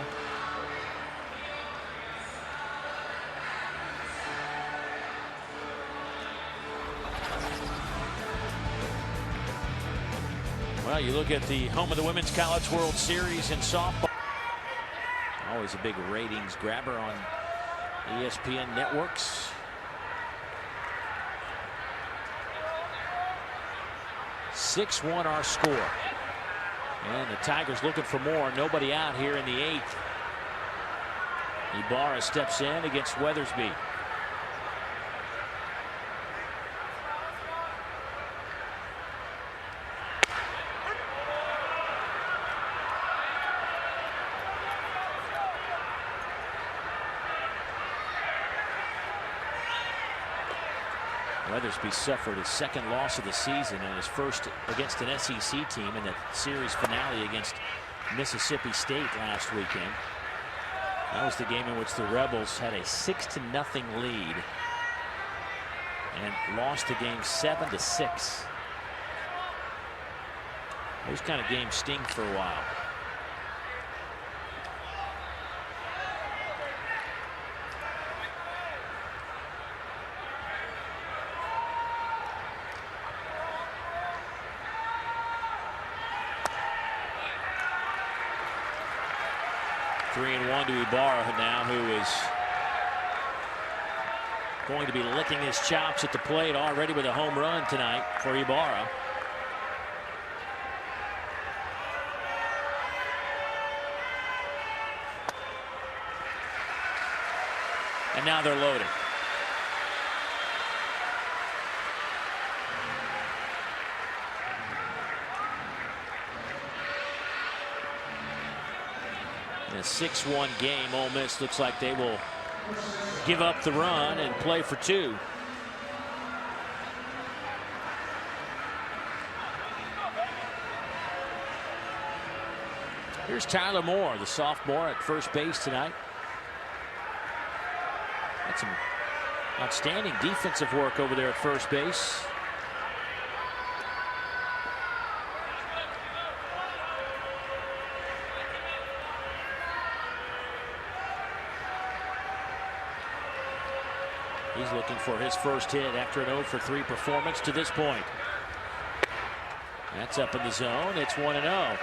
[SPEAKER 1] Well, you look at the home of the Women's College World Series in softball. Always a big ratings grabber on ESPN networks. .6-1 our score. And the Tigers looking for more. Nobody out here in the 8th. Ibarra steps in against Weathersby. Weathersby suffered his second loss of the season and his first against an SEC team in the series finale against Mississippi State last weekend. That was the game in which the Rebels had a 6-0 lead and lost the game 7-6. Those kind of games sting for a while. Three and one to Ibarra now, who is going to be licking his chops at the plate already with a home run tonight for Ibarra. And now they're loaded. In a 6-1 game, Ole Miss looks like they will give up the run and play for two. Here's Tyler Moore, the sophomore at first base tonight. That's some outstanding defensive work over there at first base. He's looking for his first hit after an 0-for-3 performance to this point. That's up in the zone. It's 1-0.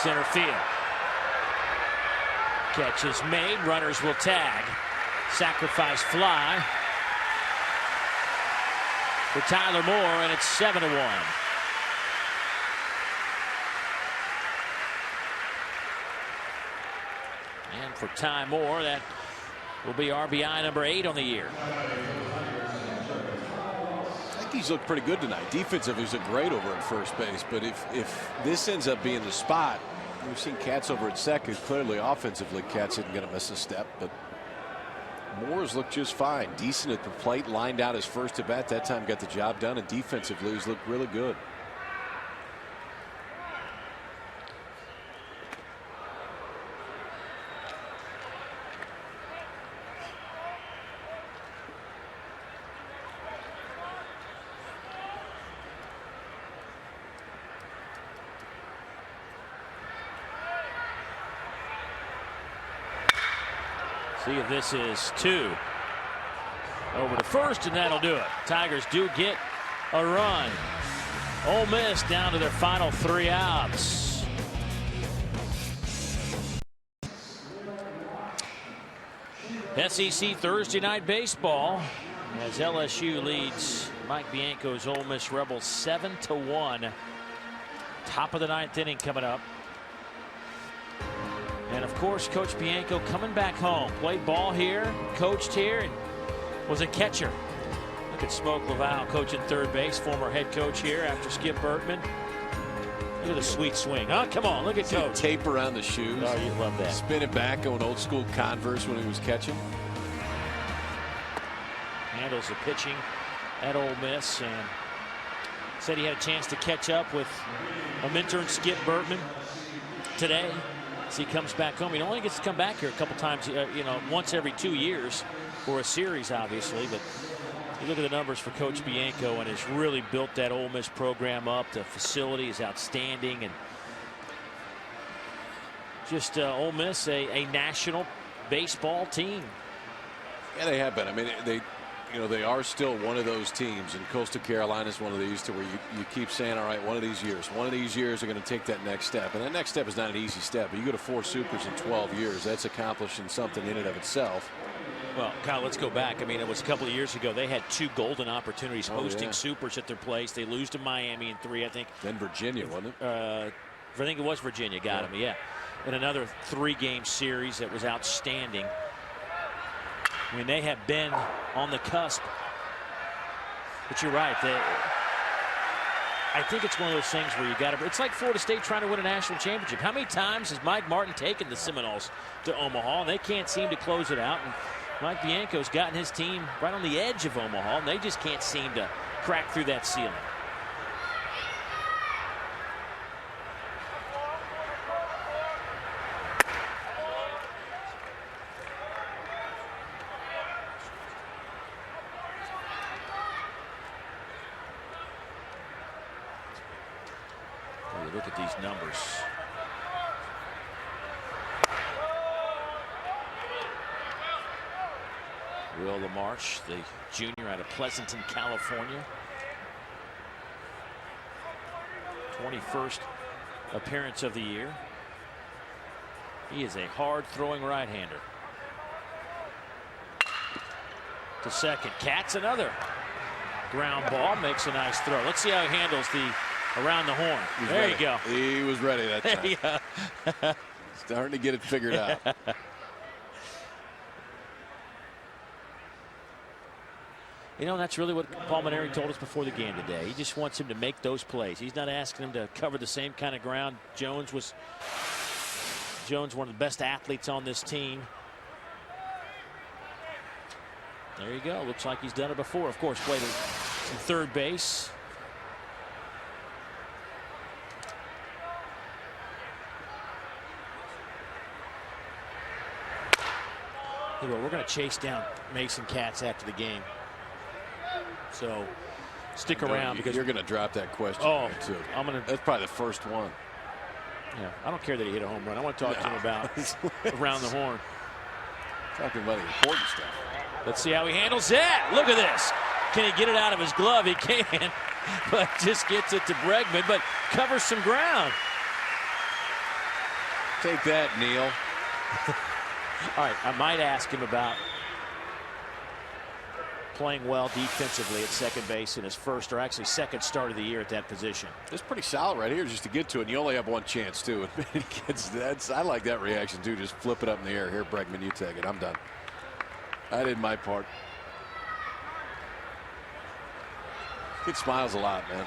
[SPEAKER 1] Center field. Catch is made. Runners will tag. Sacrifice fly for Tyler Moore, and it's 7-1. And for Ty Moore, that will be RBI number 8 on the year.
[SPEAKER 2] I think he's looked pretty good tonight. Defensively, he's looked great over at first base. But if this ends up being the spot, we've seen Katz over at second. Clearly, offensively, Katz isn't going to miss a step. But Moore's looked just fine. Decent at the plate. Lined out his first at bat. That time got the job done. And defensively, he's looked really good.
[SPEAKER 1] See if this is 2. Over to first, and that'll do it. Tigers do get a run. Ole Miss down to their final 3 outs. SEC Thursday night baseball as LSU leads Mike Bianco's Ole Miss Rebels 7-1. Top of the 9th inning coming up. And of course, Coach Bianco coming back home. Played ball here, coached here, and was a catcher. Look at Smoke Laval coaching third base, former head coach here after Skip Bertman. Look at the sweet swing. Huh? Come on, look at Coach.
[SPEAKER 2] Tape around the shoes.
[SPEAKER 1] Oh, you love that.
[SPEAKER 2] Spin it back, going old school Converse when he was catching.
[SPEAKER 1] Handles the pitching at Ole Miss and said he had a chance to catch up with a mentor in Skip Bertman today. As he comes back home, he only gets to come back here a couple times, once every 2 years for a series, obviously. But you look at the numbers for Coach Bianco, and has really built that Ole Miss program up. The facility is outstanding, and just Ole Miss a national baseball team.
[SPEAKER 2] Yeah, they have been. I mean, they are still one of those teams, and Coastal Carolina is one of these to where you keep saying, all right, one of these years they're going to take that next step. And that next step is not an easy step. But you go to 4 Supers in 12 years. That's accomplishing something in and of itself.
[SPEAKER 1] Well, Kyle, let's go back. I mean, it was a couple of years ago. They had 2 golden opportunities hosting Supers at their place. They lose to Miami in 3, I think.
[SPEAKER 2] Then Virginia, wasn't it?
[SPEAKER 1] I think it was Virginia got them, yeah. And another 3-game series that was outstanding. I mean, they have been on the cusp. But you're right. I think it's one of those things where you got to. It's like Florida State trying to win a national championship. How many times has Mike Martin taken the Seminoles to Omaha, and they can't seem to close it out? And Mike Bianco's gotten his team right on the edge of Omaha, and they just can't seem to crack through that ceiling. Look at these numbers. Will LaMarche, the junior out of Pleasanton, California. 21st appearance of the year. He is a hard-throwing right-hander. To second. Katz another ground ball. Makes a nice throw. Let's see how he handles the around the horn. There you go.
[SPEAKER 2] He was ready that time. Starting to get it figured out.
[SPEAKER 1] You know, that's really what Paul Maneri told us before the game today. He just wants him to make those plays. He's not asking him to cover the same kind of ground. Jones, one of the best athletes on this team. There you go. Looks like he's done it before. Of course, played some third base. Well, we're going to chase down Mason Katz after the game. So stick around because
[SPEAKER 2] you're going to drop that question.
[SPEAKER 1] Oh,
[SPEAKER 2] too.
[SPEAKER 1] That's
[SPEAKER 2] probably the first one.
[SPEAKER 1] Yeah, I don't care that he hit a home run. I want to talk to him about around the horn.
[SPEAKER 2] Talking about the important stuff.
[SPEAKER 1] Let's see how he handles that. Look at this. Can he get it out of his glove? He can, but just gets it to Bregman, but covers some ground.
[SPEAKER 2] Take that, Neil.
[SPEAKER 1] All right, I might ask him about playing well defensively at second base in his first or actually second start of the year at that position.
[SPEAKER 2] It's pretty solid right here just to get to it. And you only have one chance, too. I like that reaction, too. Just flip it up in the air. Here, Bregman, you take it. I'm done. I did my part. Kid smiles a lot, man.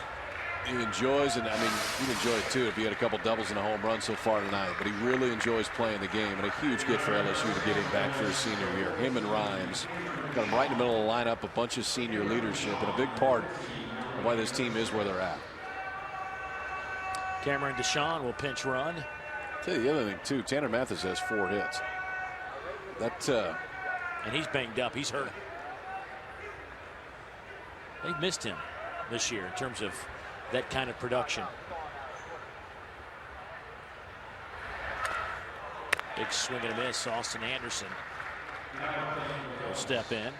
[SPEAKER 2] He enjoys, and I mean, you'd enjoy it too if he had a couple doubles and a home run so far tonight. But he really enjoys playing the game, and a huge get for LSU to get him back for his senior year. Him and Rhymes got him right in the middle of the lineup, a bunch of senior leadership, and a big part of why this team is where they're at.
[SPEAKER 1] Cameron Deshawn will pinch run.
[SPEAKER 2] I'll tell you the other thing too. Tanner Mathis has 4 hits.
[SPEAKER 1] And he's banged up. He's hurt. They've missed him this year in terms of that kind of production. Big swing and a miss. Austin Anderson will step in.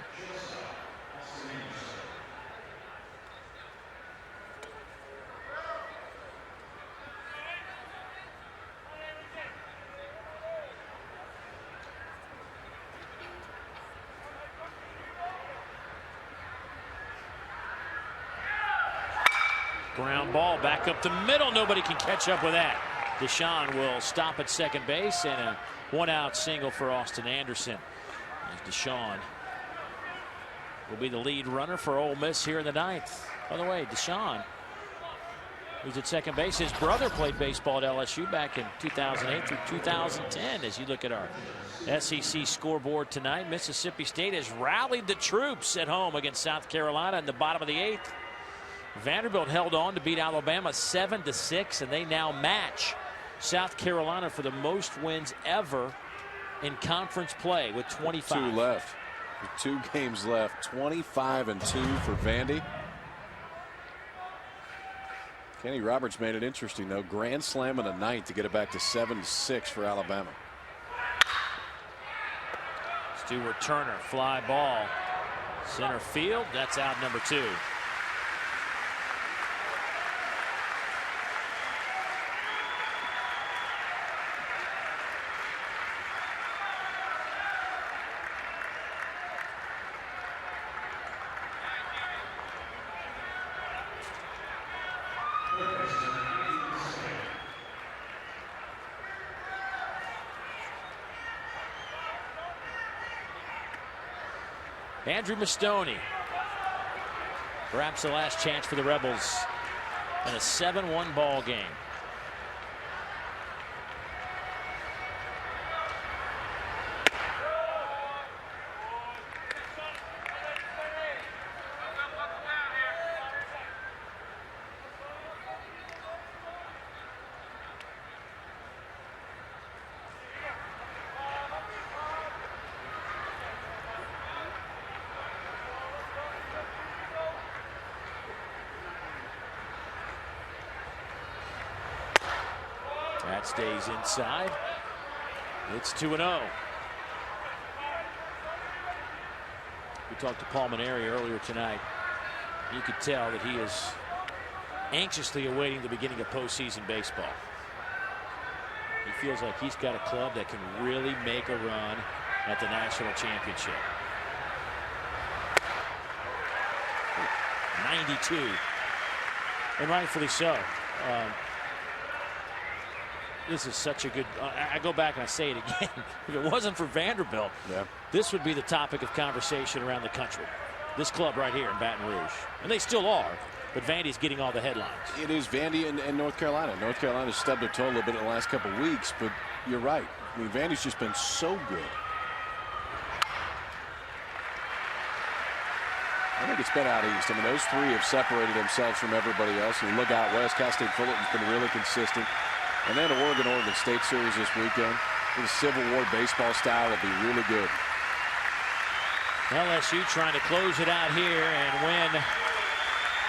[SPEAKER 1] Ground ball back up the middle. Nobody can catch up with that. Deshawn will stop at second base, and a 1-out single for Austin Anderson. As Deshawn will be the lead runner for Ole Miss here in the 9th. By the way, Deshawn, who's at second base, his brother played baseball at LSU back in 2008 through 2010. As you look at our SEC scoreboard tonight, Mississippi State has rallied the troops at home against South Carolina in the bottom of the 8th. Vanderbilt held on to beat Alabama 7-6, and they now match South Carolina for the most wins ever in conference play with 25.
[SPEAKER 2] 2 left. 2 games left. 25-2 for Vandy. Kenny Roberts made it interesting, though. Grand slam in the 9th to get it back to 7-6 for Alabama.
[SPEAKER 1] Stuart Turner, fly ball. Center field. That's out number 2. Andrew Mastoni. Perhaps the last chance for the Rebels in a 7-1 ball game. That stays inside. It's 2-0. We talked to Paul Maneri earlier tonight. You could tell that he is anxiously awaiting the beginning of postseason baseball. He feels like he's got a club that can really make a run at the national championship. 92. And rightfully so. This is such a good. I go back and I say it again. If it wasn't for Vanderbilt, this would be the topic of conversation around the country. This club right here in Baton Rouge. And they still are, but Vandy's getting all the headlines.
[SPEAKER 2] It is Vandy and North Carolina. North Carolina's stubbed their toe a little bit in the last couple of weeks, but you're right. I mean, Vandy's just been so good. I think it's been out east. I mean, those three have separated themselves from everybody else. And you look out west, Cal State Fullerton's been really consistent. And then Oregon State series this weekend. The Civil War baseball style will be really good.
[SPEAKER 1] LSU trying to close it out here and win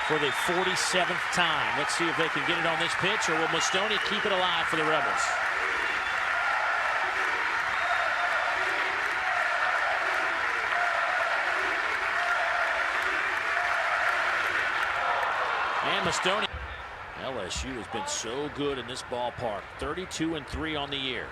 [SPEAKER 1] for the 47th time. Let's see if they can get it on this pitch, or will Mastoni keep it alive for the Rebels? And Mastoni. LSU has been so good in this ballpark. 32-3 on the year.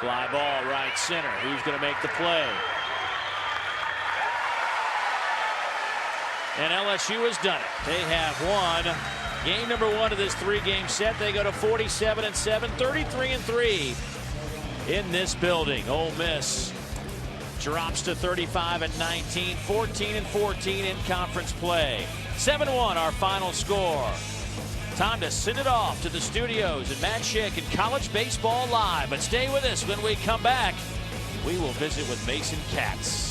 [SPEAKER 1] Fly ball right center. Who's going to make the play? And LSU has done it. They have won game number 1 of this 3-game set. They go to 47-7, 33-3 in this building. Ole Miss drops to 35-19, 14-14 in conference play. 7-1 our final score. Time to send it off to the studios and Matt Schick and College Baseball Live. But stay with us. When we come back, we will visit with Mason Katz.